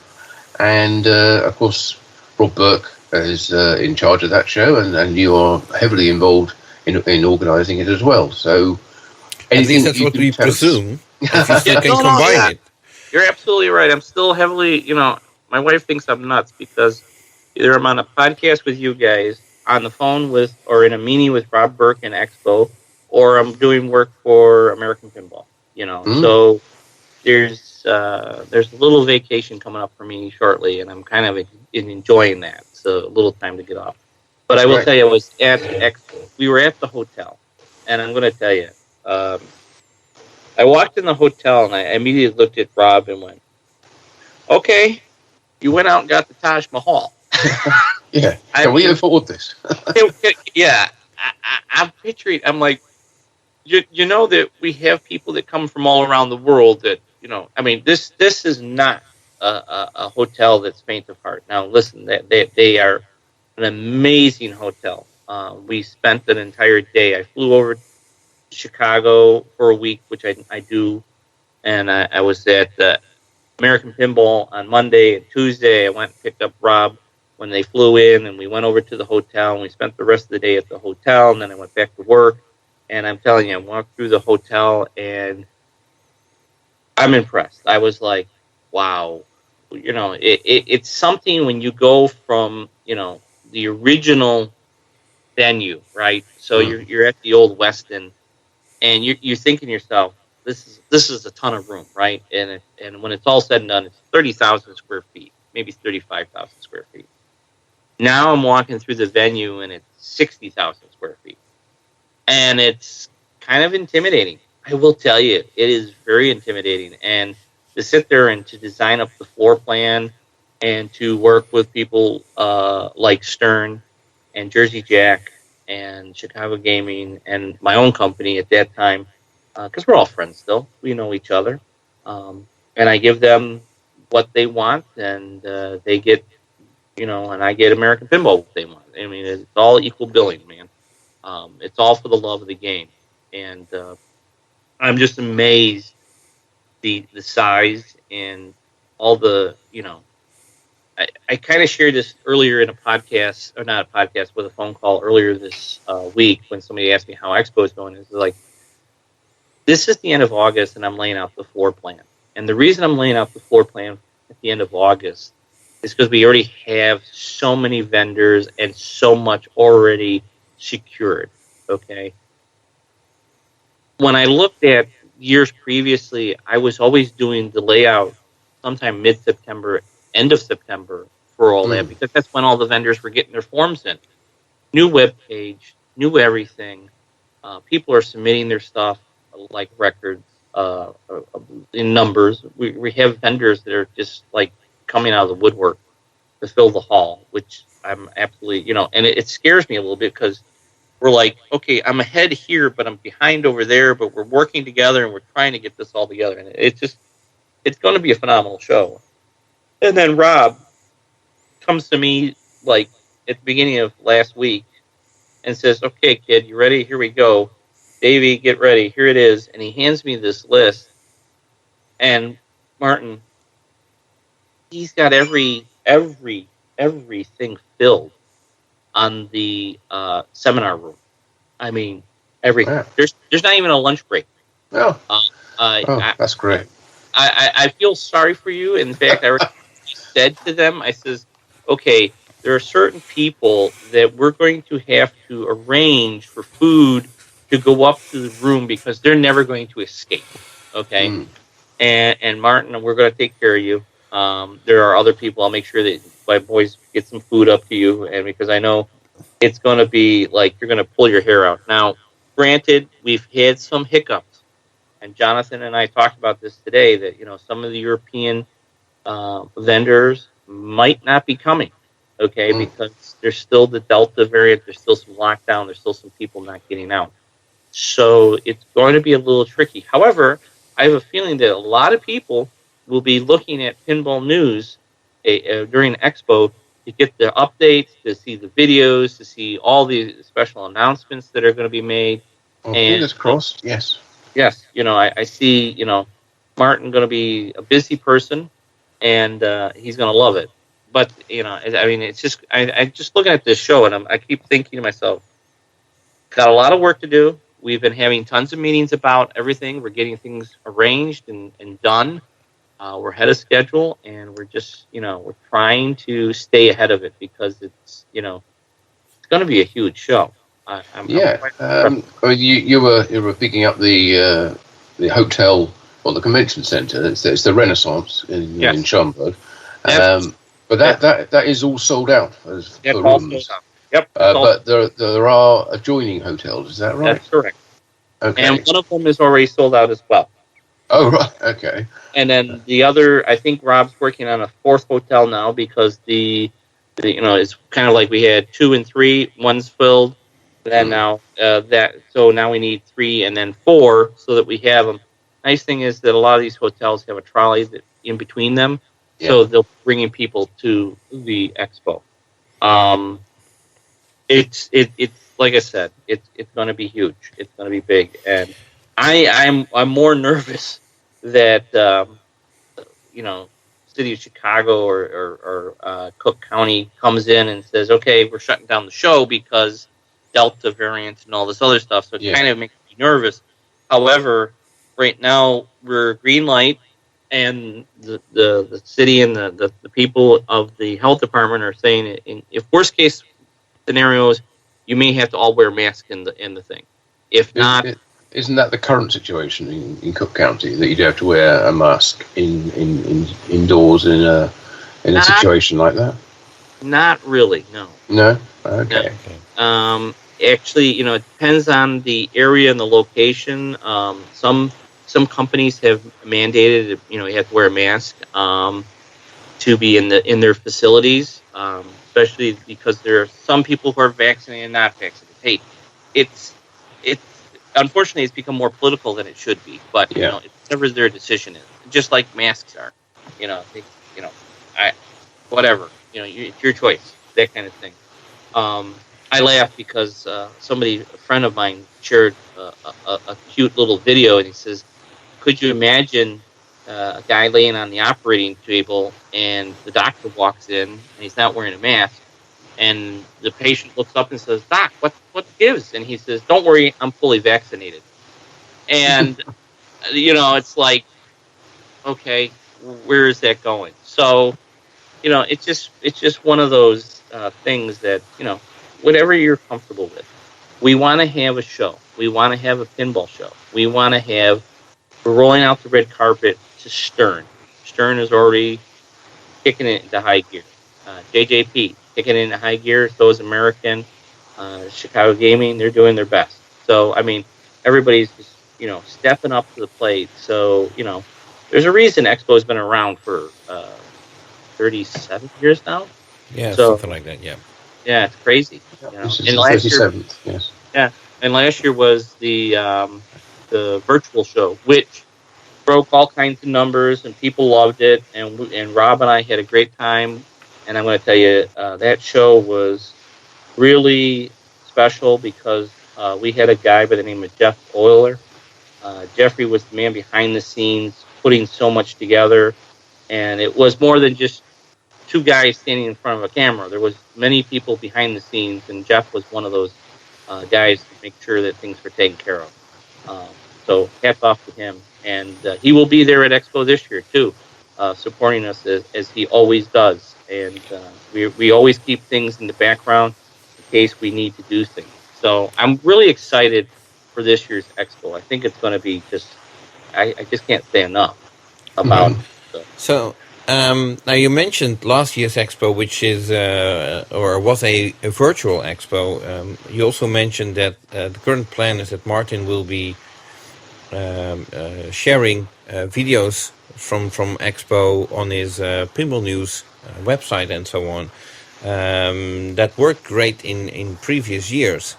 and of course Rob Burke is in charge of that show, and you are heavily involved in organising it as well. So at least that's what we presume. If you still can combine it. You're absolutely right. I'm still heavily, my wife thinks I'm nuts because either I'm on a podcast with you guys, on the phone or in a meeting with Rob Burke and Expo, or I'm doing work for American Pinball. So there's a little vacation coming up for me shortly, and I'm kind of enjoying that. So a little time to get off. But I will tell you, I was we were at the hotel, and I'm going to tell you, I walked in the hotel and I immediately looked at Rob and went, "Okay, you went out and got the Taj Mahal." Yeah, can we afford this? Yeah, I'm picturing. I'm like, you know that we have people that come from all around the world. That this is not a hotel that's faint of heart. Now, listen, they are an amazing hotel. We spent an entire day. I flew over to Chicago for a week, which I do, and I was at American Pinball on Monday and Tuesday. I went and picked up Rob when they flew in, and we went over to the hotel, and we spent the rest of the day at the hotel, and then I went back to work. And I'm telling you, I walked through the hotel, and I'm impressed. I was like, wow. It's something when you go from, the original venue, right? So you're at the old Westin, and you're thinking to yourself, this is a ton of room, right? And when it's all said and done, it's 30,000 square feet, maybe 35,000 square feet. Now I'm walking through the venue, and it's 60,000 square feet, and it's kind of intimidating. I will tell you, it is very intimidating, and to sit there and to design up the floor plan, and to work with people like Stern and Jersey Jack and Chicago Gaming and my own company at that time, because we're all friends still. We know each other. And I give them what they want, and they get, and I get American Pinball what they want. I mean, it's all equal billing, man. It's all for the love of the game. And I'm just amazed the size and all the, I kind of shared this earlier in a podcast, or not a podcast, with a phone call earlier this week when somebody asked me how Expo is going. It's like, this is the end of August, and I'm laying out the floor plan. And the reason I'm laying out the floor plan at the end of August is because we already have so many vendors and so much already secured, okay? When I looked at years previously, I was always doing the layout sometime mid-September, end of September for all that, because that's when all the vendors were getting their forms in. New web page, new everything. People are submitting their stuff like records in numbers. We have vendors that are just like coming out of the woodwork to fill the hall, which I'm absolutely, and it scares me a little bit because we're like, okay, I'm ahead here, but I'm behind over there, but we're working together and we're trying to get this all together. And it's going to be a phenomenal show. And then Rob comes to me like at the beginning of last week and says, "Okay, kid, you ready? Here we go. Davey, get ready. Here it is." And he hands me this list. And Martin, he's got everything filled. on the seminar room. I mean, everything. Yeah. There's not even a lunch break. Oh, that's great. I feel sorry for you. In fact, I said to them, I says, okay, there are certain people that we're going to have to arrange for food to go up to the room because they're never going to escape. Okay. And Martin, we're going to take care of you. There are other people. I'll make sure that my boys get some food up to you. And because I know it's going to be like you're going to pull your hair out. Now, granted, we've had some hiccups. And Jonathan and I talked about this today that, some of the European vendors might not be coming, okay, because there's still the Delta variant, there's still some lockdown, there's still some people not getting out. So it's going to be a little tricky. However, I have a feeling that a lot of people will be looking at Pinball News during Expo to get the updates, to see the videos, to see all the special announcements that are going to be made. Fingers crossed, yes. Yes, I see, Martin going to be a busy person, and he's going to love it. But it's just I just looking at this show, and I keep thinking to myself, got a lot of work to do. We've been having tons of meetings about everything. We're getting things arranged and done. We're ahead of schedule, and we're just we're trying to stay ahead of it because it's it's going to be a huge show. You were picking up the hotel or the convention center. It's the Renaissance in Schaumburg. But that is all sold out for rooms. Yep. But there are adjoining hotels. Is that right? That's correct. Okay. And one of them is already sold out as well. Oh right. Okay. And then the other, I think Rob's working on a fourth hotel now because it's kind of like we had 2 and 3. One's filled. Then now so now we need 3 and then 4 so that we have them. Nice thing is that a lot of these hotels have a trolley that in between them, so they'll bringing people to the expo. It's like I said, it's going to be huge. It's going to be big, and I'm more nervous that City of Chicago or Cook County comes in and says, okay, we're shutting down the show because Delta variant and all this other stuff. So it kind of makes me nervous. However, right now we're green light, and the city and the people of the health department are saying if worst case scenarios, you may have to all wear masks in the thing. If not, isn't that the current situation in Cook County that you do have to wear a mask indoors in a situation like that? Not really, no. No? Okay. No. Actually, it depends on the area and the location. Some companies have mandated, you have to wear a mask to be in their facilities, especially because there are some people who are vaccinated and not vaccinated. Hey, it's unfortunately it's become more political than it should be, but it's whatever their decision is. Just like masks are, whatever, it's your choice, that kind of thing. I laugh because a friend of mine, shared a cute little video, and he says, "Could you imagine a guy laying on the operating table, and the doctor walks in, and he's not wearing a mask, and the patient looks up and says, 'Doc, what gives?' And he says, 'Don't worry, I'm fully vaccinated.'" And it's like, okay, where is that going? So, it's just one of those things that whatever you're comfortable with. We want to have a show. We want to have a pinball show. We're rolling out the red carpet to Stern. Stern is already kicking it into high gear. JJP kicking it into high gear. So is American. Chicago Gaming, they're doing their best. So, everybody's just, stepping up to the plate. So, there's a reason Expo's been around for 37 years now. Yeah, something like that, yeah. Yeah, it's crazy. This is the 37th, yes. Yeah, and last year was the virtual show, which broke all kinds of numbers, and people loved it. And Rob and I had a great time. And I'm going to tell you, that show was really special because we had a guy by the name of Jeff Euler. Jeffrey was the man behind the scenes, putting so much together. And it was more than just two guys standing in front of a camera. There was many people behind the scenes, and Jeff was one of those guys to make sure that things were taken care of. So hats off to him. And he will be there at Expo this year, too, supporting us as he always does. And we always keep things in the background in case we need to do things. So I'm really excited for this year's Expo. I think it's going to be just, I just can't say enough about it. So now you mentioned last year's Expo, which is or was a virtual Expo. You also mentioned that the current plan is that Martin will be sharing videos from Expo on his Pinball News website and so on. That worked great in previous years.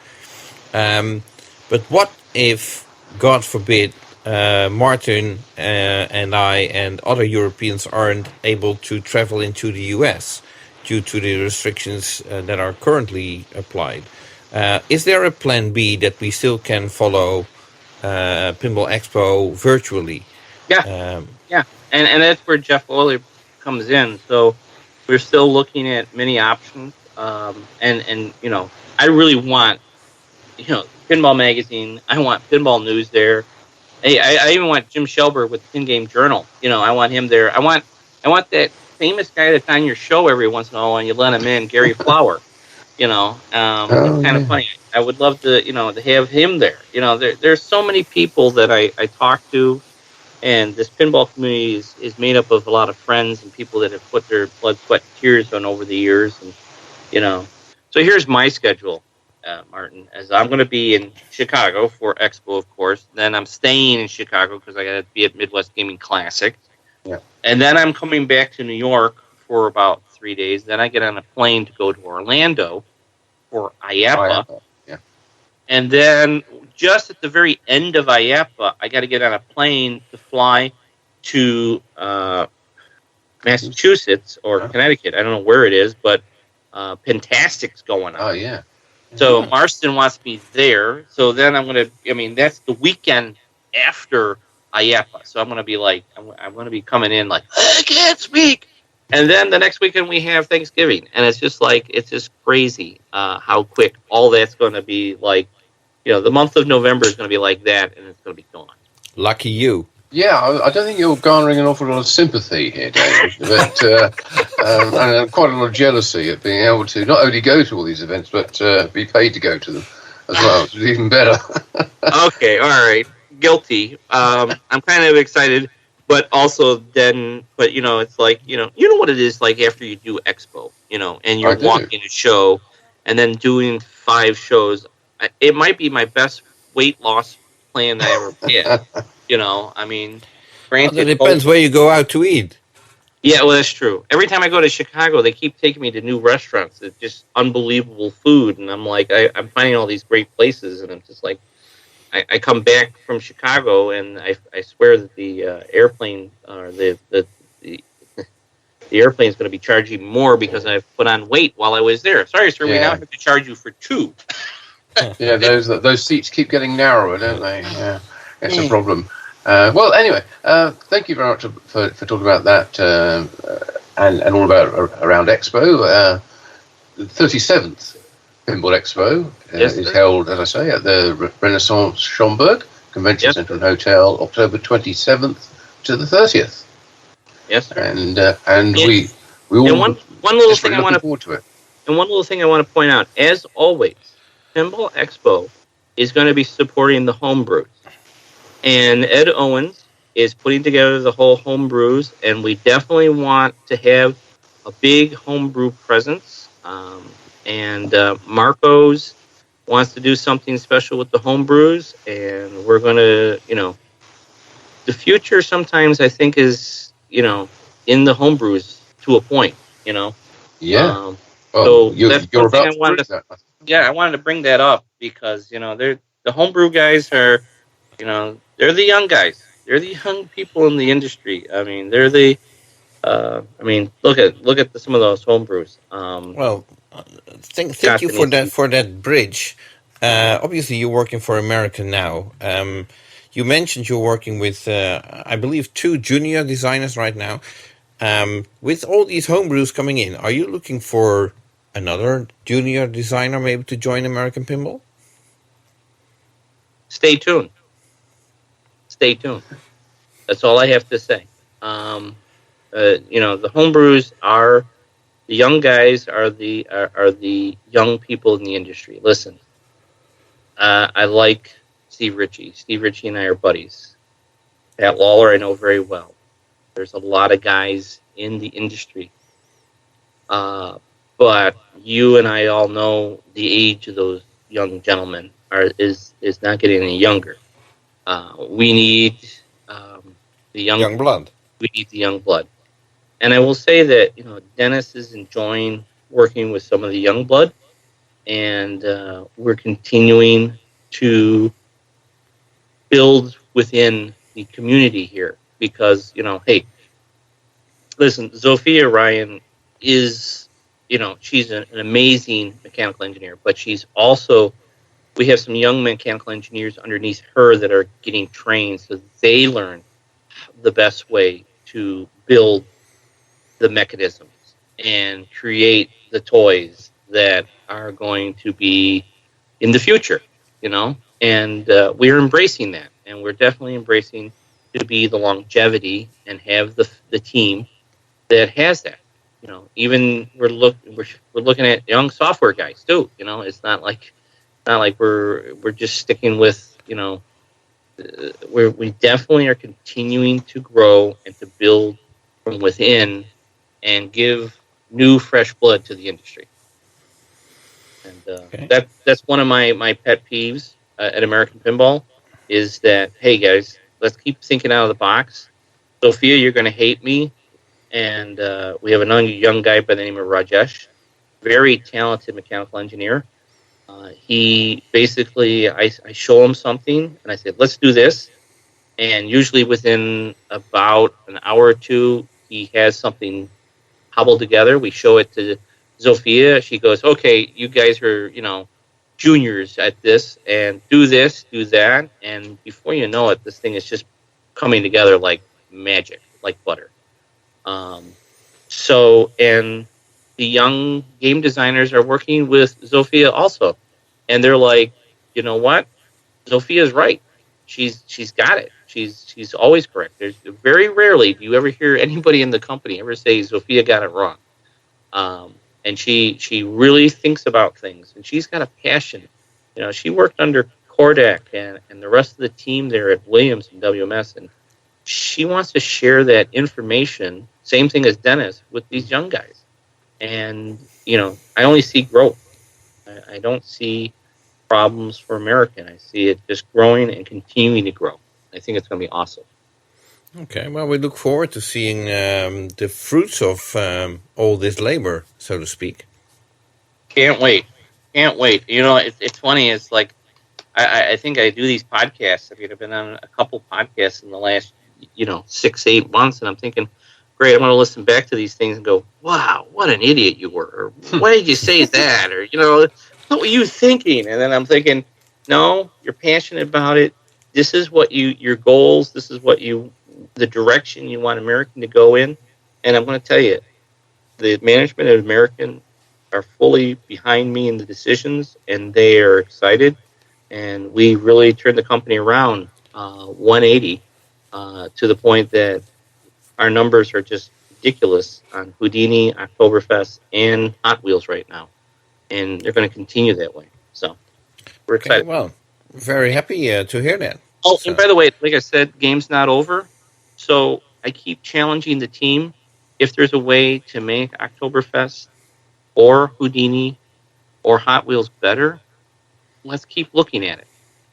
But what if, God forbid, Martin and I and other Europeans aren't able to travel into the US due to the restrictions that are currently applied? Is there a plan B that we still can follow Pinball Expo virtually? Yeah, and that's where Jeff Euler comes in. So we're still looking at many options, and you know, I really want, you know, Pinball Magazine. I want Pinball News there. Hey, I even want Jim Shelberg with Pin Game Journal. You know, I want him there. I want that famous guy that's on your show every once in a while and you let him in, Gary Flower. You know, it's kind of funny. I would love to, you know, to have him there. You know, there's so many people that I talk to, and this pinball community is made up of a lot of friends and people that have put their blood, sweat, and tears on over the years. And, you know, so here's my schedule, Martin, as I'm going to be in Chicago for Expo, of course. Then I'm staying in Chicago because I got to be at Midwest Gaming Classic. Yeah. And then I'm coming back to New York for about 3 days. Then I get on a plane to go to Orlando for IAPA. Yeah. And then just at the very end of IAPA, I got to get on a plane to fly to Massachusetts or Connecticut. I don't know where it is, but Pentastic's going on. Oh, yeah. So Marston wants me there. So then I'm going to, I mean, that's the weekend after IAPA. So I'm going to be like, I'm going to be coming in like, I can't speak. And then the next weekend we have Thanksgiving. And it's just like, it's just crazy how quick all that's going to be. Like, you know, the month of November is going to be like that, and it's going to be gone. Lucky you. Yeah, I don't think you're garnering an awful lot of sympathy here, David, but and quite a lot of jealousy at being able to not only go to all these events, but be paid to go to them as well, which is even better. Okay, all right. Guilty. I'm kind of excited, but also then, but, you know, it's like, you know what it is like after you do Expo, you know, and you're walking a show and then doing 5 shows. It might be my best weight loss plan that I ever did. You know, I mean, granted, Well, it depends where you go out to eat. Yeah, well, that's true. Every time I go to Chicago, they keep taking me to new restaurants. It's just unbelievable food, and I'm like, I'm finding all these great places, and I'm just like, I come back from Chicago, and I swear that the airplane or the airplane is going to be charging more because I've put on weight while I was there. Sorry, sir, we now have to charge you for 2. Yeah, those seats keep getting narrower, don't they? Yeah, it's a problem. Well, anyway, thank you very much for talking about that and all about around Expo. The 37th Pinball Expo is held, as I say, at the Renaissance Schomburg Convention Centre and Hotel, October 27th to the 30th. Yes, sir. And we all one little thing I want to forward to it. And one little thing I want to point out, as always, Pinball Expo is going to be supporting the homebrews. And Ed Owens is putting together the whole homebrews, and we definitely want to have a big homebrew presence. And Marcos wants to do something special with the homebrews, and we're going to, you know, the future sometimes I think is, you know, in the homebrews to a point, you know. Yeah. So you're about I wanted to, I wanted to bring that up because, you know, the homebrew guys are, you know, they're the young guys. They're the young people in the industry. I mean, they're the. Look at some of those homebrews. Well, thank you for that bridge. Obviously, you're working for America now. You mentioned you're working with, I believe, 2 junior designers right now. With all these homebrews coming in, are you looking for another junior designer maybe to join American Pinball? Stay tuned. Stay tuned. That's all I have to say. The homebrews are the young guys, are the young people in the industry. Listen, I like Steve Ritchie. Steve Ritchie and I are buddies. Pat Lawler I know very well. There's a lot of guys in the industry. But you and I all know the age of those young gentlemen is not getting any younger. We need the Young blood. We need the young blood. And I will say that Dennis is enjoying working with some of the young blood, and we're continuing to build within the community here because hey, listen, Zofia Ryan is she's an amazing mechanical engineer, but we have some young mechanical engineers underneath her that are getting trained so they learn the best way to build the mechanisms and create the toys that are going to be in the future, and we're embracing that, and we're definitely embracing to be the longevity and have the team that has that. Even we're looking at young software guys too. It's not like we're just sticking with we definitely are continuing to grow and to build from within and give new fresh blood to the industry. And that's one of my pet peeves at American Pinball is that, hey guys, let's keep thinking out of the box. Sophia, you're going to hate me. And we have another young guy by the name of Rajesh, very talented mechanical engineer. He basically, I show him something, and I said, let's do this. And usually within about an hour or two, he has something cobbled together. We show it to Zofia. She goes, okay, you guys are, juniors at this, and do this, do that. And before you know it, this thing is just coming together like magic, like butter. And the young game designers are working with Zofia also. And they're like, you know what? Zofia's right. She's got it. She's always correct. There's very rarely do you ever hear anybody in the company ever say Zofia got it wrong. And she really thinks about things, and she's got a passion. She worked under Kordak and the rest of the team there at Williams and WMS, and she wants to share that information, same thing as Dennis, with these young guys. And, I only see growth. I don't see problems for American. I see it just growing and continuing to grow. I think it's going to be awesome. Okay, well, we look forward to seeing the fruits of all this labor, so to speak. Can't wait. It's funny. It's like, I think I do these podcasts. I've been on a couple podcasts in the last 6-8 months, and I'm thinking, great, I'm going to listen back to these things and go, wow, what an idiot you were, or why did you say that, or what were you thinking? And then I'm thinking, no, you're passionate about it. This is what your goals. This is what the direction you want American to go in. And I'm going to tell you, the management of American are fully behind me in the decisions, and they are excited. And we really turned the company around 180 to the point that our numbers are just ridiculous on Houdini, Oktoberfest, and Hot Wheels right now. And they're going to continue that way. So we're excited. Okay, well, very happy to hear that. Oh, and by the way, like I said, game's not over. So I keep challenging the team. If there's a way to make Oktoberfest or Houdini or Hot Wheels better, let's keep looking at it.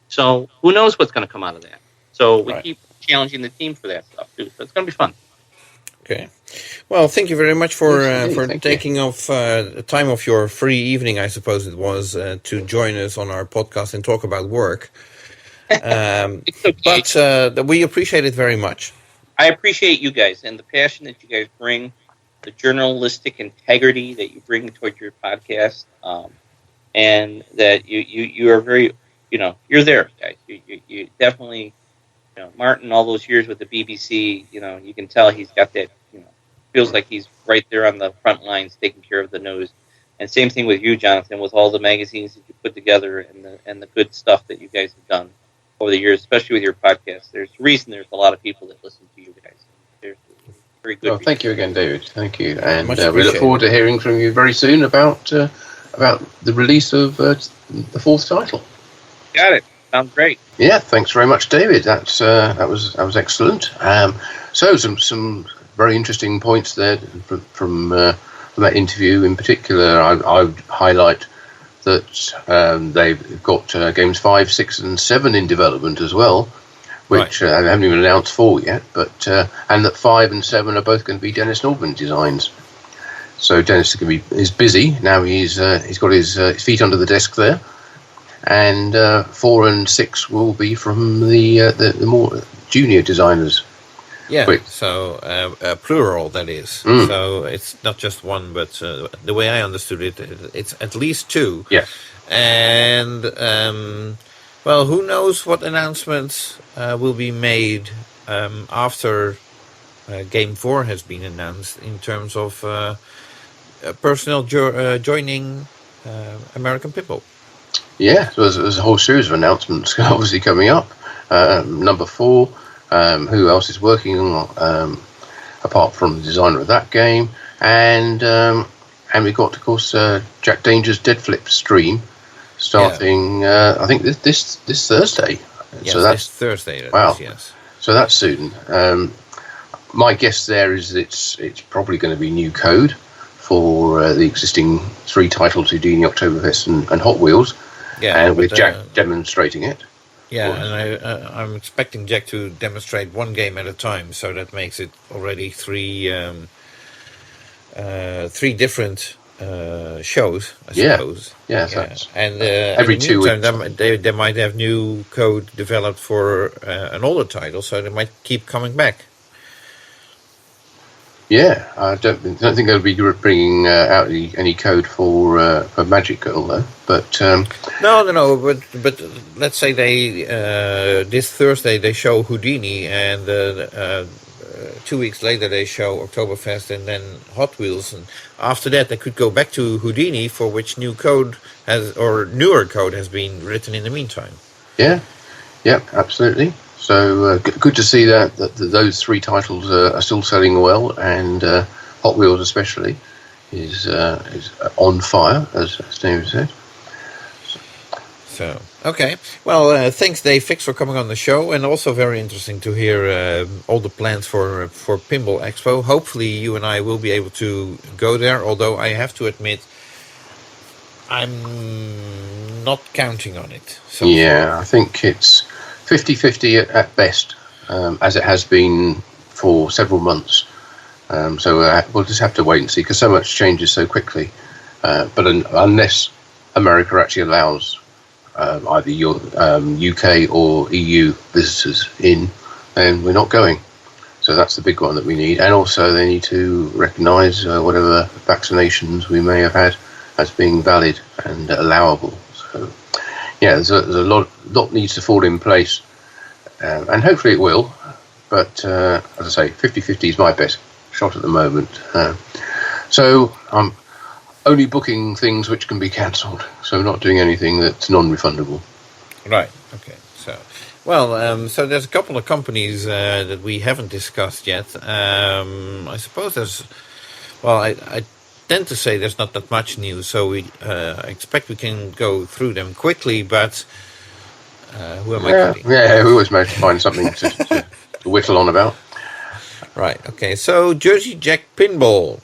So who knows what's going to come out of that? So we keep challenging the team for that stuff, too. So it's going to be fun. Okay. Well, thank you very much for taking off the time of your free evening, I suppose it was, to join us on our podcast and talk about work. But we appreciate it very much. I appreciate you guys and the passion that you guys bring, the journalistic integrity that you bring toward your podcast, and that you are very, you're there, guys. You definitely, Martin, all those years with the BBC, you can tell he's got that, feels like he's right there on the front lines taking care of the news. And same thing with you, Jonathan, with all the magazines that you put together and the good stuff that you guys have done over the years, especially with your podcast. There's a reason there's a lot of people that listen to you guys. There's very good. Well, thank you again, David. Thank you, and Much we look appreciated. forward to hearing from you very soon about the release of the fourth title. Got it. Sounds great. Yeah, thanks very much, David. That was excellent. So some very interesting points there from that interview. In particular, I would highlight that they've got games 5, 6, and 7 in development as well, which they haven't even announced 4 yet. But and that 5 and 7 are both going to be Dennis Nordman designs. So Dennis is busy now. He's got his feet under the desk there. And 4 and 6 will be from the more junior designers. Yeah, Wait. so plural, that is. So it's not just one, but the way I understood it, it's at least 2. Yeah. And, well, who knows what announcements will be made after Game 4 has been announced in terms of personnel joining American Pinball. Yeah, so there's a whole series of announcements obviously coming up. Number 4, who else is working on apart from the designer of that game, and we've got, of course, Jack Danger's Dead Flip stream starting. I think this Thursday. Yes, so that's this Thursday. Wow. Yes. So that's soon. My guess there is it's probably going to be new code for the existing 3 titles, Houdini, Oktoberfest, and Hot Wheels. Yeah, and with but, Jack demonstrating it. Yeah, and I'm expecting Jack to demonstrate one game at a time, so that makes it already 3 different shows, I suppose. Yeah, Yeah. And every in the 2 meantime, weeks. they might have new code developed for an older title, so they might keep coming back. Yeah, I don't think they'll be bringing out any code for Magic Girl though. But No. But let's say they this Thursday they show Houdini, and 2 weeks later they show Oktoberfest and then Hot Wheels, and after that they could go back to Houdini, for which newer code has been written in the meantime. yeah, absolutely. So good to see that those 3 titles are still selling well, and Hot Wheels especially is on fire, as David said. So, okay. Well, thanks, Dave Fix, for coming on the show, and also very interesting to hear all the plans for Pinball Expo. Hopefully you and I will be able to go there, although I have to admit I'm not counting on it. So Yeah, I think it's 50-50 at best, as it has been for several months. So we'll just have to wait and see, because so much changes so quickly. But unless America actually allows either your UK or EU visitors in, then we're not going. So that's the big one that we need. And also they need to recognise whatever vaccinations we may have had as being valid and allowable. So yeah, there's a lot needs to fall in place, and hopefully it will. But as I say, 50-50 is my best shot at the moment. So I'm only booking things which can be cancelled, so not doing anything that's non-refundable. Right. Okay. So, well, so there's a couple of companies that we haven't discussed yet. I suppose there's. Well, I tend to say there's not that much news, so we expect we can go through them quickly. But who am I kidding? Yeah, we always manage to find something to whittle on about. Right. Okay. So Jersey Jack Pinball.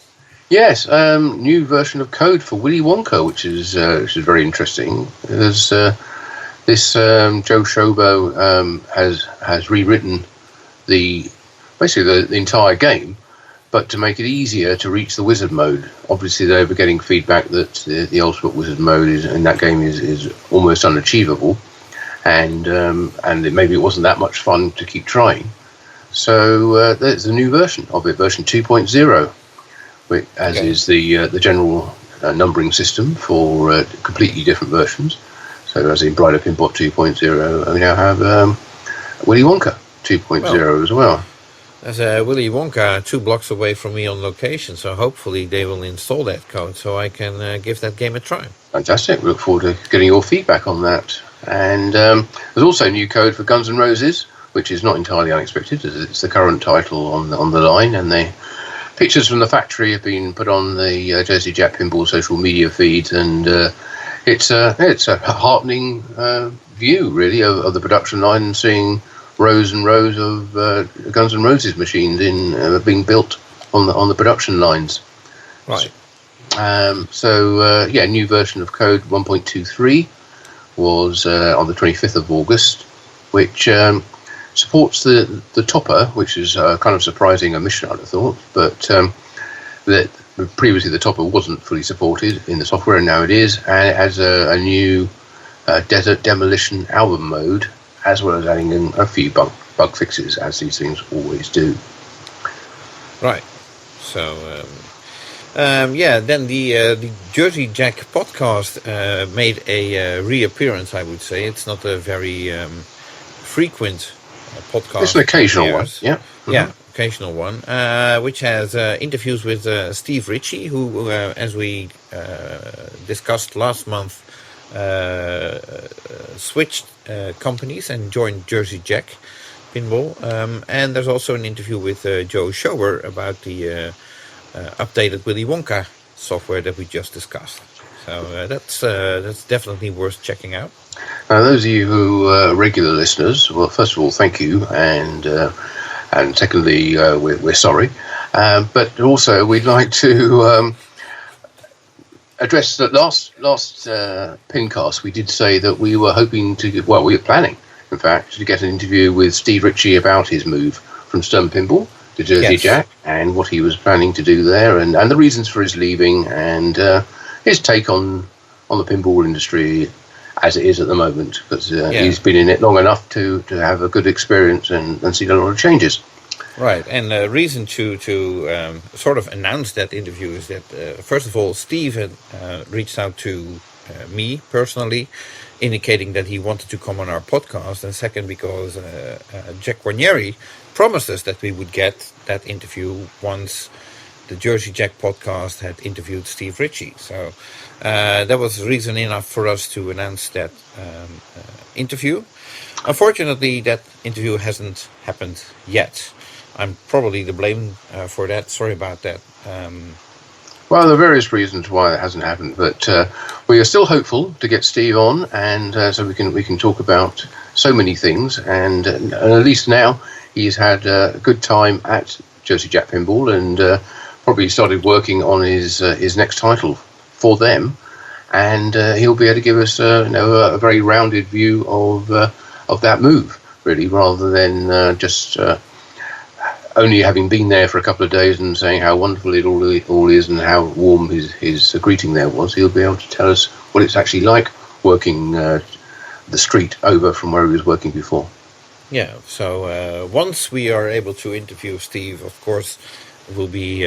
Yes, new version of code for Willy Wonka, which is very interesting. There's this Joe Shobo has rewritten basically the entire game, but to make it easier to reach the wizard mode. Obviously, they were getting feedback that the ultimate wizard mode in that game is almost unachievable, and maybe it wasn't that much fun to keep trying. So there's a new version of it, version 2.0. As is the general numbering system for completely different versions. So as in Brighter Pinball 2.0, we now have Willy Wonka 2.0 as well. There's a Willy Wonka 2 blocks away from me on location, so hopefully they will install that code so I can give that game a try. Fantastic. We look forward to getting your feedback on that. And there's also new code for Guns N' Roses, which is not entirely unexpected, as it's the current title on the line, and the pictures from the factory have been put on the Jersey Jack Pinball social media feeds, and it's a heartening view, really, of the production line, seeing rows and rows of Guns N' Roses machines being built on the production lines. Right. New version of code 1.23 was on the 25th of August, which supports the topper, which is kind of surprising omission, I'd have thought, but that previously the topper wasn't fully supported in the software, and now it is, and it has a new Desert Demolition album mode, as well as adding in a few bug fixes, as these things always do. Right. So, then the Jersey Jack podcast made a reappearance, I would say. It's not a very frequent podcast. It's an occasional one, yeah. Mm-hmm. Yeah, occasional one, which has interviews with Steve Ritchie, who, as we discussed last month, switched companies and joined Jersey Jack Pinball. And there's also an interview with Joe Schober about the updated Willy Wonka software that we just discussed. So that's definitely worth checking out. Now, those of you who are regular listeners, well, first of all, thank you, and secondly, we're sorry, but also we'd like to address that last PINcast. We did say that we were hoping we were planning, in fact, to get an interview with Steve Ritchie about his move from Stern Pinball to Jersey Jack, and what he was planning to do there, and the reasons for his leaving, and his take on the pinball industry as it is at the moment, because he's been in it long enough to have a good experience and seen a lot of changes. Right, and the reason to sort of announce that interview is that, first of all, Steve had reached out to me personally, indicating that he wanted to come on our podcast, and second, because Jack Guarnieri promised us that we would get that interview once the Jersey Jack podcast had interviewed Steve Ritchie. So that was reason enough for us to announce that interview. Unfortunately, that interview hasn't happened yet. I'm probably to blame for that. Sorry about that. Well, there are various reasons why it hasn't happened, but we are still hopeful to get Steve on, and so we can talk about so many things. And at least now he's had a good time at Jersey Jack Pinball, and probably started working on his next title for them, and he'll be able to give us a very rounded view of that move, really, rather than just only having been there for a couple of days and saying how wonderful it all is and how warm his greeting there was. He'll be able to tell us what it's actually like working the street over from where he was working before. Yeah, so once we are able to interview Steve, of course, it will be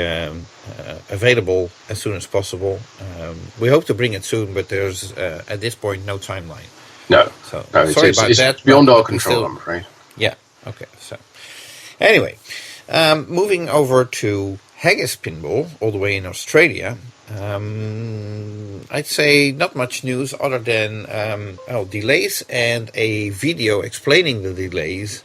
available as soon as possible. We hope to bring it soon, but there's, at this point, no timeline. No, sorry about that. It's beyond our control, I'm afraid. Yeah, okay, so anyway. Moving over to Haggis Pinball, all the way in Australia, I'd say not much news other than delays and a video explaining the delays,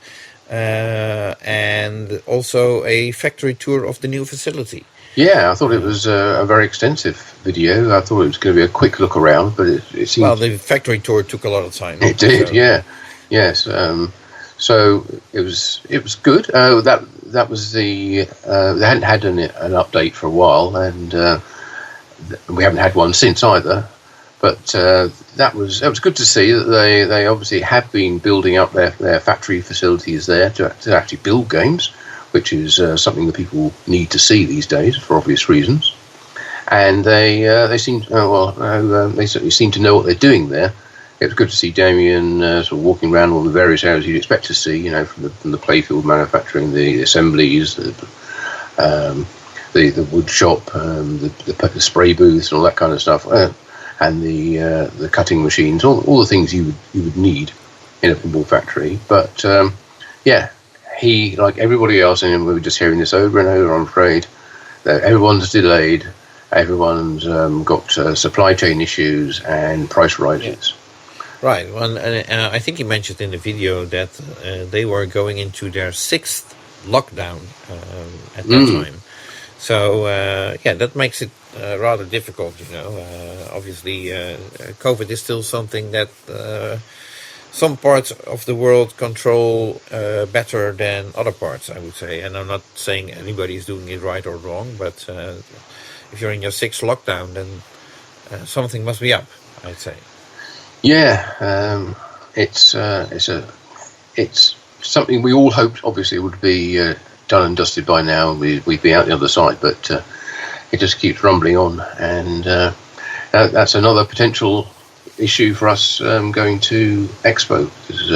and also a factory tour of the new facility. Yeah, I thought it was a very extensive video. I thought it was going to be a quick look around, but it seemed... Well, the factory tour took a lot of time. It did, so. Yeah. Yes. So it was good. That was they hadn't had an update for a while, and we haven't had one since either. But that was good to see that they obviously have been building up their factory facilities there to actually build games, which is something that people need to see these days for obvious reasons. And they certainly seem to know what they're doing there. It was good to see Damien sort of walking around all the various areas you'd expect to see, from the playfield manufacturing, the assemblies, the wood shop, the spray booths, and all that kind of stuff, and the cutting machines, all the things you would need in a pinball factory. But he, like everybody else, and we were just hearing this over and over, I'm afraid, that everyone's delayed, everyone's got supply chain issues and price rises. Right. Well, I think he mentioned in the video that they were going into their 6th lockdown at that time. So, that makes it rather difficult, obviously, COVID is still something that some parts of the world control better than other parts, I would say. And I'm not saying anybody is doing it right or wrong, but if you're in your 6th lockdown, then something must be up, I'd say. Yeah, it's something we all hoped, obviously, would be done and dusted by now. We'd be out the other side, but it just keeps rumbling on, and that's another potential issue for us going to Expo, because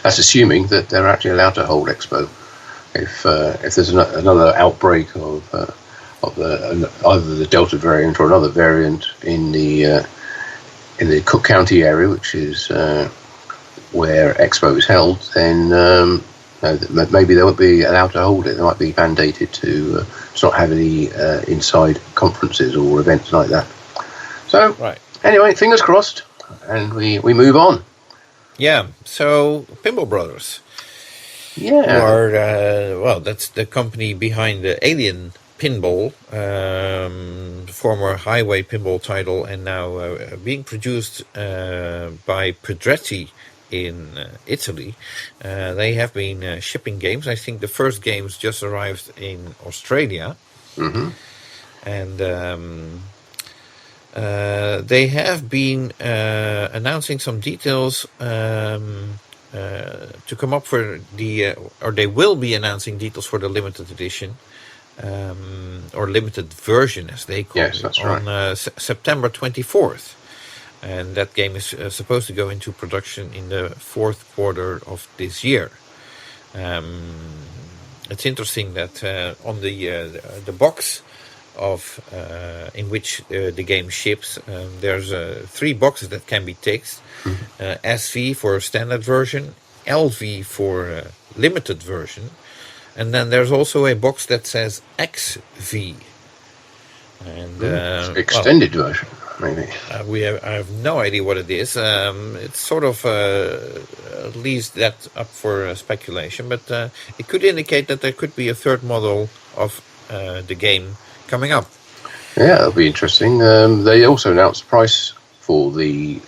that's assuming that they're actually allowed to hold Expo. If there's another outbreak of either the Delta variant or another variant in the Cook County area, which is where Expo is held, then maybe they won't be allowed to hold it. They might be mandated to not have any inside conferences or events like that. So, Anyway, fingers crossed, and we move on. Yeah, so Pinball Brothers. Yeah. Or, that's the company behind the Alien Pinball, former Highway Pinball title, and now being produced by Pedretti in Italy. They have been shipping games. I think the first games just arrived in Australia. Mm-hmm. And they have been announcing some details to come up for or they will be announcing details for the limited edition. Or limited version, as they call it, that's on right. September 24th. And that game is supposed to go into production in the 4th quarter of this year. It's interesting that on the box of in which the game ships, there's 3 boxes that can be ticked. SV for standard version, LV for limited version, and then there's also a box that says XV. And extended version, maybe. I have no idea what it is. It's sort of at least that up for speculation, but it could indicate that there could be a 3rd model of the game coming up. Yeah, that'll be interesting. They also announced the price for the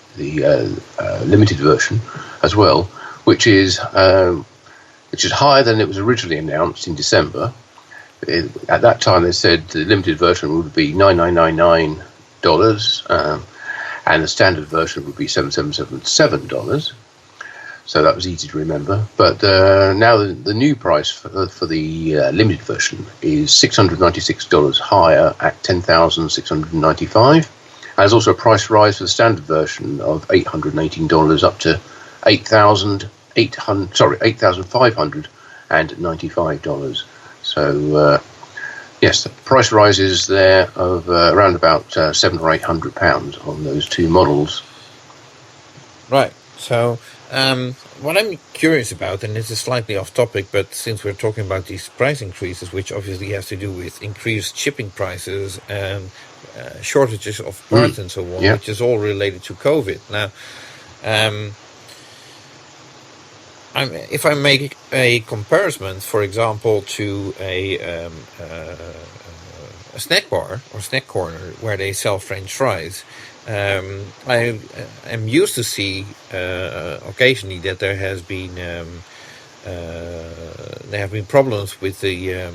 limited version as well, which is higher than it was originally announced in December. At that time, they said the limited version would be $9,999, and the standard version would be $7,777. So that was easy to remember. But now the new price for the limited version is $696 higher at $10,695. And there's also a price rise for the standard version of $818 up to $8,595. So yes, the price rises there of around about £700 or £800 on those 2 models. Right. So what I'm curious about, and this is slightly off topic, but since we're talking about these price increases, which obviously has to do with increased shipping prices and shortages of parts and so on, which is all related to COVID. Now, if I make a comparison, for example, to a snack bar or snack corner where they sell French fries, I am used to see occasionally that there have been problems with the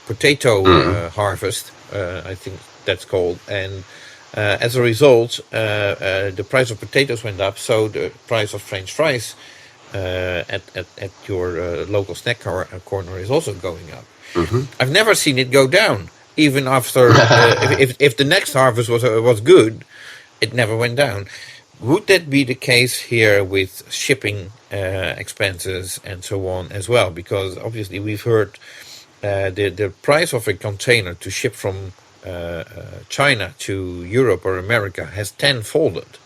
potato harvest, I think that's called, and as a result, the price of potatoes went up, so the price of French fries at your local snack corner is also going up. I've never seen it go down, even after if the next harvest was good, it never went down. Would that be the case here with shipping expenses and so on as well? Because obviously we've heard the price of a container to ship from China to Europe or America has tenfolded.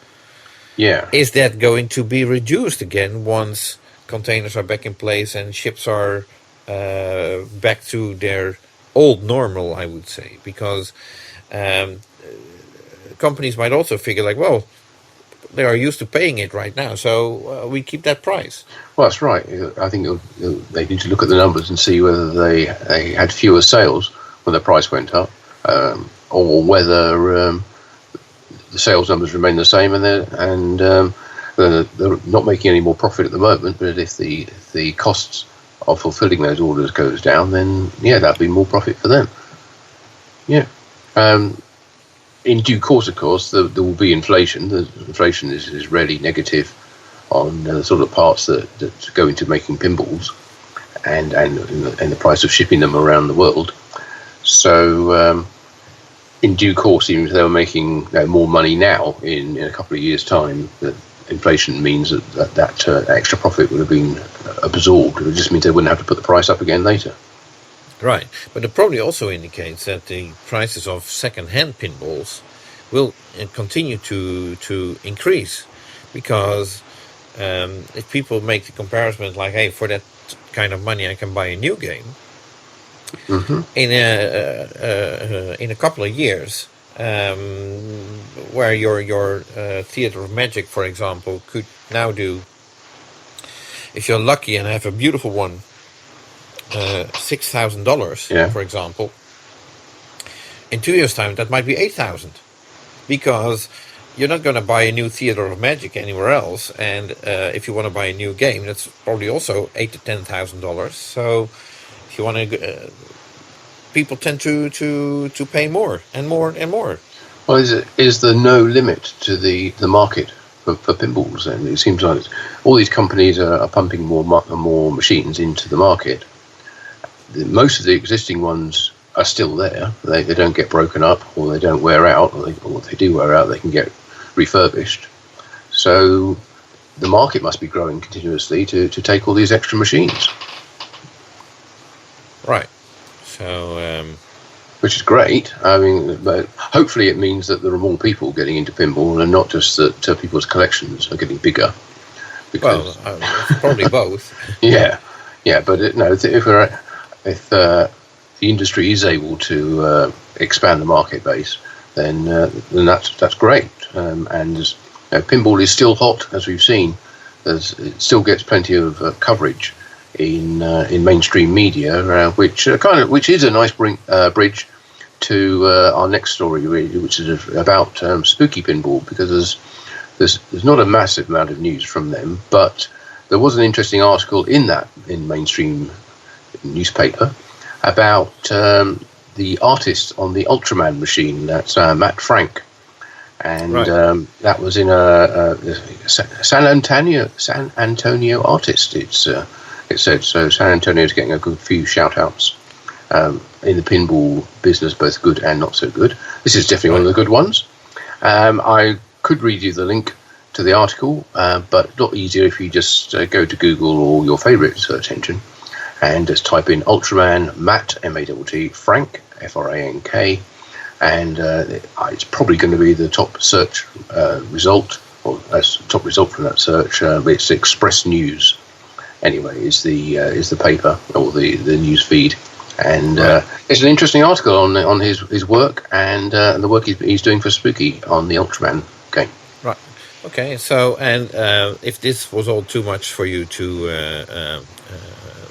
Yeah. Is that going to be reduced again once containers are back in place and ships are back to their old normal, I would say, because companies might also figure like, well, they are used to paying it right now, so we keep that price. Well, that's right. I think they need to look at the numbers and see whether they had fewer sales when the price went up, or whether the sales numbers remain the same and they're not making any more profit at the moment. But if the costs of fulfilling those orders goes down, then that'd be more profit for them. Yeah. In due course, of course, there will be inflation. The inflation is rarely negative on the sort of parts that go into making pinballs, and the price of shipping them around the world. So, in due course, even if they were making more money now, in a couple of years' time, that inflation means that extra profit would have been absorbed. It just means they wouldn't have to put the price up again later. Right, but it probably also indicates that the prices of second-hand pinballs will continue to increase, because if people make the comparison like, hey, for that kind of money I can buy a new game, in a couple of years, where your Theater of Magic, for example, could now do, if you're lucky and have a beautiful one, $6,000, for example. In 2 years' time, that might be $8,000, because you're not going to buy a new Theater of Magic anywhere else, and if you want to buy a new game, that's probably also $8,000 to $10,000. So, if you want to, people tend to pay more and more and more. Well, is there no limit to the market for pinballs? And it seems like all these companies are pumping more machines into the market. Most of the existing ones are still there. They don't get broken up, or they don't wear out, or if they do wear out, they can get refurbished. So the market must be growing continuously to take all these extra machines. Right. So, which is great. I mean, but hopefully it means that there are more people getting into pinball, and not just that people's collections are getting bigger. Because probably both. Yeah. But if the industry is able to expand the market base, then that's great. And pinball is still hot, as we've seen. It still gets plenty of coverage in mainstream media, which is a nice bridge to our next story, really, which is about Spooky Pinball, because there's not a massive amount of news from them, but there was an interesting article in mainstream newspaper about the artist on the Ultraman machine. That's Matt Frank, and that was in a San Antonio artist. It said so. San Antonio is getting a good few shout outs in the pinball business, both good and not so good. This is definitely one of the good ones. I could read you the link to the article, but a lot easier if you just go to Google or your favourite search engine and just type in Ultraman Matt, M-A-T-T, Frank, F-R-A-N-K, and it's probably going to be the top search result, or top result from that search. It's Express News. Anyway, is the paper or the news feed, and it's an interesting article on his work and the work he's doing for Spooky on the Ultraman game. Right. Okay. So, and if this was all too much for you to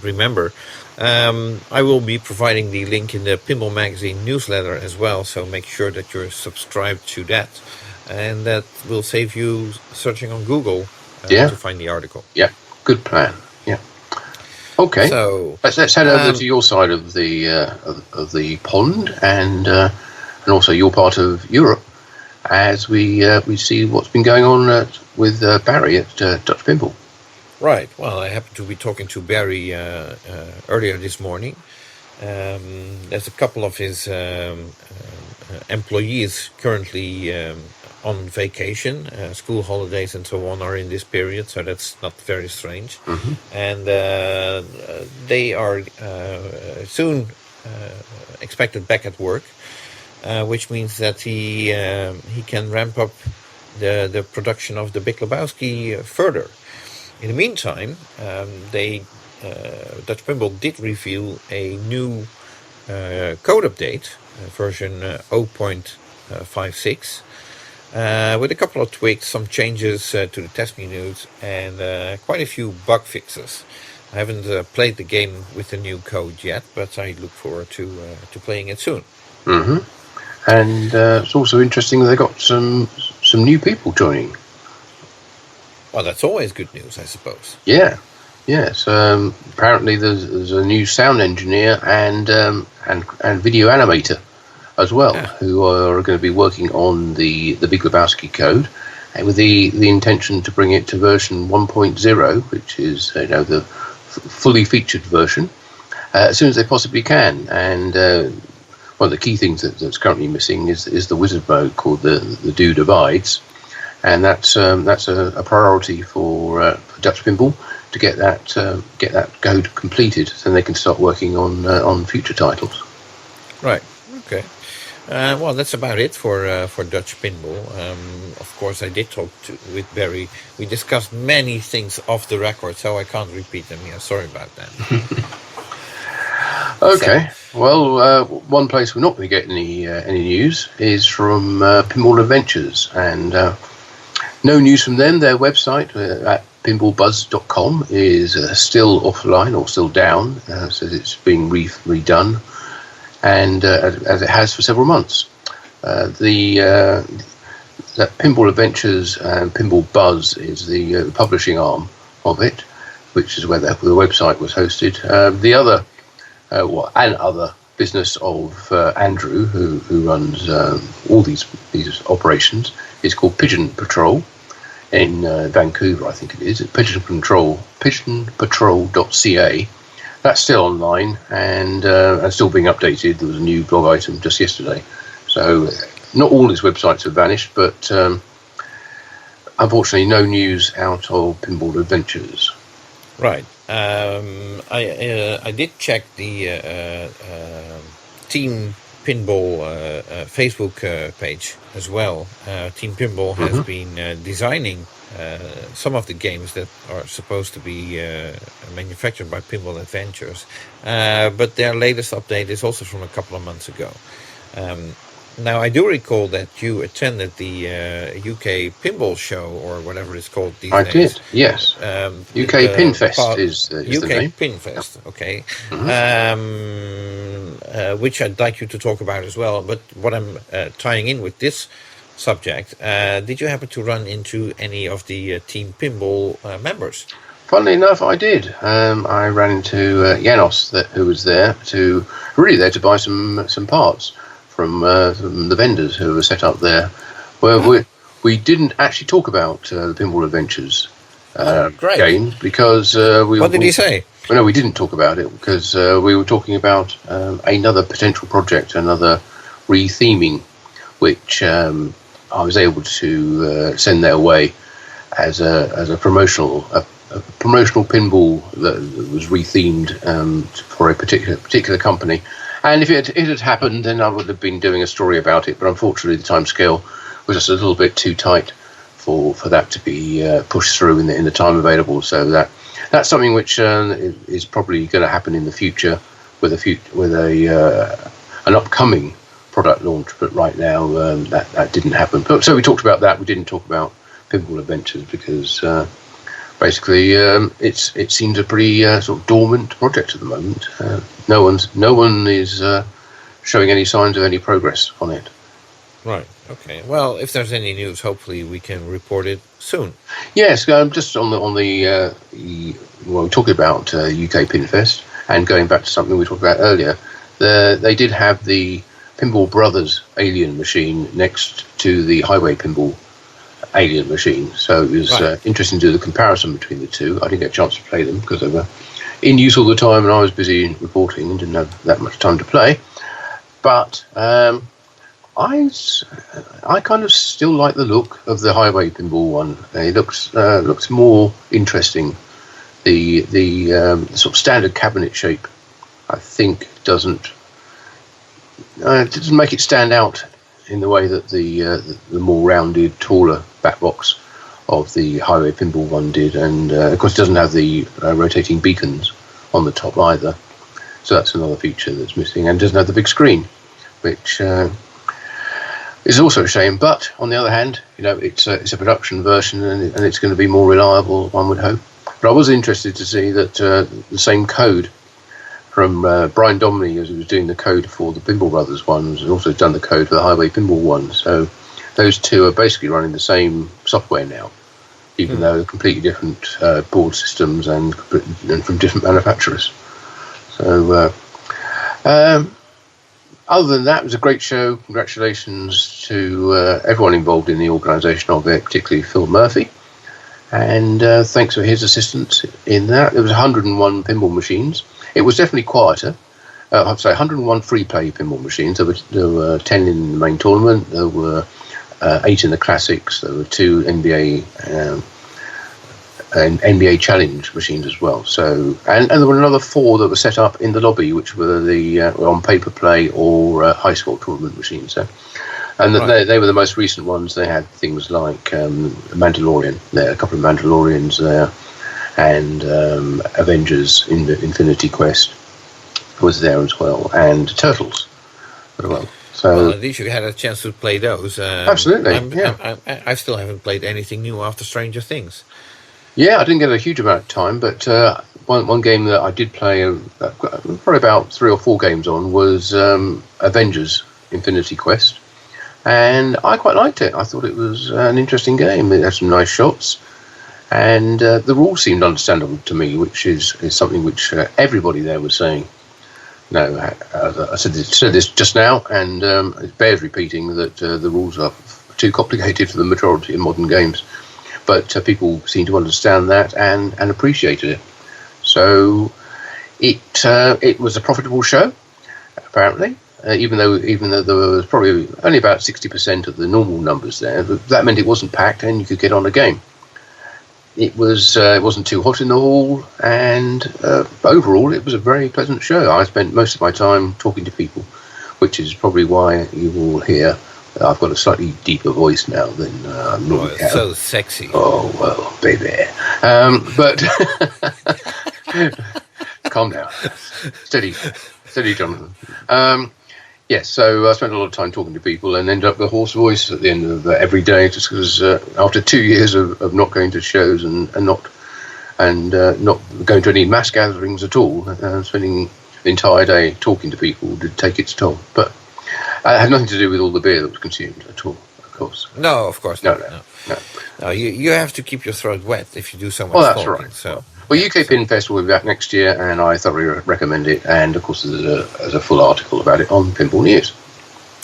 remember, I will be providing the link in the Pinball Magazine newsletter as well. So make sure that you're subscribed to that, and that will save you searching on Google to find the article. Yeah. Good plan. Yeah. Okay. So let's head over to your side of the pond, and also your part of Europe, as we see what's been going on with Barry at Dutch Pinball. Right. Well, I happened to be talking to Barry earlier this morning. There's a couple of his employees currently on vacation. School holidays and so on are in this period, so that's not very strange. Mm-hmm. And they are soon expected back at work, which means that he can ramp up the production of the Big Lebowski further. In the meantime, Dutch Pinball did reveal a new code update, version 0.56, with a couple of tweaks, some changes to the test menus, and quite a few bug fixes. I haven't played the game with the new code yet, but I look forward to playing it soon. Mm-hmm. And it's also interesting that they got some new people joining. Well, that's always good news, I suppose. Yeah, yes. Apparently, there's a new sound engineer and video animator as well, who are going to be working on the Big Lebowski code, and with the intention to bring it to version 1.0, which is the fully featured version, as soon as they possibly can. And one of the key things that's currently missing is the wizard mode called the Do Divides. And that's a priority for Dutch Pinball to get that code completed, so they can start working on future titles. Right. Okay. Well, that's about it for Dutch Pinball. Of course, I did talk with Barry. We discussed many things off the record, so I can't repeat them here. Sorry about that. Okay. Well, one place we're not going to get any news is from Pinball Adventures, and no news from them. Their website at pinballbuzz.com is still offline or still down, so it's being redone, and as it has for several months. That Pinball Adventures and Pinball Buzz is the publishing arm of it, which is where the website was hosted. The other other business of Andrew, who runs all these operations, is called Pigeon Patrol in Vancouver, I think it is. pigeonpatrol.ca. That's still online and still being updated. There was a new blog item just yesterday. So not all his websites have vanished, but unfortunately no news out of Pinball Adventures. Right. I did check the Team Pinball Facebook page as well. Team Pinball has been designing some of the games that are supposed to be manufactured by Pinball Adventures, but their latest update is also from a couple of months ago. Now, I do recall that you attended the UK Pinball Show, or whatever it's called these days. I did, yes. UK Pinfest is the name. UK Pinfest, okay. Which I'd like you to talk about as well. But what I'm tying in with this subject, did you happen to run into any of the Team Pinball members? Funnily enough, I did. I ran into Janos, who was there to buy some parts from the vendors who were set up there. Well, we didn't actually talk about the Pinball Adventures game because What did he say? Well, no, we didn't talk about it because we were talking about another potential project, another retheming, which I was able to send their way as a promotional pinball that was rethemed for a particular company. And if it had happened, then I would have been doing a story about it. But unfortunately, the timescale was just a little bit too tight for that to be pushed through in the time available. So that's something which is probably going to happen in the future with an upcoming product launch. But right now, that didn't happen. So we talked about that. We didn't talk about Pinball Adventures because basically it seems a pretty sort of dormant project at the moment. No one is showing any signs of any progress on it. Right. Okay. Well, if there's any news, hopefully we can report it soon. Yes. Just on the we're talking about UK Pinfest, and going back to something we talked about earlier, they did have the Pinball Brothers Alien machine next to the Highway Pinball Alien machine, so it was interesting to do the comparison between the two. I didn't get a chance to play them because they were in use all the time and I was busy reporting and didn't have that much time to play. But I kind of still like the look of the Highway Pinball one. It looks more interesting. The sort of standard cabinet shape, I think, doesn't make it stand out in the way that the more rounded, taller back box the Highway Pinball one did, and of course it doesn't have the rotating beacons on the top either, so that's another feature that's missing, and doesn't have the big screen, which is also a shame. But on the other hand, it's a production version, and it's going to be more reliable, one would hope. But I was interested to see that the same code from Brian Domney, as he was doing the code for the Pinball Brothers ones, and also done the code for the Highway Pinball one. So those two are basically running the same software now, even though they're completely different board systems and from different manufacturers. So other than that, it was a great show. Congratulations to everyone involved in the organisation of it, particularly Phil Murphy. And thanks for his assistance in that. There was 101 pinball machines. It was definitely quieter. I'd say 101 free-play pinball machines. There were 10 in the main tournament. There were 8 in the classics. There were 2 NBA Challenge machines as well. So, and there were another 4 that were set up in the lobby, which were the on paper play or high score tournament machines. So. And they were the most recent ones. They had things like Mandalorian there, a couple of Mandalorians there, and Avengers in the Infinity Quest was there as well, and Turtles as well. So at least you had a chance to play those. Absolutely, I still haven't played anything new after Stranger Things. Yeah, I didn't get a huge amount of time, but one game that I did play probably about 3 or 4 games on was Avengers Infinity Quest. And I quite liked it. I thought it was an interesting game. It had some nice shots. And the rules seemed understandable to me, which is something which everybody there was saying. No, I said this just now, and it bears repeating that the rules are too complicated for the majority of modern games. But people seem to understand that and appreciated it. So it was a profitable show, apparently. Even though there was probably only about 60% of the normal numbers there, but that meant it wasn't packed and you could get on a game. It wasn't too hot in the hall, and overall it was a very pleasant show. I spent most of my time talking to people, which is probably why you will hear I've got a slightly deeper voice now than normally have. So sexy. Oh well, baby. But calm down, steady, Jonathan. Yes, so I spent a lot of time talking to people and ended up with a hoarse voice at the end of every day, just because after 2 years of not going to shows and not going to any mass gatherings at all, spending the entire day talking to people did take its toll. But it had nothing to do with all the beer that was consumed at all, of course. No, of course not. No, you have to keep your throat wet if you do so much talking. That's right. So. Well, UK Pin Fest will be back next year, and I thoroughly recommend it. And of course, there's a full article about it on Pinball News.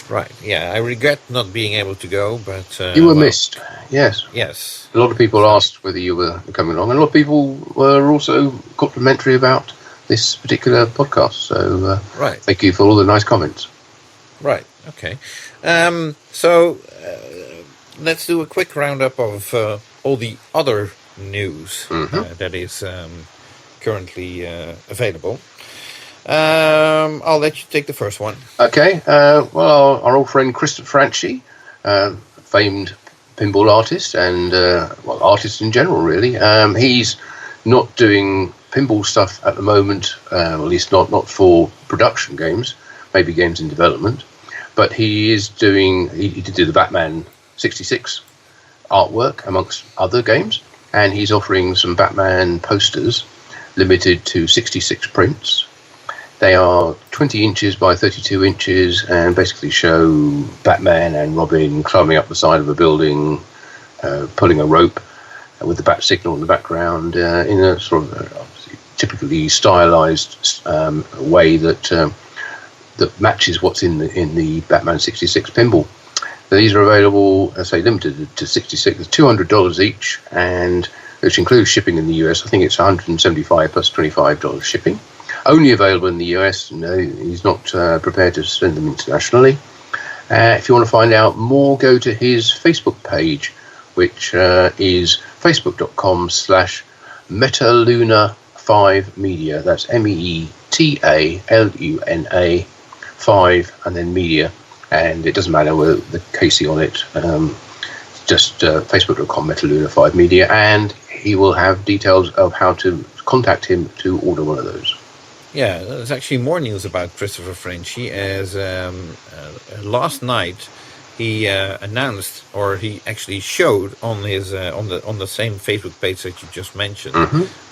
Right. Yeah, I regret not being able to go, but you were missed. Yes. Yes. A lot of people asked whether you were coming along, and a lot of people were also complimentary about this particular podcast. So, right. Thank you for all the nice comments. Right. Okay. So let's do a quick roundup of all the other news that is currently available. I'll let you take the first one. Okay. Well, our old friend Christopher Franchi, famed pinball artist and artist in general, really. He's not doing pinball stuff at the moment, at least not for production games, maybe games in development. But he is doing. He did do the Batman 66 artwork amongst other games. And he's offering some Batman posters, limited to 66 prints. They are 20 inches by 32 inches and basically show Batman and Robin climbing up the side of a building, pulling a rope with the bat signal in the background in a sort of typically stylized way that matches what's in the Batman 66 pinball. These are available, as I say, limited to 66. It's $200 each, and which includes shipping in the US. I think it's $175 plus $25 shipping. Only available in the US. No, he's not prepared to send them internationally. If you want to find out more, go to his Facebook page, which is facebook.com/MetaLuna5Media. That's MEETALUNA 5 and then media. And it doesn't matter with the Casey on it. just facebook.com Metaluna5Media, and he will have details of how to contact him to order one of those. Yeah, there's actually more news about Christopher Frenchy, as last night he announced, or he actually showed on his on the same Facebook page that you just mentioned,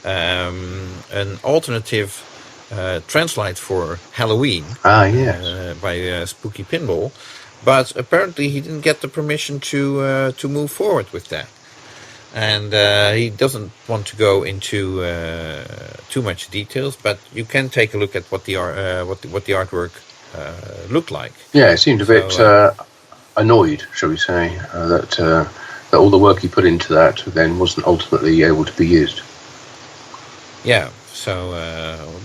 an alternative translate for Halloween. Yes. By Spooky Pinball, but apparently he didn't get the permission to move forward with that, and he doesn't want to go into too much details. But you can take a look at what the artwork looked like. Yeah, it seemed a bit annoyed, shall we say, that all the work he put into that then wasn't ultimately able to be used. Yeah. So,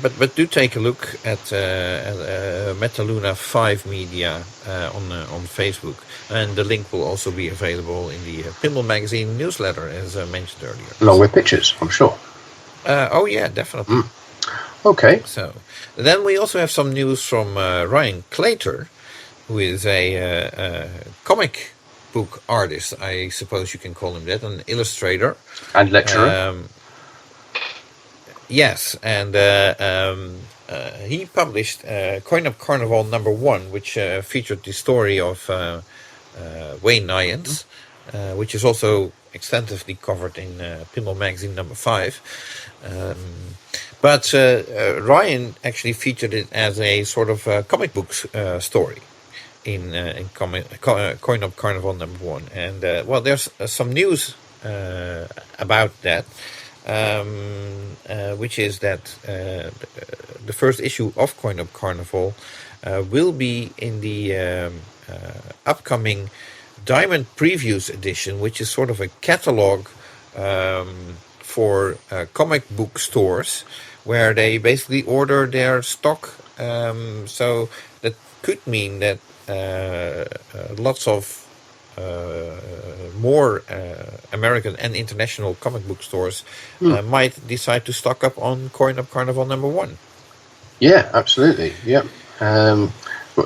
but do take a look at Metaluna5Media on Facebook, and the link will also be available in the Pinball Magazine newsletter, as I mentioned earlier. Along with pictures, I'm sure. Oh yeah, definitely. Okay. So, then we also have some news from Ryan Claytor, who is a comic book artist, I suppose you can call him that, an illustrator and lecturer. Yes, and he published Coin Up Carnival #1, which featured the story of Wayne Nyans, which is also extensively covered in Pinball Magazine #5. But Ryan actually featured it as a sort of comic book story in Coin Up Carnival #1. And, well, there's some news about that. Which is that the first issue of Coin Up Carnival will be in the upcoming Diamond Previews edition, which is sort of a catalog for comic book stores, where they basically order their stock. So that could mean that lots of more American and international comic book stores might decide to stock up on Coin Up Carnival #1. Yeah, absolutely. Yeah.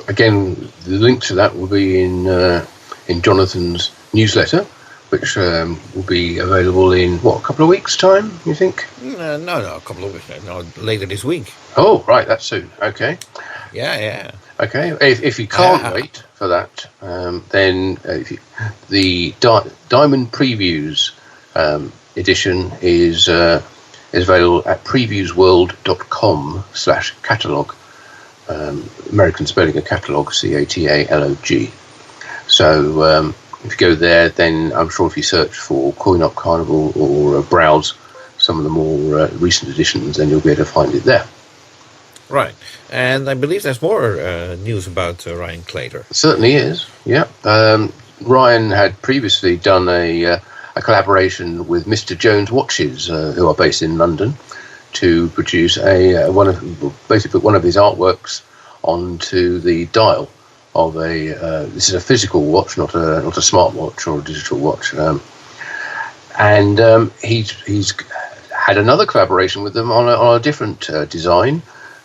Again, the link to that will be in Jonathan's newsletter, which will be available in a couple of weeks' time, you think? No, a couple of weeks. No, later this week. Oh, right, that's soon. Okay. Yeah. Okay. If you can't wait for that, then the Diamond Previews edition is available at previewsworld.com/catalog. American spelling of catalog, CATALOG. So if you go there, then I'm sure if you search for Coin Up Carnival or browse some of the more recent editions, then you'll be able to find it there. Right. And I believe there's more news about Ryan Claytor. It certainly is, yeah. Ryan had previously done a collaboration with Mr. Jones Watches, who are based in London, to produce one of his artworks onto the dial of this is a physical watch, not a smartwatch or a digital watch. And he's had another collaboration with them on a different design.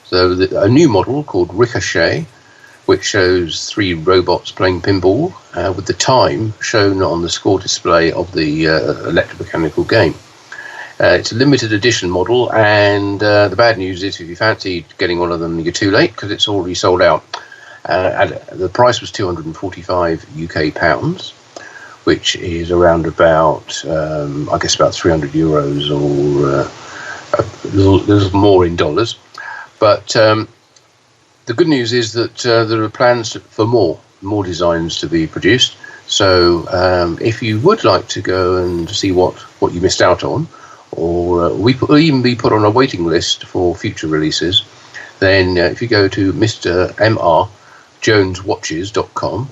So a new model called Ricochet, which shows 3 robots playing pinball with the time shown on the score display of the electromechanical game. It's a limited edition model, and the bad news is if you fancy getting one of them, you're too late because it's already sold out. The price was £245 UK, which is around about, I guess, about €300 or a little more in dollars. But the good news is that there are plans for more designs to be produced. So if you would like to go and see what you missed out on, or will even be put on a waiting list for future releases, then if you go to mrjoneswatches.com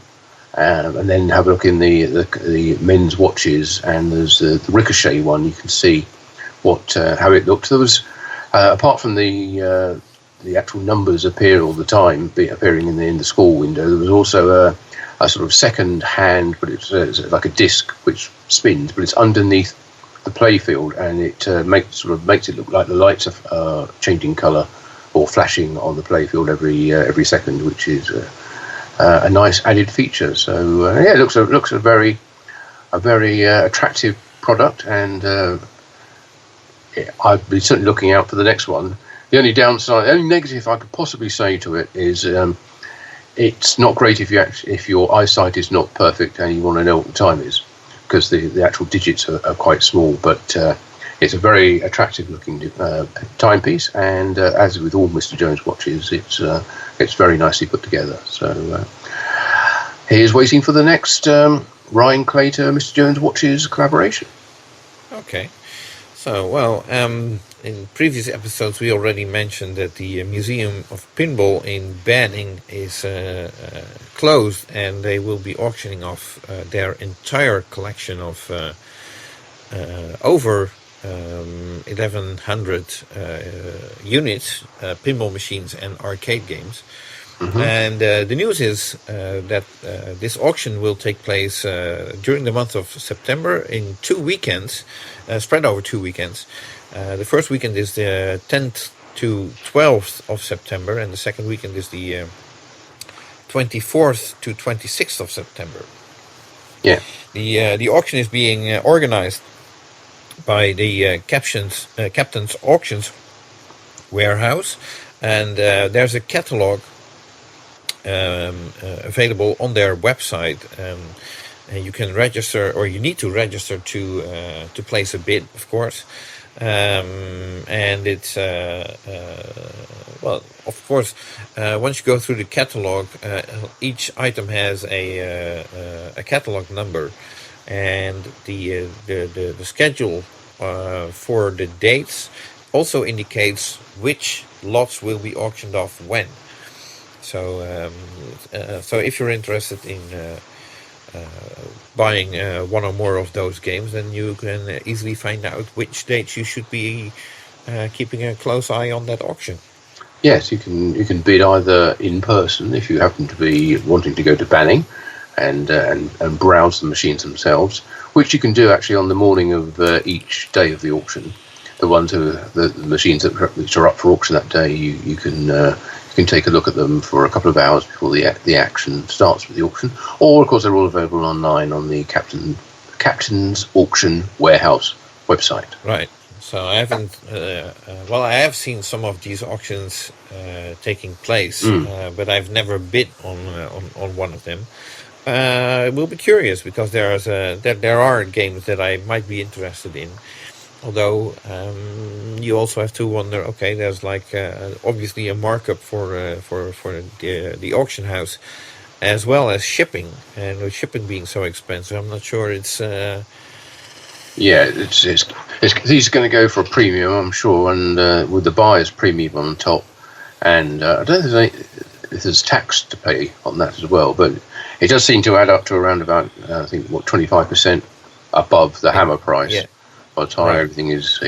and then have a look in the men's watches, and there's the Ricochet one, you can see how it looked. There was apart from the actual numbers appear all the time, appearing in the score window, there was also a sort of second hand, but it's like a disc which spins, but it's underneath the playfield, and it makes it look like the lights are changing colour or flashing on the playfield every second, which is a nice added feature. So it looks a very a very attractive product, and I'd be certainly looking out for the next one. The only negative I could possibly say to it is it's not great if your eyesight is not perfect and you want to know what the time is, because the actual digits are quite small. But it's a very attractive looking timepiece, and as with all Mr. Jones watches, it's very nicely put together. So here's waiting for the next Ryan Claytor Mr. Jones watches collaboration. Okay. So, well, in previous episodes we already mentioned that the Museum of Pinball in Banning is closed, and they will be auctioning off their entire collection of over 1,100 units, pinball machines and arcade games. Mm-hmm. And the news is that this auction will take place during the month of September in 2 weekends, spread over 2 weekends. The first weekend is the 10th to 12th of September, and the second weekend is the 24th to 26th of September. Yeah. The auction is being organized by the Captain's Auctions Warehouse, and there's a catalog available on their website, and you can register, or you need to register to place a bid, of course. And it's well, of course, once you go through the catalog, each item has a catalog number, and the schedule for the dates also indicates which lots will be auctioned off when. So, so if you're interested in buying one or more of those games, then you can easily find out which dates you should be keeping a close eye on that auction. Yes, you can bid either in person if you happen to be wanting to go to Banning and browse the machines themselves, which you can do actually on the morning of each day of the auction. The ones the machines which are up for auction that day, you can take a look at them for a couple of hours before the action starts with the auction. Or, of course, they're all available online on the Captain's Auction Warehouse website. Right. So I haven't. Well, I have seen some of these auctions taking place, but I've never bid on one of them. We'll be curious, because there are games that I might be interested in. Although you also have to wonder, okay, there's like obviously a markup for the auction house, as well as shipping, and with shipping being so expensive, I'm not sure it's. Yeah, he's going to go for a premium, I'm sure, and with the buyer's premium on top, and I don't think there's tax to pay on that as well, but it does seem to add up to around about I think 25% above the hammer price. Yeah. By the time everything is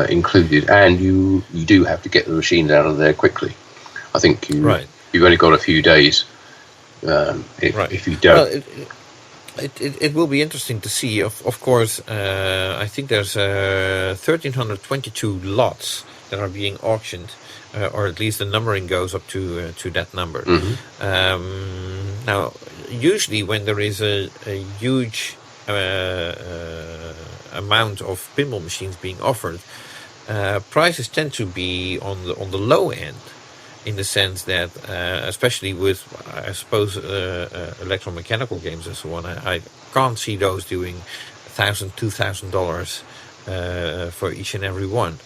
included, and you do have to get the machines out of there quickly. I think you've only got a few days. If you don't, well, it will be interesting to see. Of course, I think there's 1,322 lots that are being auctioned, or at least the numbering goes up to that number. Mm-hmm. Now, usually when there is a huge amount of pinball machines being offered, prices tend to be on the low end, in the sense that especially with, I suppose, electromechanical games and so on, I can't see those doing $1,000, $2,000 for each and every one,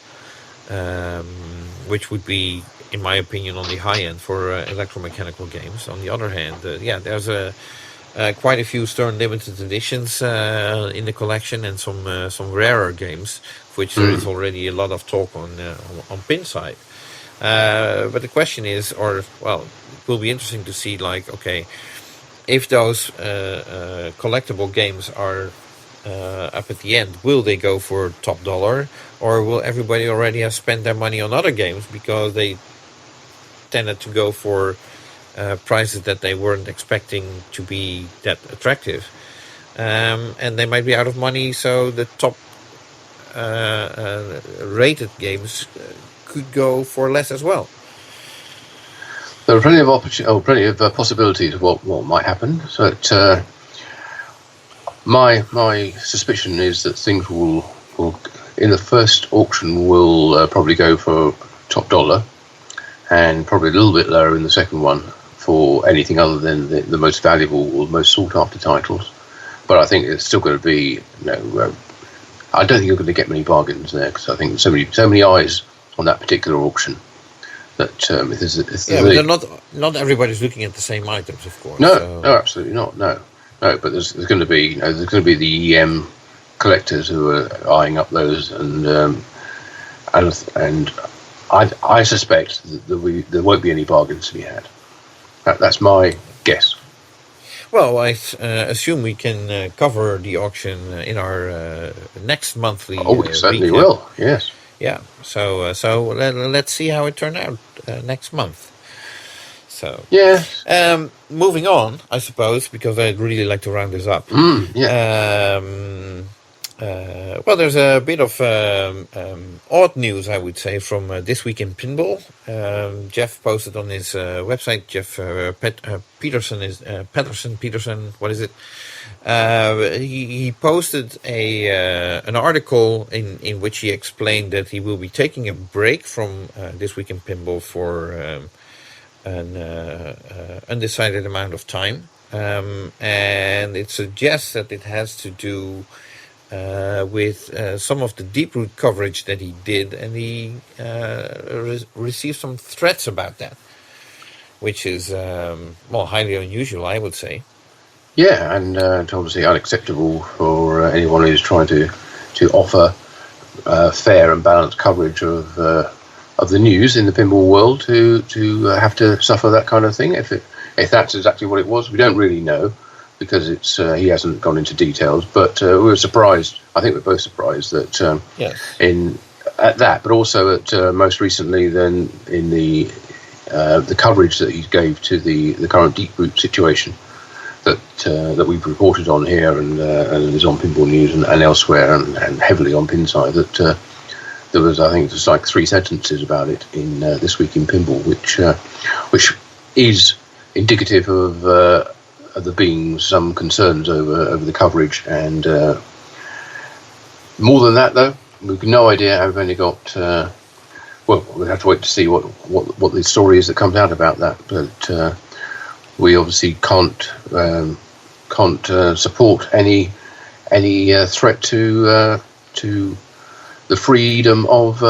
which would be, in my opinion, on the high end for electromechanical games. On the other hand, there's quite a few Stern limited editions in the collection, and some rarer games, of which there is already a lot of talk on Pinside. But the question is, it will be interesting to see, like, okay, if those collectible games are up at the end, will they go for top dollar, or will everybody already have spent their money on other games because they tended to go for prices that they weren't expecting to be that attractive, and they might be out of money, so the top rated games could go for less as well. There are plenty of possibilities of what might happen. So My suspicion is that things will in the first auction will probably go for top dollar, and probably a little bit lower in the second one for anything other than the most valuable or most sought after titles. But I think it's still going to be, I don't think you're going to get many bargains there, because I think so many eyes on that particular auction that but not everybody's looking at the same items, of course. No, absolutely not. No. But there's going to be the EM collectors who are eyeing up those, and I suspect that there won't be any bargains to be had. That's my guess. Well, I assume we can cover the auction in our next monthly. Oh, we certainly will. Yes. Yeah. So let's see how it turned out next month. So yeah. Moving on, I suppose, because I'd really like to round this up. Well, there's a bit of odd news, I would say, from This Week in Pinball. Jeff posted on his website. Jeff Peterson, what is it? He posted an article in which he explained that he will be taking a break from This Week in Pinball for an undecided amount of time, and it suggests that it has to do with some of the deep root coverage that he did, and he received some threats about that, which is highly unusual, I would say. Yeah, and obviously unacceptable for anyone who's trying to offer fair and balanced coverage of the news in the pinball world to have to suffer that kind of thing. If that's exactly what it was, we don't really know, because it's he hasn't gone into details. But we were surprised. I think we're both surprised that at that, but also at most recently then in the coverage that he gave to the current deep root situation that we've reported on here and is on Pinball News and elsewhere and heavily on Pinside, that there was, I think, just like 3 sentences about it in This Week in Pinball, which is indicative of there being some concerns over the coverage, and more than that, though, we've no idea. I've only got we'll have to wait to see what the story is that comes out about that, but we obviously can't support any threat to the freedom of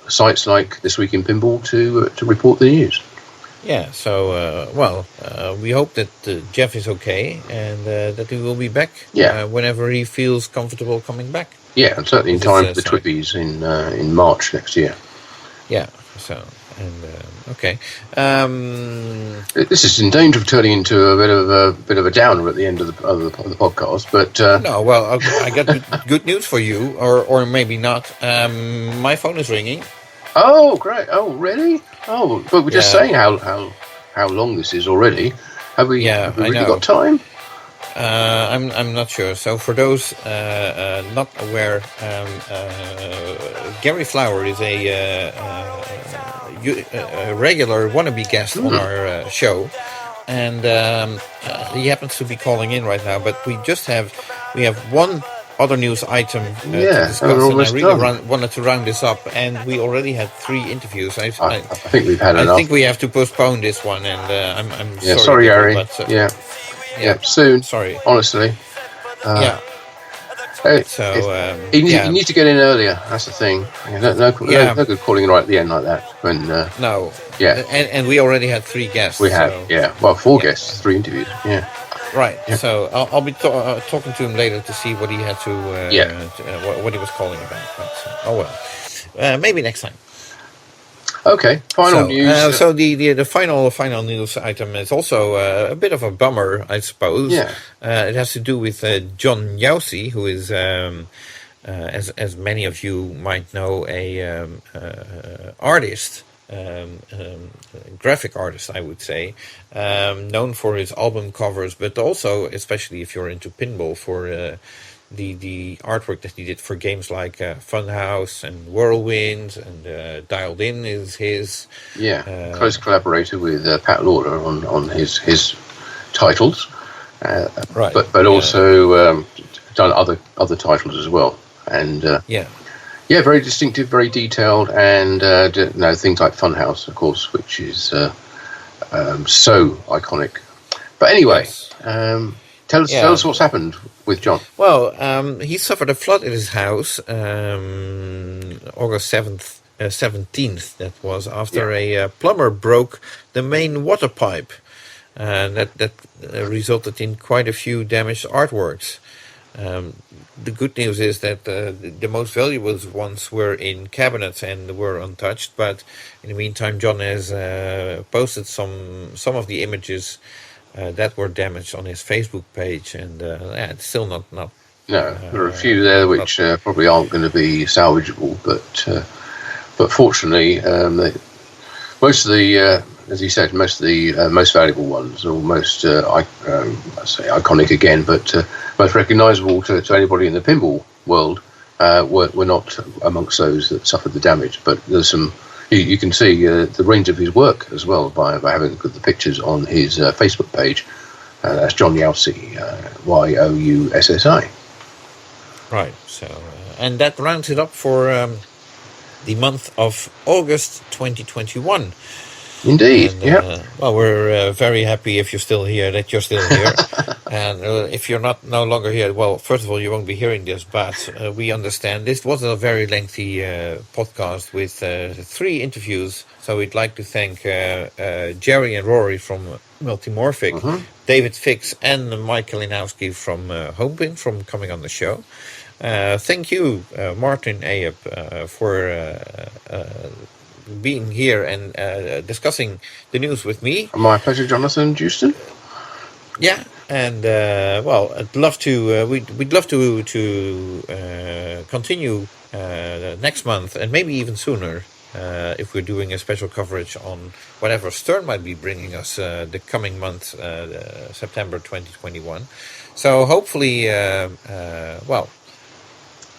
sites like This Week in Pinball to report the news. Yeah, so, we hope that Jeff is okay, and that he will be back whenever he feels comfortable coming back. Yeah, and certainly in time for the Twippies in March next year. Yeah, so, and, okay. This is in danger of turning into a bit of a downer at the end of the podcast, but... No, well, I got good news for you, or maybe not. My phone is ringing. Oh, great. Oh, really? Oh, but we're just saying how long this is already. Have we really got time? I'm not sure. So for those not aware, Gary Flower is a regular wannabe guest on our show, and he happens to be calling in right now. But we have one other news item to discuss, and I really wanted to round this up, and we already had 3 interviews. I think we've had enough. I think we have to postpone this one, and I'm sorry, Harry. But, soon. Sorry, honestly. You need to get in earlier. That's the thing. No good calling in right at the end like that. When no, and we already had 3 guests. We have, 4 guests, 3 interviews. Yeah. Right, so I'll be talking to him later to see what he had to, what he was calling about. But, maybe next time. Okay, final news. So the final news item is also a bit of a bummer, I suppose. Yeah. It has to do with John Joosten, who is, as many of you might know, a artist. Graphic artist, I would say, known for his album covers, but also, especially if you're into pinball, for the artwork that he did for games like Funhouse and Whirlwind, and Dialed In is his. Close collaborator with Pat Lawler on his titles. Right. But also done other titles as well, and very distinctive, very detailed, and things like Funhouse, of course, which is so iconic. But anyway, Yes. tell us what's happened with John. Well, he suffered a flood in his house August 17th. That was after a plumber broke the main water pipe. That resulted in quite a few damaged artworks. The good news is that the most valuable ones were in cabinets and were untouched. But in the meantime, John has posted some of the images that were damaged on his Facebook page, and it's still not. No, there are a few there which probably aren't going to be salvageable, but fortunately, most of the as he said, most of the most valuable ones, or most I say iconic again, but most recognisable to anybody in the pinball world, were not amongst those that suffered the damage. But there's some. You can see the range of his work as well by having a look at the pictures on his Facebook page. That's John Youssi, Youssi. Right. So, and that rounds it up for the month of August 2021. Indeed, Well, we're very happy if you're still here, that you're still here. And if you're no longer here, well, first of all, you won't be hearing this, but we understand. This was a very lengthy podcast with 3 interviews. So we'd like to thank Jerry and Rory from Multimorphic, David Fix and Mike Kalinowski from Homepin from coming on the show. Thank you, Martin Ayub, for being here and discussing the news with me. My pleasure, Jonathan Joosten. Yeah, and I'd love to. We'd love to continue next month, and maybe even sooner, if we're doing a special coverage on whatever Stern might be bringing us the coming month, September 2021. So hopefully,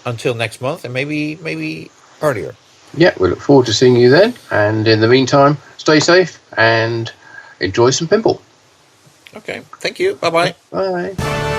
until next month, and maybe earlier. Yeah, we look forward to seeing you then. And in the meantime, stay safe and enjoy some pinball. Okay, thank you. Bye-bye. Bye.